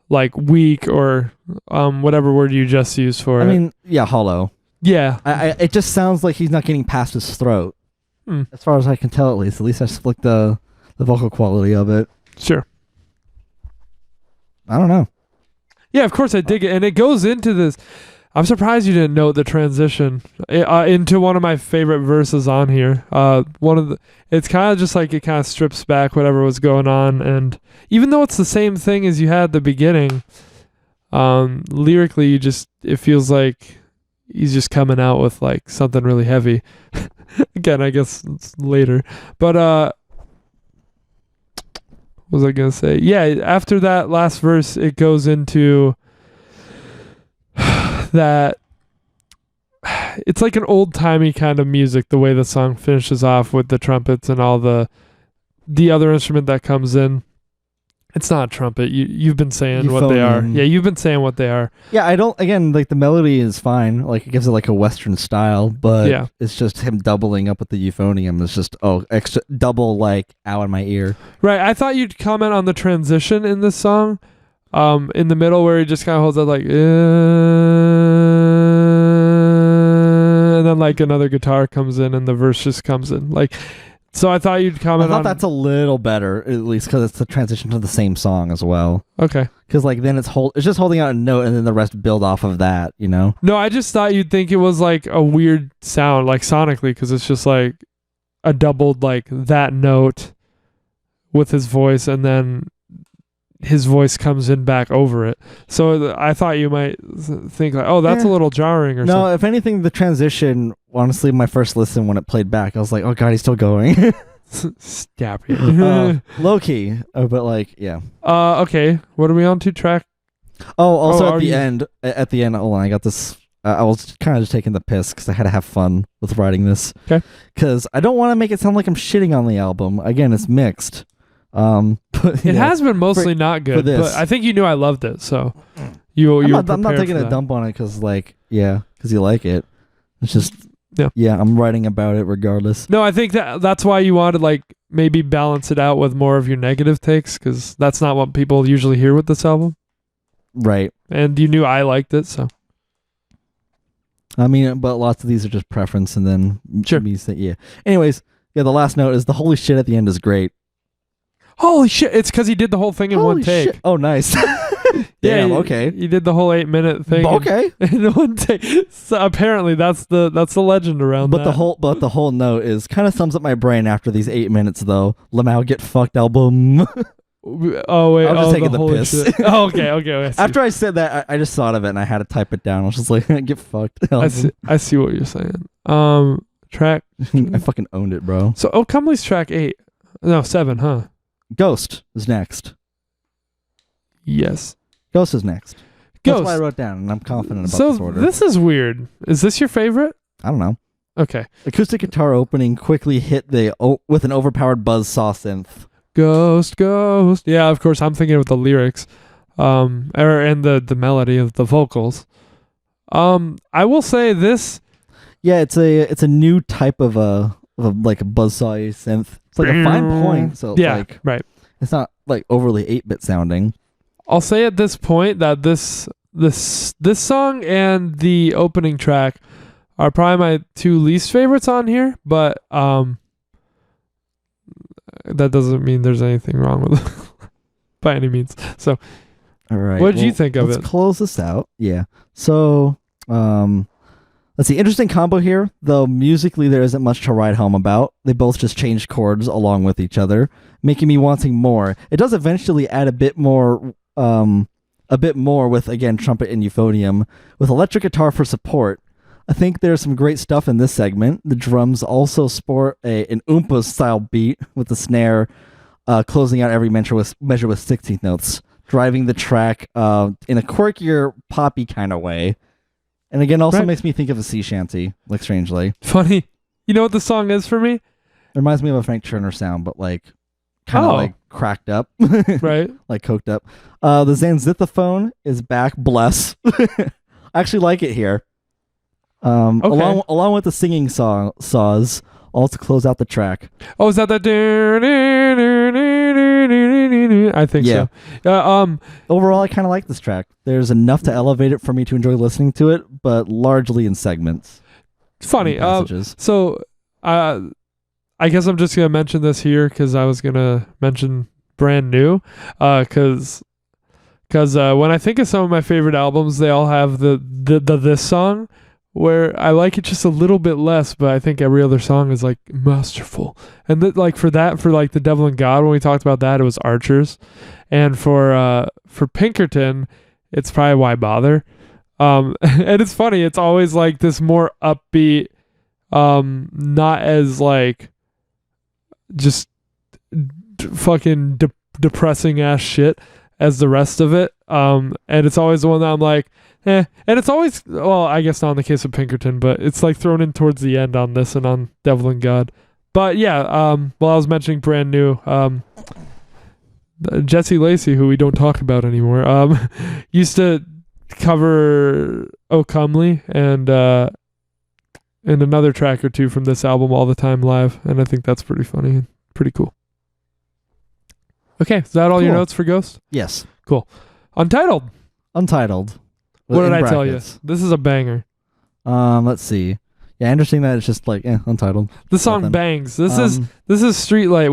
like weak or whatever word you just used for it. I mean, yeah, hollow. Yeah. It just sounds like he's not getting past his throat. As far as I can tell, at least. At least I just like the vocal quality of it. Sure. I don't know. Yeah, of course I dig it. And it goes into this. I'm surprised you didn't note the transition into one of my favorite verses on here. It's kind of just like it kind of strips back whatever was going on. And even though it's the same thing as you had at the beginning, lyrically, it feels like he's just coming out with like something really heavy. Again, I guess it's later. But what was I going to say? Yeah, after that last verse, it goes into that it's like an old-timey kind of music, the way the song finishes off with the trumpets and all the other instrument that comes in. It's not a trumpet. You've been saying what they are. Yeah, you've been saying what they are. Yeah, I don't, again, like the melody is fine. Like it gives it like a Western style, but yeah, it's just him doubling up with the euphonium. It's just, extra double like ow in my ear. Right. I thought you'd comment on the transition in this song. In the middle where he just kind of holds out like, and then like another guitar comes in and the verse just comes in. Like, so I thought you'd comment on... I thought that's a little better, at least because it's the transition to the same song as well. Okay. Because like then it's just holding out a note and then the rest build off of that, you know? No, I just thought you'd think it was like a weird sound, like sonically, because it's just like a doubled like that note with his voice and then his voice comes in back over it. So I thought you might think like, oh, that's a little jarring or something. No, if anything, the transition, honestly, my first listen when it played back, I was like, oh God, he's still going. Stab you. Low key, but like, yeah. Okay, what are we on to? Track? Oh, also at the end, hold on, I got this. I was kind of just taking the piss because I had to have fun with writing this. Okay. Because I don't want to make it sound like I'm shitting on the album. Again, it's mixed. But it has been mostly not good, but I think you knew I loved it, so I'm not taking a dump on it because because you like it. It's just I'm writing about it regardless. No, I think that's why you wanted like maybe balance it out with more of your negative takes, because that's not what people usually hear with this album, right? And you knew I liked it, so I mean, but lots of these are just preference, and then sure. Anyways, the last note is the holy shit at the end is great. Holy shit! It's because he did the whole thing in one take. Shit. Oh, nice. Damn. Okay. He did the whole 8-minute thing. Okay. In one take. So apparently, that's the legend around. But the whole note is kind of sums up my brain after these 8 minutes though. Lamau Get Fucked album. Oh wait, I was just taking the piss. Oh, okay. After I said that, I just thought of it and I had to type it down. I was just like, get fucked. I see what you're saying. Track. I fucking owned it, bro. So, Comely's track 8. No, 7, huh? Ghost is next. Yes. Ghost is next. Ghost. That's what I wrote down, and I'm confident about this order. This is weird. Is this your favorite? I don't know. Okay. Acoustic guitar opening quickly hit with an overpowered buzzsaw synth. Ghost. Yeah, of course. I'm thinking with the lyrics, and the melody of the vocals. I will say this. Yeah, it's a new type of like a buzzsaw synth. It's like a fine point. So it's like, right. It's not like overly 8-bit sounding. I'll say at this point that this song and the opening track are probably my two least favorites on here, but that doesn't mean there's anything wrong with it by any means. So, all right. What did you think of it? Let's close this out. Yeah. So, let's see. Interesting combo here, though musically there isn't much to write home about. They both just change chords along with each other, making me wanting more. It does eventually add a bit more with, again, trumpet and euphonium, with electric guitar for support. I think there's some great stuff in this segment. The drums also sport an Oompa style beat with the snare closing out every measure with 16th notes, driving the track in a quirkier, poppy kind of way. And again, also makes me think of a sea shanty, like strangely. Funny. You know what the song is for me? It reminds me of a Frank Turner sound, but like kind of like cracked up. Right. Like coked up. The Zanzithophone is back, bless. I actually like it here. Okay. Along with the singing saws, all to close out the track. Oh, is that the I think Yeah. so. Overall, I kind of like this track. There's enough to elevate it for me to enjoy listening to it, but largely in segments. Funny. and passages. So, I guess I'm just gonna mention this here because I was gonna mention Brand New, because when I think of some of my favorite albums, they all have the this song, where I like it just a little bit less, but I think every other song is like masterful. And for like The Devil and God, when we talked about that, it was Archers, and for Pinkerton, it's probably Why Bother. And it's funny, it's always like this more upbeat, not as like just fucking depressing ass shit as the rest of it. And it's always the one that I'm like, and it's always, well, I guess not in the case of Pinkerton, but it's like thrown in towards the end on this and on Devil and God. But yeah, well, I was mentioning Brand New, Jesse Lacey, who we don't talk about anymore, used to cover Oh Comely and another track or two from this album all the time live, and I think that's pretty funny and pretty cool. Okay, is that all your Cool. notes for Ghost? Yes. Untitled. Untitled. What did In I tell you? brackets. This is a banger. Let's see. Yeah, interesting that it's just like untitled. The song Nothing. bangs. This is Streetlight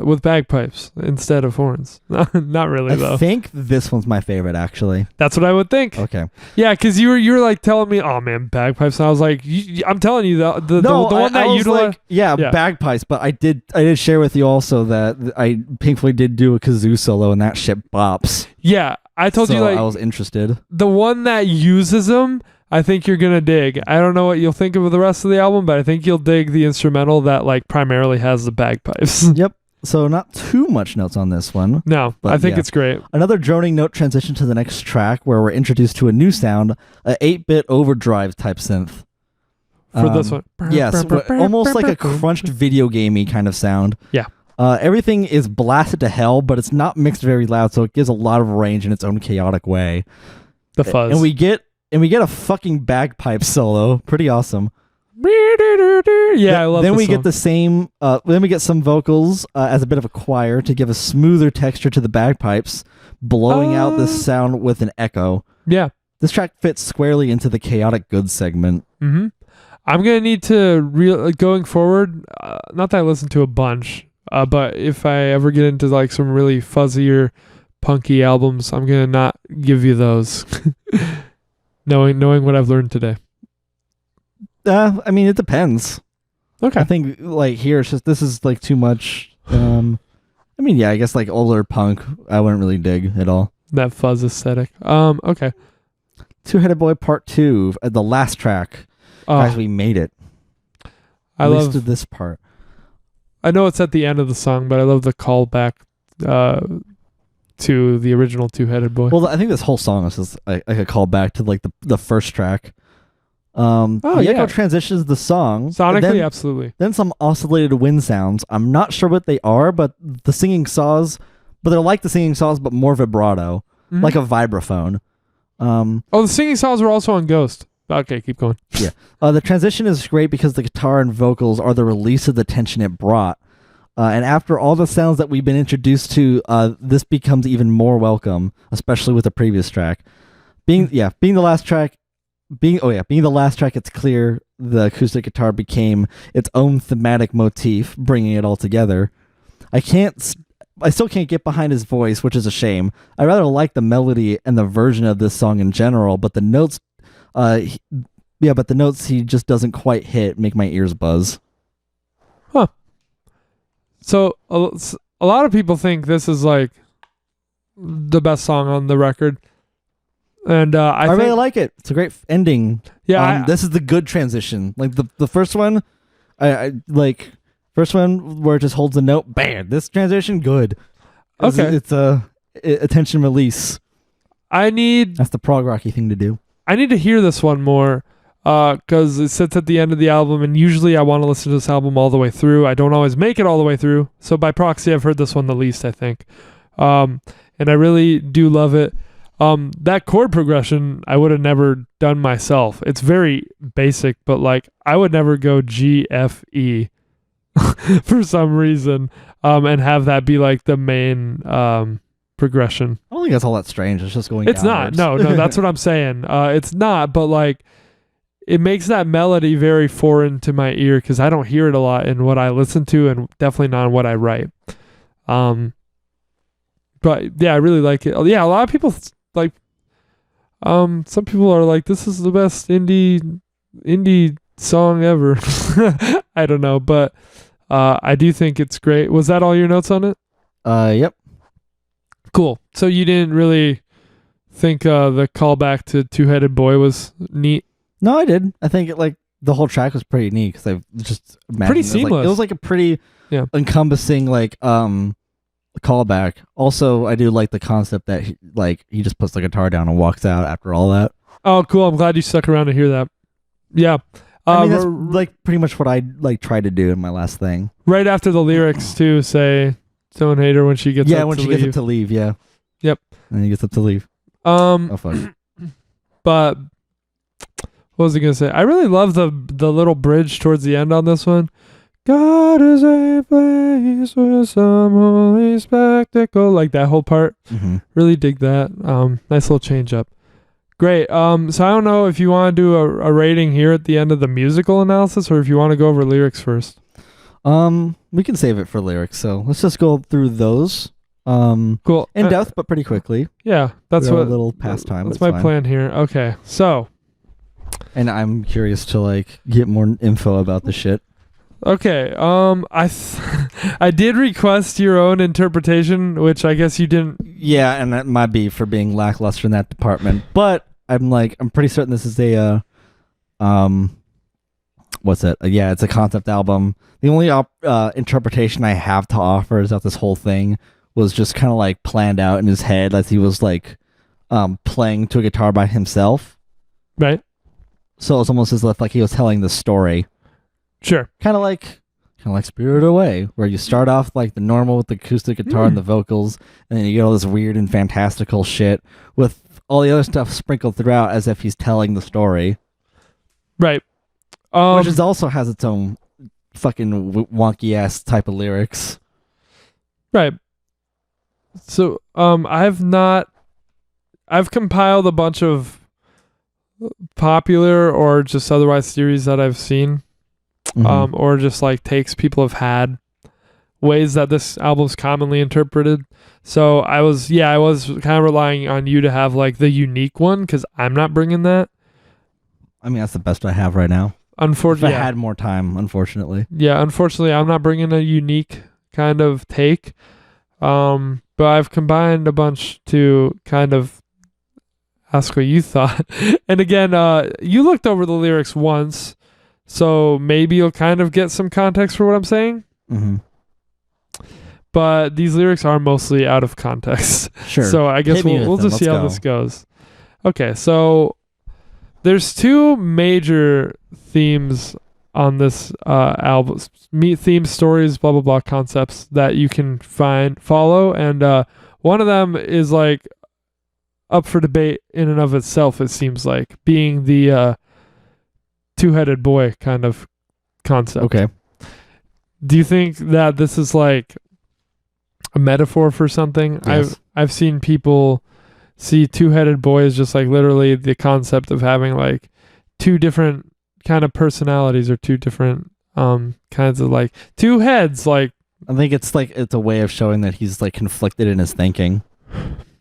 with bagpipes instead of horns. Not really I though. think this one's my favorite, actually. That's what I would think. Okay. Yeah, because you were like telling me, oh man, bagpipes, and I was like, I'm telling you the one that I you was do. like, yeah, Yeah. bagpipes. But I did share with you also that I Pink Floyd did do a kazoo solo, and that shit bops. Yeah, I told So you like I was interested. the one that uses them, I think you're gonna dig. I don't know what you'll think of the rest of the album, but I think you'll dig the instrumental that like primarily has the bagpipes. Yep. So not too much notes on this one. No, But I think yeah. it's great. Another droning note transition to the next track where we're introduced to a new sound, a 8-bit overdrive type synth. For this one. Yes, almost like a crunched video gamey kind of sound. Yeah. Everything is blasted to hell, but it's not mixed very loud, so it gives a lot of range in its own chaotic way. The fuzz. And we get a fucking bagpipe solo. Pretty awesome. Yeah, I love Then this we song. get the same. Then we get some vocals as a bit of a choir to give a smoother texture to the bagpipes, blowing out this sound with an echo. Yeah. This track fits squarely into the chaotic good segment. Mm-hmm. I'm gonna need to going forward. Not that I listen to a bunch, but if I ever get into like some really fuzzier, punky albums, I'm gonna not give you those. knowing what I've learned today. I mean, it depends. Okay. I think like here it's just this is like too much. I mean, yeah, I guess like older punk I wouldn't really dig at all. That fuzz aesthetic. Okay. Two-Headed Boy Part 2, the last track. Guys, we made it. I At least love to this part. I know it's at the end of the song, but I love the callback to the original Two-Headed Boy. Well, I think this whole song is just I could call back to like the first track. The yeah. echo transitions the song. Sonically, absolutely. Then some oscillated wind sounds. I'm not sure what they are, but they're like the singing saws, but more vibrato, Mhm. like a vibraphone. The singing songs were also on Ghost. Okay, keep going. The transition is great because the guitar and vocals are the release of the tension it brought. And after all the sounds that we've been introduced to, this becomes even more welcome, especially with the previous track. Being the last track, it's clear the acoustic guitar became its own thematic motif, bringing it all together. I still can't get behind his voice, which is a shame. I rather like the melody and the version of this song in general, but the notes, he just doesn't quite hit, make my ears buzz. So a lot of people think this is like the best song on the record, and I think, really like it. It's a great ending. Yeah, this is the good transition. Like the first one, I like first one where it just holds a note. Bam! This transition, good. Okay. It's a attention release. That's the prog rocky thing to do. I need to hear this one more because it sits at the end of the album, and usually I want to listen to this album all the way through. I don't always make it all the way through, so by proxy I've heard this one the least, I think. And I really do love it. That chord progression I would have never done myself. It's very basic, but like I would never go G, F, E. for some reason, and have that be like the main progression. I don't think that's all that strange. It's just going. It's downwards. not. No, that's what I'm saying. It's not, but like it makes that melody very foreign to my ear because I don't hear it a lot in what I listen to, and definitely not in what I write. But yeah, I really like it. Yeah, a lot of people like. Some people are like, "This is the best indie song ever." I don't know, but I do think it's great. Was that all your notes on it? Yep. Cool. So you didn't really think the callback to Two-Headed Boy was neat? No, I did. I think like the whole track was pretty neat because I just Pretty seamless. It was like a pretty encompassing like callback. Also, I do like the concept that he just puts the guitar down and walks out after all that. Oh, cool. I'm glad you stuck around to hear that. Yeah. I mean, that's like pretty much what I like tried to do in my last thing. Right after the lyrics too say, "Don't hate her when she gets up to leave." Yeah, when she gets up to leave, yeah. Yep. And he gets up to leave. Oh, fuck. But what was I gonna say? I really love the little bridge towards the end on this one. God is a place with some holy spectacle. Like that whole part. Mm-hmm. Really dig that. Nice little change up. Great. So I don't know if you want to do a rating here at the end of the musical analysis or if you want to go over lyrics first. We can save it for lyrics, so let's just go through those. Cool. In depth, but pretty quickly. Yeah, that's a what little pastime. That's my plan here. Okay, so. And I'm curious to like get more info about the shit. Okay. I did request your own interpretation, which I guess you didn't. Yeah, and that might be for being lackluster in that department, but I'm pretty certain this is a what's it? Yeah, it's a concept album. The only interpretation I have to offer is that this whole thing was just kind of like planned out in his head as he was like playing to a guitar by himself. Right. So it's almost as if like he was telling the story. Sure. Kind of like Spirited Away, where you start off like the normal with the acoustic guitar and the vocals, and then you get all this weird and fantastical shit with all the other stuff sprinkled throughout as if he's telling the story. Right. Which is also has its own fucking wonky ass type of lyrics. Right. So I've compiled a bunch of popular or just otherwise theories that I've seen. Or just like takes people have had, ways that this album's commonly interpreted. So I was kind of relying on you to have like the unique one because I'm not bringing that. I mean, that's the best I have right now. Unfortunately, if I had more time, unfortunately. Yeah, unfortunately, I'm not bringing a unique kind of take. But I've combined a bunch to kind of ask what you thought. And again, you looked over the lyrics once. So maybe you'll kind of get some context for what I'm saying. Mm-hmm. But these lyrics are mostly out of context. Sure. So I guess we'll just see how this goes. Okay, so there's two major themes on this album. Themes, stories, blah, blah, blah, concepts that you can follow. And one of them is like up for debate in and of itself, it seems like, being the two-headed boy kind of concept. Okay. Do you think that this is like a metaphor for something? Yes. I've seen people see two-headed boy as just like literally the concept of having like two different kind of personalities or two different kinds of like two heads. Like I think it's a way of showing that he's like conflicted in his thinking.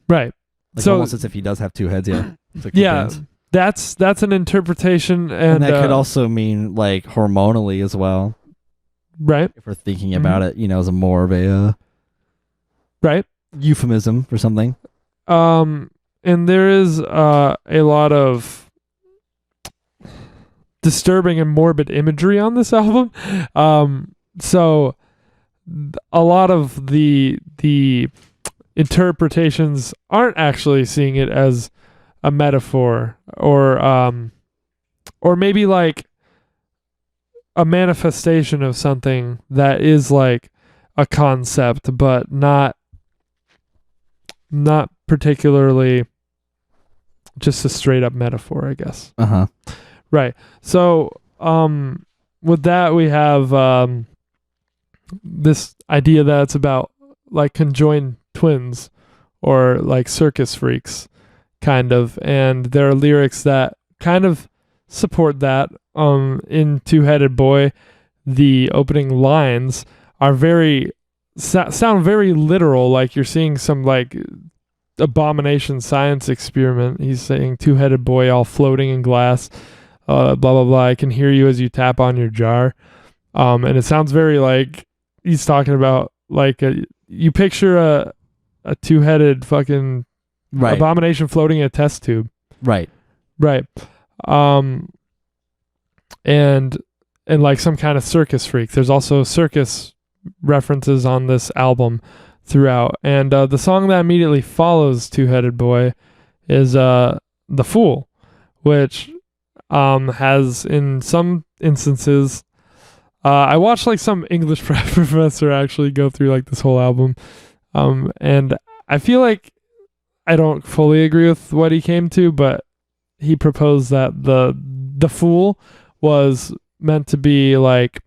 Right. Like so almost as if he does have two heads. Yeah. Like yeah. That's an interpretation, and that could also mean like hormonally as well, right? If we're thinking about it, as a more of a right euphemism for something. And there is a lot of disturbing and morbid imagery on this album. So a lot of the interpretations aren't actually seeing it as a metaphor or maybe like a manifestation of something that is like a concept, but not particularly just a straight up metaphor, I guess. Uh-huh. Right. So with that we have this idea that it's about like conjoined twins or like circus freaks, kind of. And there are lyrics that kind of support that. In Two-Headed Boy, the opening lines are very sound very literal, like you're seeing some like abomination science experiment. He's saying two-headed boy all floating in glass, blah blah blah, I can hear you as you tap on your jar. And it sounds very like he's talking about like you picture a two-headed fucking Right. abomination floating in a test tube. Right. And like some kind of circus freak. There's also circus references on this album throughout. And the song that immediately follows Two-Headed Boy is The Fool, which has in some instances I watched like some English professor actually go through like this whole album, and I feel like I don't fully agree with what he came to, but he proposed that the Fool was meant to be like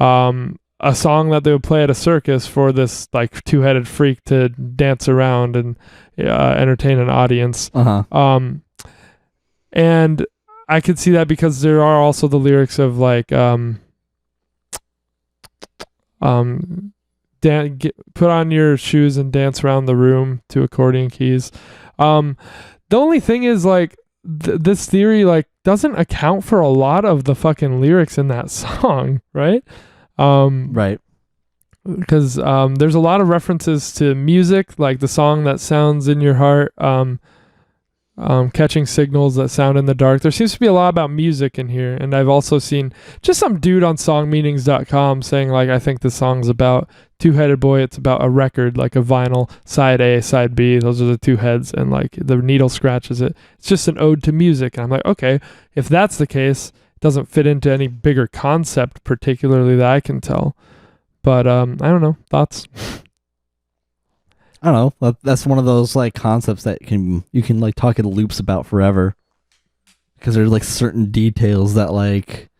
a song that they would play at a circus for this like two-headed freak to dance around and entertain an audience. And I could see that because there are also the lyrics of like put on your shoes and dance around the room to accordion keys. The only thing is like this theory like doesn't account for a lot of the fucking lyrics in that song, right? Right. Because there's a lot of references to music, like the song that sounds in your heart, catching signals that sound in the dark. There seems to be a lot about music in here, and I've also seen just some dude on songmeanings.com saying like, I think the song's about Two-Headed Boy. It's about a record, like a vinyl, side A, side B. Those are the two heads, and like the needle scratches it. It's just an ode to music. And I'm like, okay, if that's the case, it doesn't fit into any bigger concept particularly that I can tell. But I don't know. Thoughts? I don't know. That's one of those like concepts that you can like talk in loops about forever, because there's like certain details that like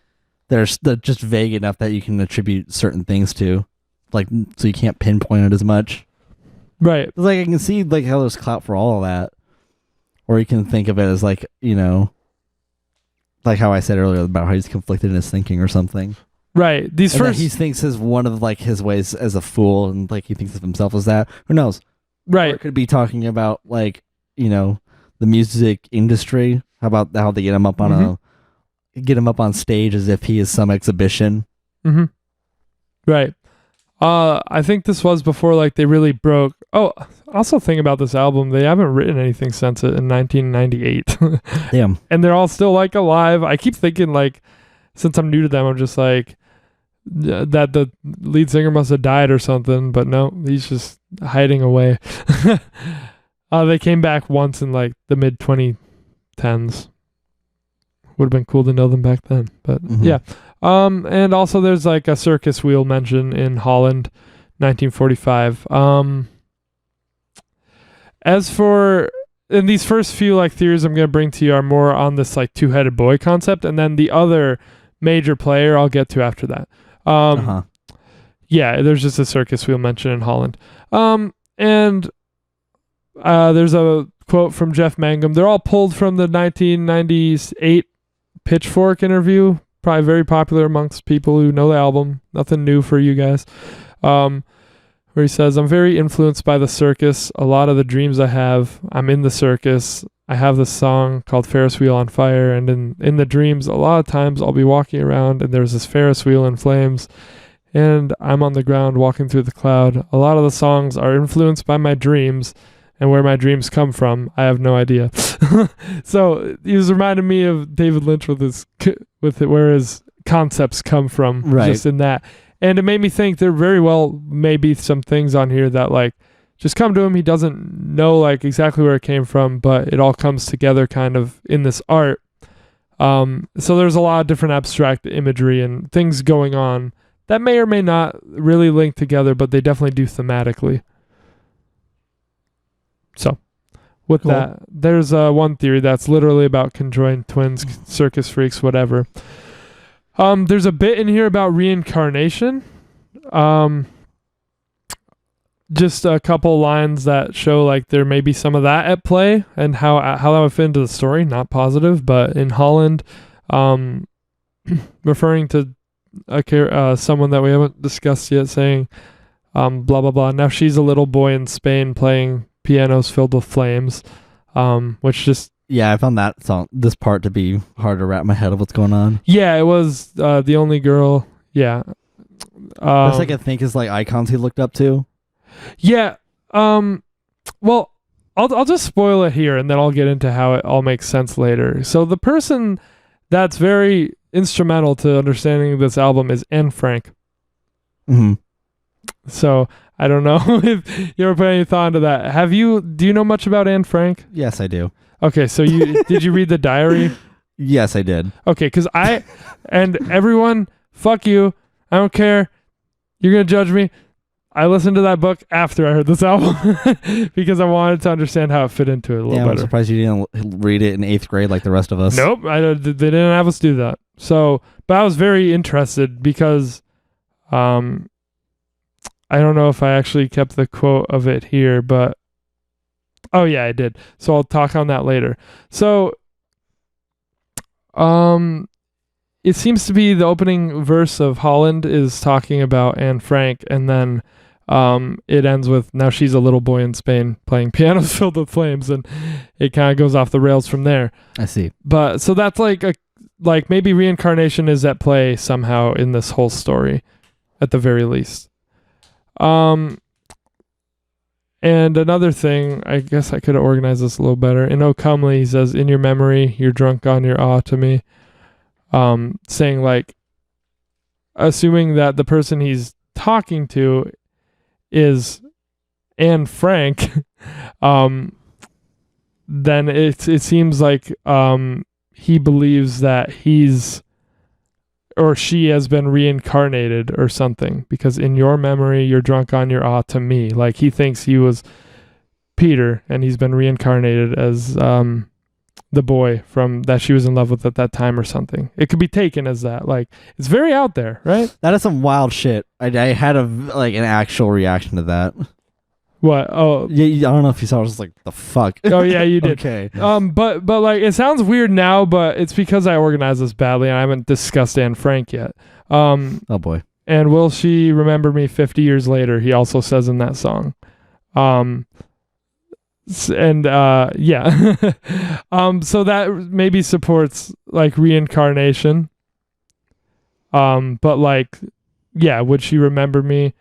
they're just vague enough that you can attribute certain things to, like so you can't pinpoint it as much. Right. Like I can see like how there's clout for all of that, or you can think of it as like, you know, like how I said earlier about how he's conflicted in his thinking or something. Right. These and first he thinks is one of like his ways as a fool, and like he thinks of himself as that. Who knows? Right. Or it could be talking about like, you know, the music industry. How about how they get him up on on stage as if he is some exhibition. Mm-hmm. Right. I think this was before like they really broke. Oh, also thing about this album, they haven't written anything since it in 1998. Damn. And they're all still like alive. I keep thinking like, since I'm new to them, I'm just like that the lead singer must have died or something, but no, he's just hiding away. They came back once in like the mid 2010s. Would have been cool to know them back then, but yeah. And also there's like a circus wheel mention in Holland, 1945. As for and these first few like theories I'm going to bring to you are more on this like two-headed boy concept, and then the other major player I'll get to after that. Yeah, there's just a circus wheel mentioned in Holland. And there's a quote from Jeff Mangum. They're all pulled from the 1998 Pitchfork interview, probably very popular amongst people who know the album. Nothing new for you guys. Where he says, I'm very influenced by the circus. A lot of the dreams I have, I'm in the circus. I have this song called Ferris Wheel on Fire, and in the dreams, a lot of times I'll be walking around and there's this Ferris wheel in flames, and I'm on the ground walking through the cloud. A lot of the songs are influenced by my dreams, and where my dreams come from, I have no idea. So he was reminding me of David Lynch with where his concepts come from, right. Just in that. And it made me think there very well may be some things on here that like just come to him. He doesn't know like exactly where it came from, but it all comes together kind of in this art. So there's a lot of different abstract imagery and things going on that may or may not really link together, but they definitely do thematically. So with that, there's one theory that's literally about conjoined twins, circus freaks, whatever. There's a bit in here about reincarnation. just a couple lines that show like there may be some of that at play and how that would fit into the story. Not positive, but in Holland, referring to someone that we haven't discussed yet, saying blah blah blah. Now she's a little boy in Spain playing pianos filled with flames, which just I found this part to be hard to wrap my head of what's going on. Yeah, it was the only girl. Yeah, First I could think is like icons he looked up to. Yeah. Well, I'll just spoil it here, and then I'll get into how it all makes sense later. So the person that's very instrumental to understanding this album is Anne Frank. Mm-hmm. So I don't know if you ever put any thought into that. Do you know much about Anne Frank? Yes, I do. Okay, so did you read the diary? Yes, I did. Okay, because and everyone, fuck you. I don't care. You're going to judge me. I listened to that book after I heard this album because I wanted to understand how it fit into it a little better. I'm surprised you didn't read it in 8th grade like the rest of us. Nope, they didn't have us do that. So, but I was very interested because I don't know if I actually kept the quote of it here, but oh yeah, I did. So I'll talk on that later. So, it seems to be the opening verse of Holland is talking about Anne Frank, and then it ends with now she's a little boy in Spain playing pianos filled with flames, and it kind of goes off the rails from there. I see. But so that's like maybe reincarnation is at play somehow in this whole story, at the very least. And another thing, I guess I could have organized this a little better. In O Comely, he says, "In your memory, you're drunk on your awe to me." Saying like, assuming that the person he's talking to is Anne Frank, then it seems like he believes that he's or she has been reincarnated or something, because in your memory you're drunk on your awe to me. Like he thinks he was Peter and he's been reincarnated as the boy from that she was in love with at that time or something. It could be taken as that. Like, it's very out there, right? That is some wild shit. I had an actual reaction to that. What? Oh, yeah. I don't know if you saw. I was just like, the fuck. Oh yeah, you did. Okay. But like, it sounds weird now, but it's because I organized this badly and I haven't discussed Anne Frank yet. Oh boy. And will she remember me 50 years later? He also says in that song. And yeah. So that maybe supports like reincarnation. But like, yeah, would she remember me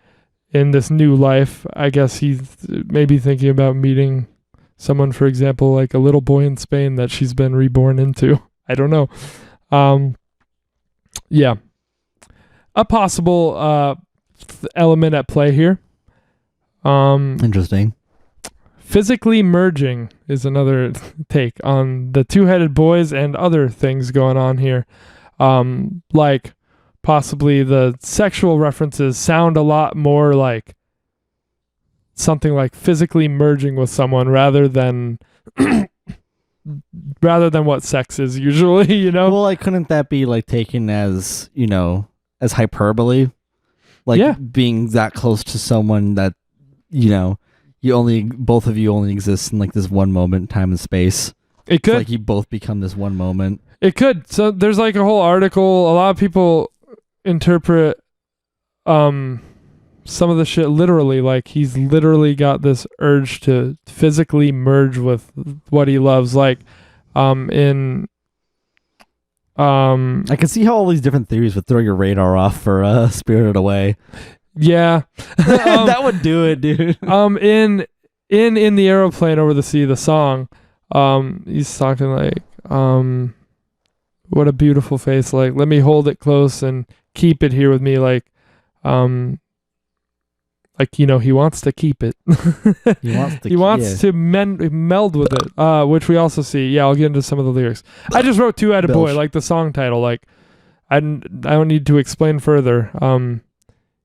in this new life? I guess he's maybe thinking about meeting someone, for example, like a little boy in Spain that she's been reborn into. I don't know. Yeah. A possible element at play here. Interesting. Physically merging is another take on the two-headed boys and other things going on here. Like possibly the sexual references sound a lot more like something like physically merging with someone rather than what sex is usually, you know? Well, like, couldn't that be like taken as, as hyperbole? Like being that close to someone that, both of you only exist in like this one moment in time and space. It could. It's like you both become this one moment. It could. So there's like a whole article. A lot of people interpret some of the shit literally. Like he's literally got this urge to physically merge with what he loves. Like I can see how all these different theories would throw your radar off for Spirited Away. Yeah. That would do it, dude. In the Aeroplane Over the Sea, the song, he's talking like, what a beautiful face, like, let me hold it close and keep it here with me, like he wants to keep it. He wants to meld with it, which we also see. Yeah, I'll get into some of the lyrics. I just wrote Two-Headed Boy, like the song title. Like, I don't need to explain further.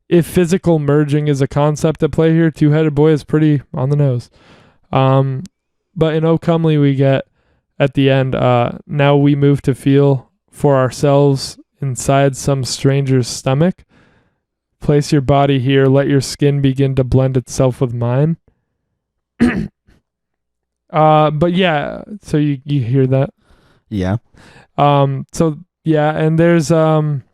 If physical merging is a concept at play here, Two-Headed Boy is pretty on the nose. But in O Comely we get at the end, now we move to feel for ourselves inside some stranger's stomach. Place your body here. Let your skin begin to blend itself with mine. But yeah, so you hear that? Yeah. So yeah, and there's in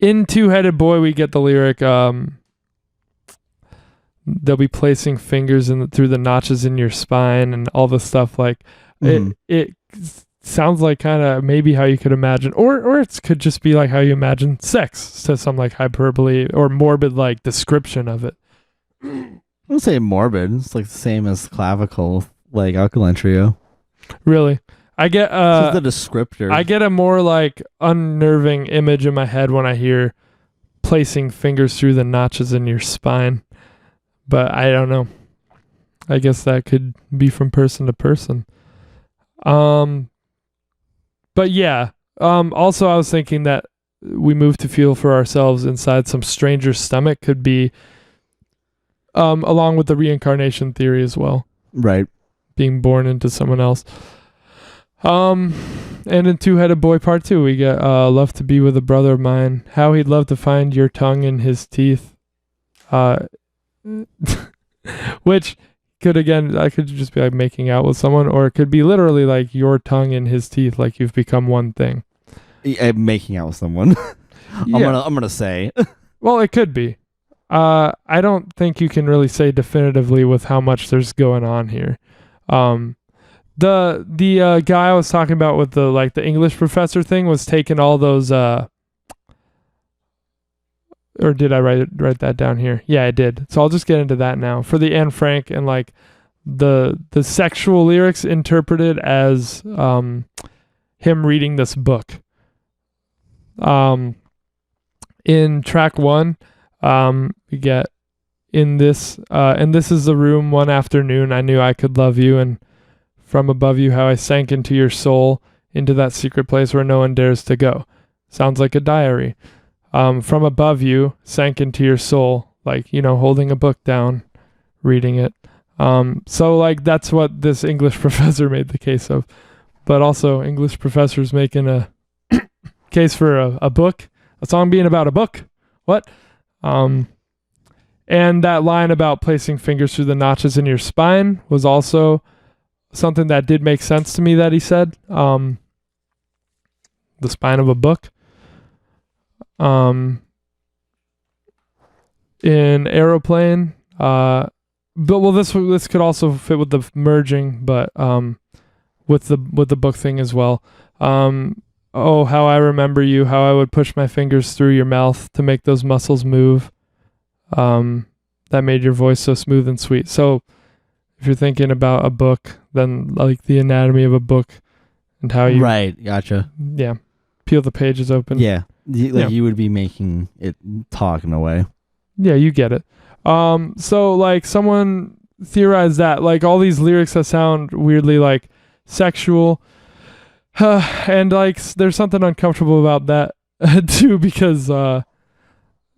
Two-Headed Boy we get the lyric they'll be placing fingers through the notches in your spine and all the stuff like it sounds like kind of maybe how you could imagine or it could just be like how you imagine sex to some like hyperbole or morbid like description of it. I would say morbid. It's like the same as clavicle, like Alkaline Trio. Really? I get this is the descriptor. I get a more like unnerving image in my head when I hear placing fingers through the notches in your spine. But I don't know. I guess that could be from person to person. But yeah. Also I was thinking that we move to feel for ourselves inside some stranger's stomach could be along with the reincarnation theory as well. Right. Being born into someone else. And in Two-Headed Boy Part 2, we get love to be with a brother of mine. How he'd love to find your tongue in his teeth. Which could again, I could just be like making out with someone, or it could be literally like your tongue in his teeth, like you've become one thing. Making out with someone. Yeah. I'm gonna say. Well, it could be. I don't think you can really say definitively with how much there's going on here. The guy I was talking about with the English professor thing was taking all those or did I write that down here? Yeah, I did. So I'll just get into that now. For the Anne Frank and like the sexual lyrics interpreted as him reading this book. In track 1, we get in this and this is the room one afternoon I knew I could love you, and from above you how I sank into your soul, into that secret place where no one dares to go. Sounds like a diary. From above you, sank into your soul, like, holding a book down, reading it. So like that's what this English professor made the case of. But also English professors making a case for a book, a song being about a book. What? And that line about placing fingers through the notches in your spine was also something that did make sense to me that he said. The spine of a book. In Aeroplane, but this could also fit with the merging, but with the book thing as well. Oh, how I remember you, how I would push my fingers through your mouth to make those muscles move. That made your voice so smooth and sweet. So if you're thinking about a book, then like the anatomy of a book and how you right, gotcha. Yeah, peel the pages open. Yeah. You would be making it talk in a way. Yeah, you get it. So like someone theorized that like all these lyrics that sound weirdly like sexual, and like there's something uncomfortable about that too, because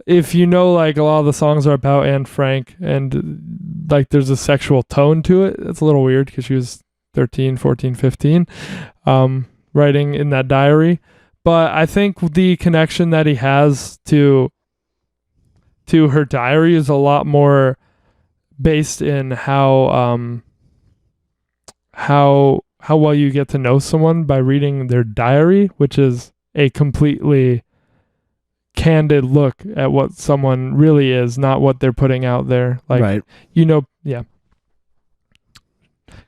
if like a lot of the songs are about Anne Frank and like there's a sexual tone to it, it's a little weird because she was 13, 14, 15, writing in that diary. But I think the connection that he has to her diary is a lot more based in how well you get to know someone by reading their diary, which is a completely candid look at what someone really is, not what they're putting out there. Like, right. Yeah.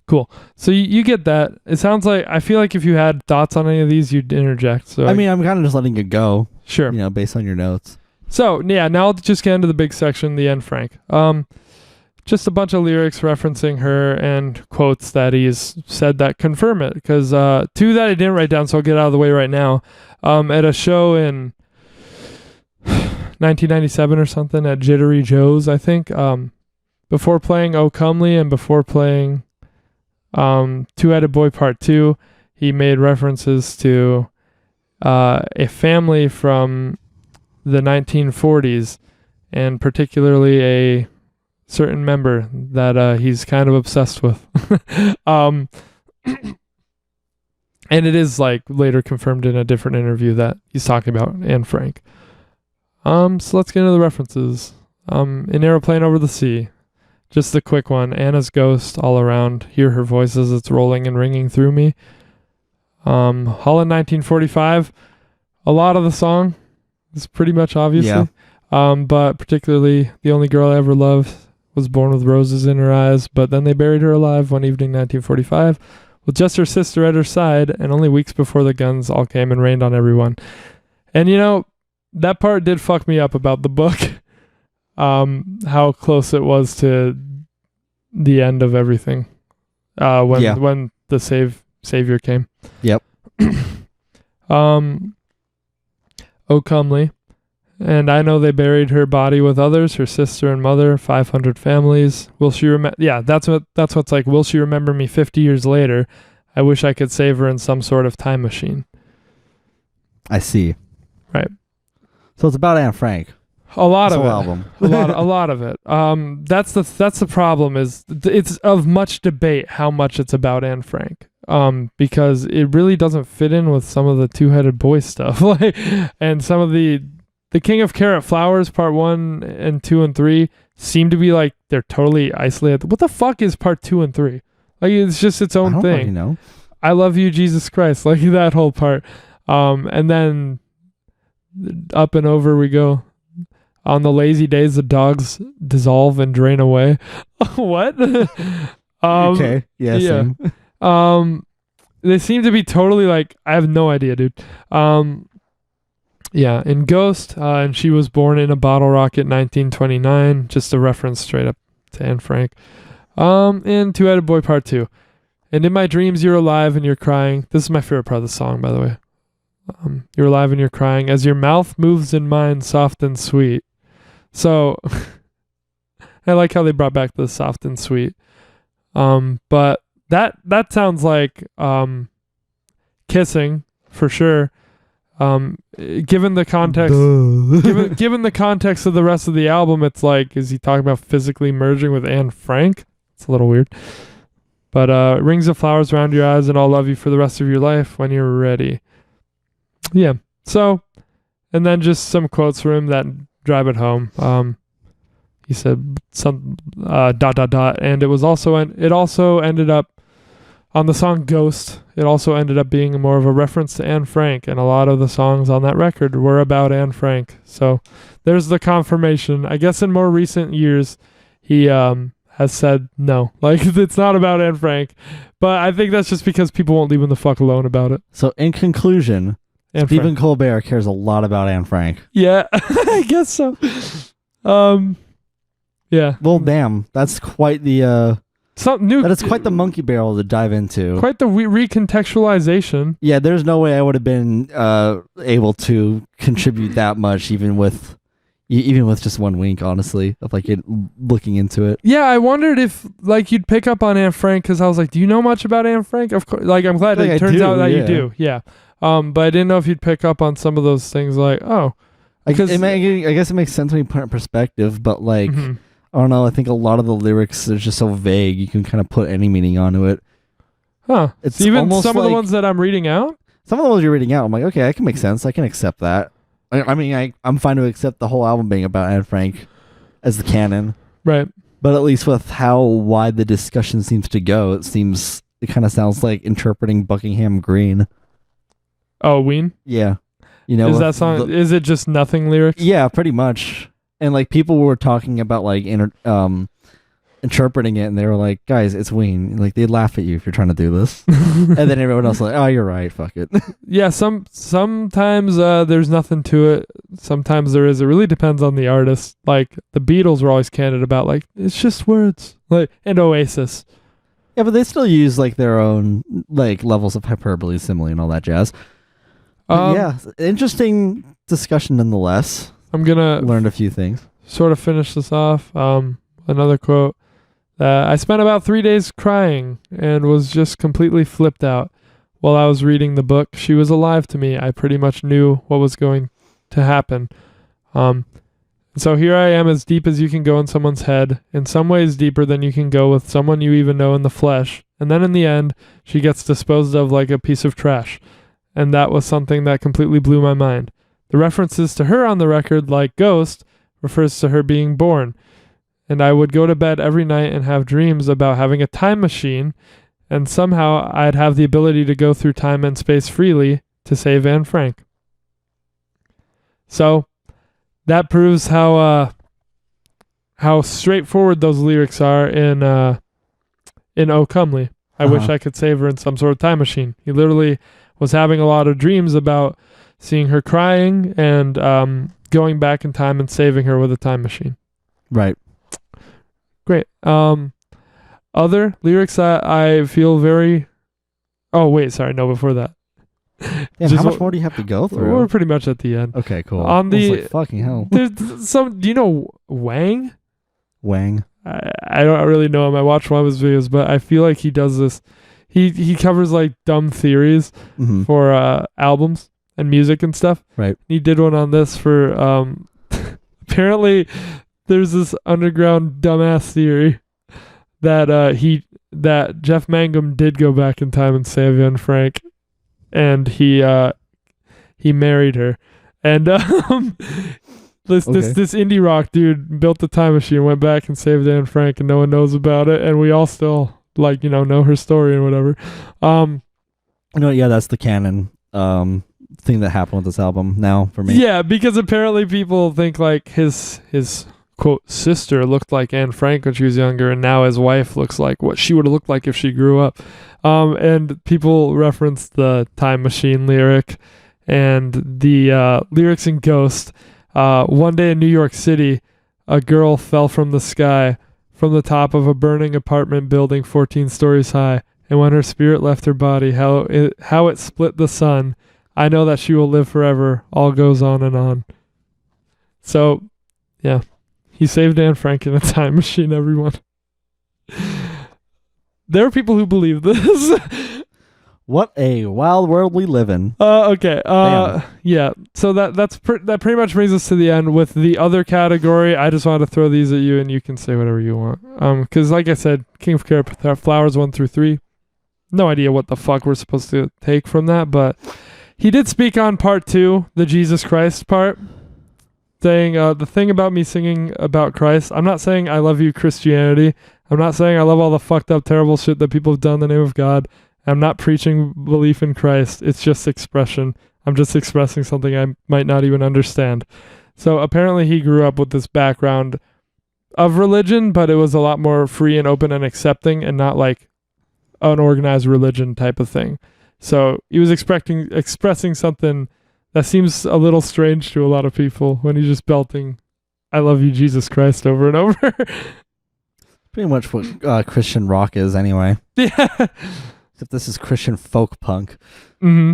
Cool. So you get that. It sounds like, I feel like if you had thoughts on any of these, you'd interject. So I'm kind of just letting it go. Sure. Based on your notes. So yeah, now I'll just get into the big section, the Anne Frank. Just a bunch of lyrics referencing her and quotes that he's said that confirm it. Because two that I didn't write down, so I'll get out of the way right now. At a show in 1997 or something at Jittery Joe's, I think. Before playing "Oh Comely" and before playing Two-Headed Boy Part 2, he made references to a family from the 1940s, and particularly a certain member that he's kind of obsessed with. And it is like later confirmed in a different interview that he's talking about Anne Frank. So let's get into the references. In Aeroplane Over the Sea, just a quick one. Anna's ghost all around. Hear her voice as it's rolling and ringing through me. Holland 1945. A lot of the song is pretty much obviously. Yeah. But particularly The Only Girl I Ever Loved was born with roses in her eyes, but then they buried her alive one evening 1945 with just her sister at her side, and only weeks before the guns all came and rained on everyone. And that part did fuck me up about the book. How close it was to the end of everything. When the savior came. Yep. O comely. And I know they buried her body with others, her sister and mother, 500 families. Will she remember? Yeah, that's what's like. Will she remember me 50 years later? I wish I could save her in some sort of time machine. I see. Right. So it's about Anne Frank. A lot of it. Album. a lot of it. That's the problem. Is it's of much debate how much it's about Anne Frank. Because it really doesn't fit in with some of the two-headed boy stuff, and some of the King of Carrot Flowers Part 1 and 2 and 3 seem to be like they're totally isolated. What the fuck is Part 2 and 3? Like it's just its own thing. Really know. I love you, Jesus Christ. Like that whole part. And then up and over we go. On the lazy days, the dogs dissolve and drain away. What? Okay. Yeah. Same. They seem to be totally like, I have no idea, dude. Yeah, in Ghost, and she was born in a bottle rocket 1929. Just a reference straight up to Anne Frank. In Two-Headed Boy Part 2. And in my dreams, you're alive and you're crying. This is my favorite part of the song, by the way. You're alive and you're crying as your mouth moves in mine, soft and sweet. So, I like how they brought back the soft and sweet. But that sounds like kissing for sure. Given the context, given the context of the rest of the album, it's like, is he talking about physically merging with Anne Frank? It's a little weird. But rings of flowers around your eyes, and I'll love you for the rest of your life when you're ready. Yeah. So, and then just some quotes from him that drive it home. He said some ... and it also ended up on the song Ghost. It also ended up being more of a reference to Anne Frank, and a lot of the songs on that record were about Anne Frank. So there's the confirmation. I guess in more recent years, he has said no, like it's not about Anne Frank. But I think that's just because people won't leave him the fuck alone about it. So in conclusion, Anne Stephen Frank. Colbert cares a lot about Anne Frank. Yeah, I guess so. Yeah. Well, damn, that's quite the Something new. that is quite the monkey barrel to dive into. Quite the recontextualization. Yeah, there's no way I would have been able to contribute that much, even with just one wink, honestly, of like looking into it. Yeah, I wondered if like you'd pick up on Anne Frank, because I was like, do you know much about Anne Frank? Of course, like I'm glad it turns out that you do. Yeah. But I didn't know if you'd pick up on some of those things, like I guess it makes sense when you put it in perspective, but like. Mm-hmm. I don't know. I think a lot of the lyrics are just so vague. You can kind of put any meaning onto it. Huh. It's even almost some of the like- ones that I'm reading out? Some of the ones you're reading out, I'm like, okay, I can make sense. I can accept that. I mean, I'm fine to accept the whole album being about Anne Frank as the canon. Right. But at least with how wide the discussion seems to go, it kind of sounds like interpreting Buckingham Green. Oh, Ween? Yeah. Is that song, is it just nothing lyrics? Yeah, pretty much. And like people were talking about like interpreting it, and they were like, "Guys, it's Ween." Like they'd laugh at you if you're trying to do this, and then everyone else was like, "Oh, you're right. Fuck it." Yeah, sometimes there's nothing to it. Sometimes there is. It really depends on the artist. Like the Beatles were always candid about like it's just words. Like and Oasis. Yeah, but they still use like their own like levels of hyperbole, simile, and all that jazz. Yeah, interesting discussion nonetheless. I'm gonna learned a few things. Sort of finish this off. Another quote. I spent about 3 days crying and was just completely flipped out while I was reading the book. She was alive to me. I pretty much knew what was going to happen. So here I am, as deep as you can go in someone's head, in some ways deeper than you can go with someone you even know in the flesh. And then in the end, she gets disposed of like a piece of trash. And that was something that completely blew my mind. The references to her on the record, like Ghost, refers to her being born. And I would go to bed every night and have dreams about having a time machine, and somehow I'd have the ability to go through time and space freely to save Anne Frank. So that proves how straightforward those lyrics are in O Comely. I wish I could save her in some sort of time machine. He literally was having a lot of dreams about seeing her crying and going back in time and saving her with a time machine. Right. Great. Other lyrics I feel very... Oh, wait, sorry. No, before that. Yeah, how much more do you have to go through? We're pretty much at the end. Okay, cool. On the... Like, fucking hell. There's some... Do you know Wang? Wang. I don't really know him. I watched one of his videos, but I feel like he does this. He covers like dumb theories for albums and music and stuff. Right. He did one on this for apparently there's this underground dumbass theory that that Jeff Mangum did go back in time and save Anne Frank, and he married her, and This indie rock dude built the time machine, went back and saved Anne Frank, and no one knows about it, and we all still know her story and whatever. Yeah, that's the canon thing that happened with this album now for me. Yeah, because apparently people think like his quote sister looked like Anne Frank when she was younger, and now his wife looks like what she would have looked like if she grew up. And people reference the time machine lyric and the lyrics in Ghost. One day in New York City, a girl fell from the sky, from the top of a burning apartment building 14 stories high. And when her spirit left her body, how it split the sun, I know that she will live forever. All goes on and on. So, yeah. He saved Anne Frank in a time machine, everyone. There are people who believe this. What a wild world we live in. Okay. Yeah. So that pretty much brings us to the end with the other category. I just wanted to throw these at you, and you can say whatever you want. Because like I said, King of Carrot Flowers 1 through 3. No idea what the fuck we're supposed to take from that, but he did speak on part 2, the Jesus Christ part, saying the thing about me singing about Christ. I'm not saying I love you, Christianity. I'm not saying I love all the fucked up, terrible shit that people have done in the name of God. I'm not preaching belief in Christ. It's just expression. I'm just expressing something I might not even understand. So apparently he grew up with this background of religion, but it was a lot more free and open and accepting and not like an organized religion type of thing. So he was expressing something that seems a little strange to a lot of people when he's just belting, I love you, Jesus Christ, over and over. Pretty much what Christian rock is anyway. Yeah. Except this is Christian folk punk. Mm-hmm.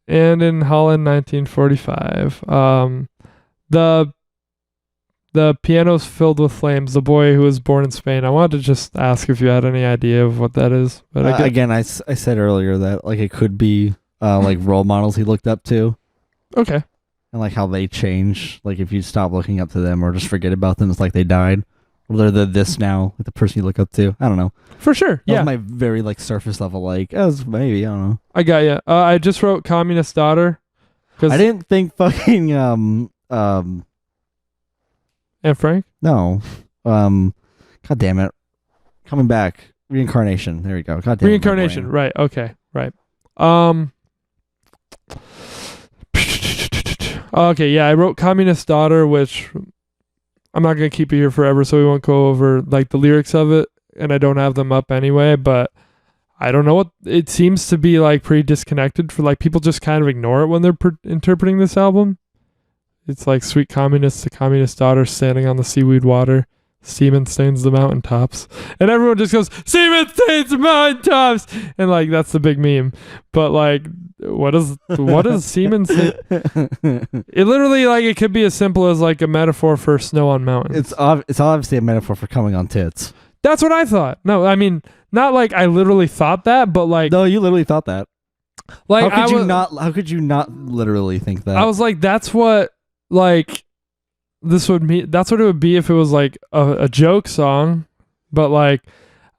And in Holland, 1945, the piano's filled with flames. The boy who was born in Spain. I wanted to just ask if you had any idea of what that is. But again, I said earlier that like it could be like role models he looked up to. Okay. And like how they change. Like if you stop looking up to them or just forget about them, it's like they died. Or they're this now, like the person you look up to. I don't know. For sure. That was my very like surface level maybe, I don't know. I got you. I just wrote Communist Daughter. I didn't think fucking Anne Frank? No. God damn it. Coming back. Reincarnation. There you go. God damn it. Reincarnation. Right. Okay. Right. Okay, yeah, I wrote Communist Daughter, which I'm not going to keep you here forever, so we won't go over like the lyrics of it, and I don't have them up anyway, but I don't know what it seems to be like pretty disconnected for like people just kind of ignore it when they're interpreting this album. It's like sweet communist, the communist daughter standing on the seaweed water. Semen stains the mountaintops. And everyone just goes, semen stains the mountaintops! And like, that's the big meme. But like, what is semen stain? It literally, like, it could be as simple as like a metaphor for snow on mountains. It's obviously a metaphor for coming on tits. That's what I thought. No, I mean, not like I literally thought that, but like. No, you literally thought that. Like, how could you not literally think that? I was like, that's what, like, this would mean. That's what it would be if it was like a joke song, but like,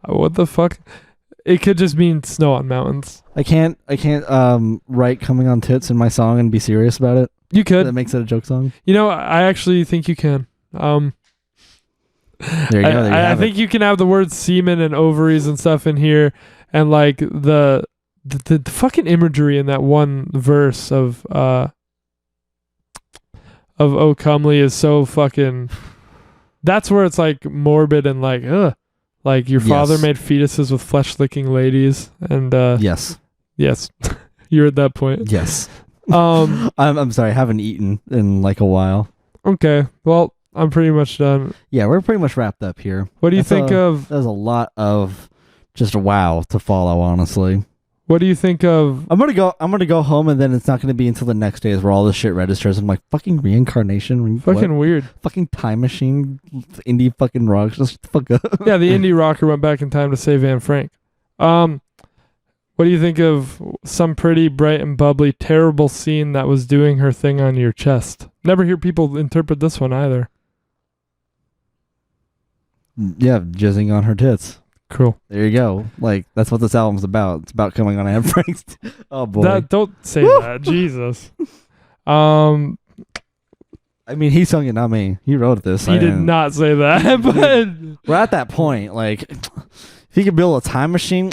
what the fuck? it could just mean snow on mountains. I can't write "coming on tits" in my song and be serious about it. You could. That makes it a joke song. You know, I actually think you can. There you go. I think you can have the words semen and ovaries and stuff in here, and like the fucking imagery in that one verse of "O Comely" is so fucking. That's where it's like morbid and like ugh, like your father made fetuses with flesh-licking ladies, and yes, you're at that point. Yes. I'm sorry, I haven't eaten in like a while. Okay, well, I'm pretty much done. Yeah, we're pretty much wrapped up here. What do you think of? There's a lot of just wow to follow, honestly. What do you think of? I'm gonna go home, and then it's not gonna be until the next day where all this shit registers. I'm like, fucking reincarnation, fucking weird, fucking time machine, indie fucking rock, just fuck up. Yeah, the indie rocker went back in time to save Anne Frank. What do you think of some pretty bright and bubbly terrible scene that was doing her thing on your chest? Never hear people interpret this one either. Yeah, jizzing on her tits. Cool. There you go. Like, that's what this album's about. It's about coming on Anne Frank's. Oh boy. Don't say that. Jesus. I mean, he sung it, not me. He wrote this. He did not say that. But we're at that point. Like, if he could build a time machine,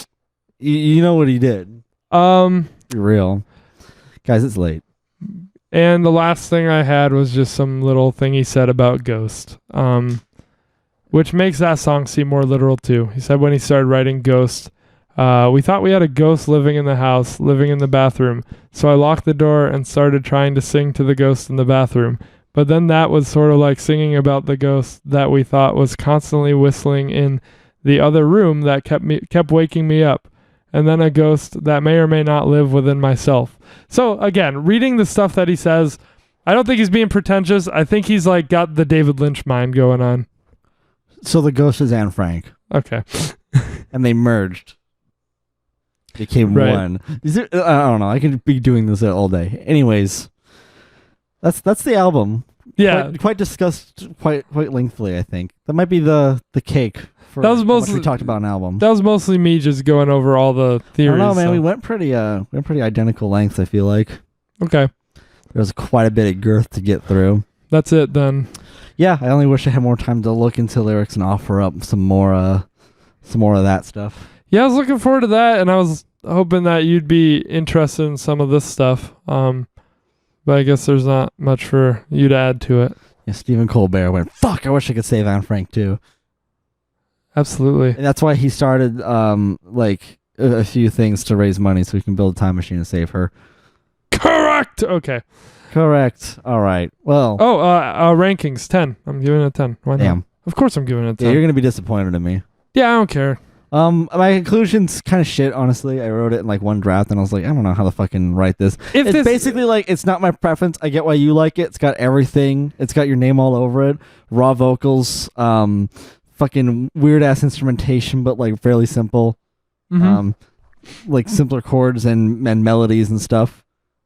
you know what he did. Be real. Guys, it's late. And the last thing I had was just some little thing he said about Ghost. Which makes that song seem more literal too. He said when he started writing Ghost, we thought we had a ghost living in the house, living in the bathroom. So I locked the door and started trying to sing to the ghost in the bathroom. But then that was sort of like singing about the ghost that we thought was constantly whistling in the other room that kept waking me up. And then a ghost that may or may not live within myself. So again, reading the stuff that he says, I don't think he's being pretentious. I think he's like got the David Lynch mind going on. So the ghost is Anne Frank. Okay. And they merged. Became one. I don't know. I could be doing this all day. Anyways, that's the album. Yeah. Quite discussed quite lengthily, I think. That might be the cake for that was mostly, how much we talked about an album. That was mostly me just going over all the theories. I don't know, man. So. We went pretty identical lengths, I feel like. Okay. There was quite a bit of girth to get through. That's it then. Yeah, I only wish I had more time to look into lyrics and offer up some more of that stuff. Yeah, I was looking forward to that, and I was hoping that you'd be interested in some of this stuff. But I guess there's not much for you to add to it. Yeah, Stephen Colbert went, fuck, I wish I could save Anne Frank too. Absolutely. And that's why he started like a few things to raise money so we can build a time machine to save her. Correct. Okay. Correct. All right. Well. Oh, rankings 10. I'm giving it a 10. Why not? Damn. Of course I'm giving it a 10. Yeah, you're gonna be disappointed in me. Yeah, I don't care. My conclusion's kind of shit, honestly. I wrote it in like one draft and I was like, I don't know how to fucking write this. It's basically like, it's not my preference. I get why you like it. It's got everything. It's got your name all over it. Raw vocals, fucking weird ass instrumentation, but like fairly simple. Mm-hmm. Like simpler chords and melodies and stuff.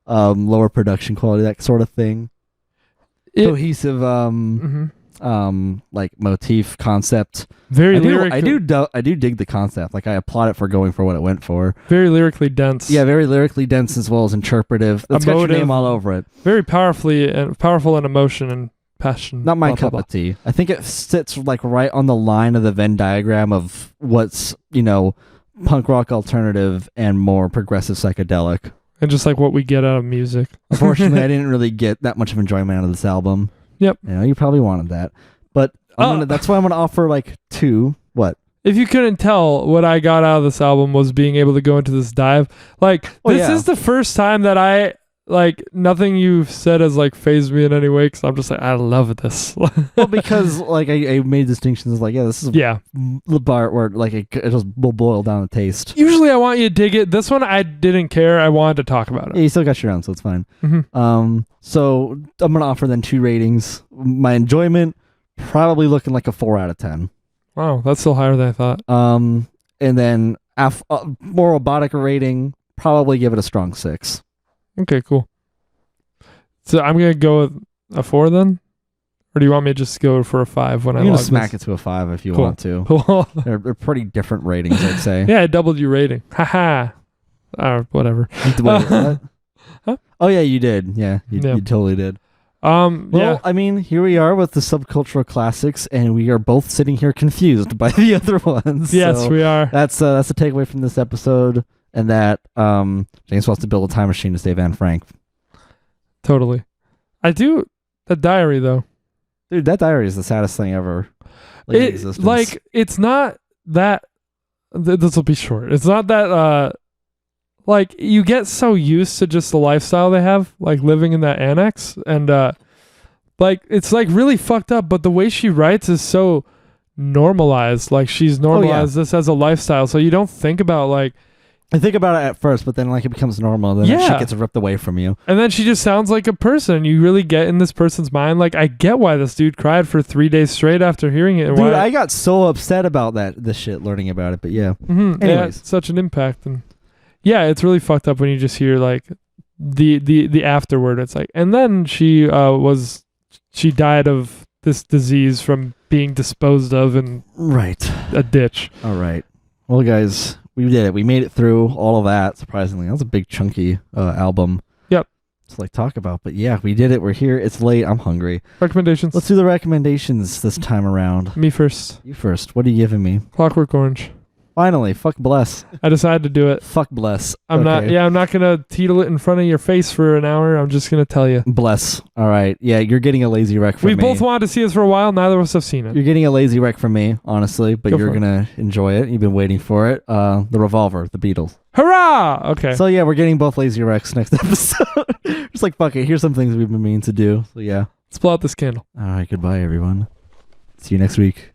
Lower production quality, that sort of thing. Cohesive, like motif concept. Very lyrical. I do dig the concept. Like I applaud it for going for what it went for. Very lyrically dense. Yeah, very lyrically dense as well as interpretive. It's got your name all over it. Very powerful in emotion and passion. Not my cup of tea. I think it sits like right on the line of the Venn diagram of what's, punk rock alternative and more progressive psychedelic. And just like what we get out of music. Unfortunately, I didn't really get that much of enjoyment out of this album. Yep. You probably wanted that. But that's why I'm going to offer like 2. What? If you couldn't tell, what I got out of this album was being able to go into this dive. Like, this is the first time that I, like, nothing you've said has, like, phased me in any way, because I'm just like, I love this. Well, because, like, I made distinctions like, this is the part where, like, it just will boil down the taste. Usually I want you to dig it. This one, I didn't care. I wanted to talk about it. Yeah, you still got your own, so it's fine. Mm-hmm. So I'm going to offer then 2 ratings. My enjoyment, probably looking like a 4 out of 10. Wow, that's still higher than I thought. And then more robotic rating, probably give it a strong 6. Okay, cool. So I'm going to go with a 4 then? Or do you want me to just go for a 5 when I'm I gonna log smack this? it to a 5 if you Cool. want to. Cool. They're pretty different ratings, I'd say. Yeah, I doubled your rating. Haha. Whatever. Wait, what? Huh? Oh yeah, you did. Yeah, you totally did. Well, Yeah. I mean, here we are with the subcultural classics, and we are both sitting here confused by the other ones. Yes, so we are. that's the takeaway from this episode, and that James wants to build a time machine to save Anne Frank. Totally. I do. The diary, though. Dude, that diary is the saddest thing ever. In existence. It's not that. This will be short. It's not that. Like, you get so used to just the lifestyle they have, like living in that annex, and like it's like really fucked up. But the way she writes is so normalized. Like she's normalized this as a lifestyle, so you don't think about like. I think about it at first, but then like it becomes normal, then that shit gets ripped away from you. And then she just sounds like a person. You really get in this person's mind. Like, I get why this dude cried for 3 days straight after hearing it. Dude, I got so upset about this shit learning about it, but yeah. Mm-hmm. Anyways. Yeah, it's such an impact. And yeah, it's really fucked up when you just hear like the afterword. It's like, and then she died of this disease from being disposed of in a ditch. All right. Well, guys, we did it. We made it through all of that. Surprisingly, that was a big chunky album. Yep. To like talk about, but yeah, we did it. We're here. It's late. I'm hungry. Recommendations. Let's do the recommendations this time around. Me first. You first. What are you giving me? Clockwork Orange. Finally, fuck bless. I decided to do it. Fuck bless. I'm not gonna teetle it in front of your face for an hour. I'm just gonna tell you. Bless. All right. Yeah, you're getting a lazy rec from me. We both wanted to see this for a while. Neither of us have seen it. You're getting a lazy rec from me, honestly, but you're gonna enjoy it. You've been waiting for it. The Revolver, the Beatles. Hurrah! Okay. So yeah, we're getting both lazy recs next episode. Just like fuck it. Here's some things we've been meaning to do. So yeah. Let's blow out this candle. All right. Goodbye, everyone. See you next week.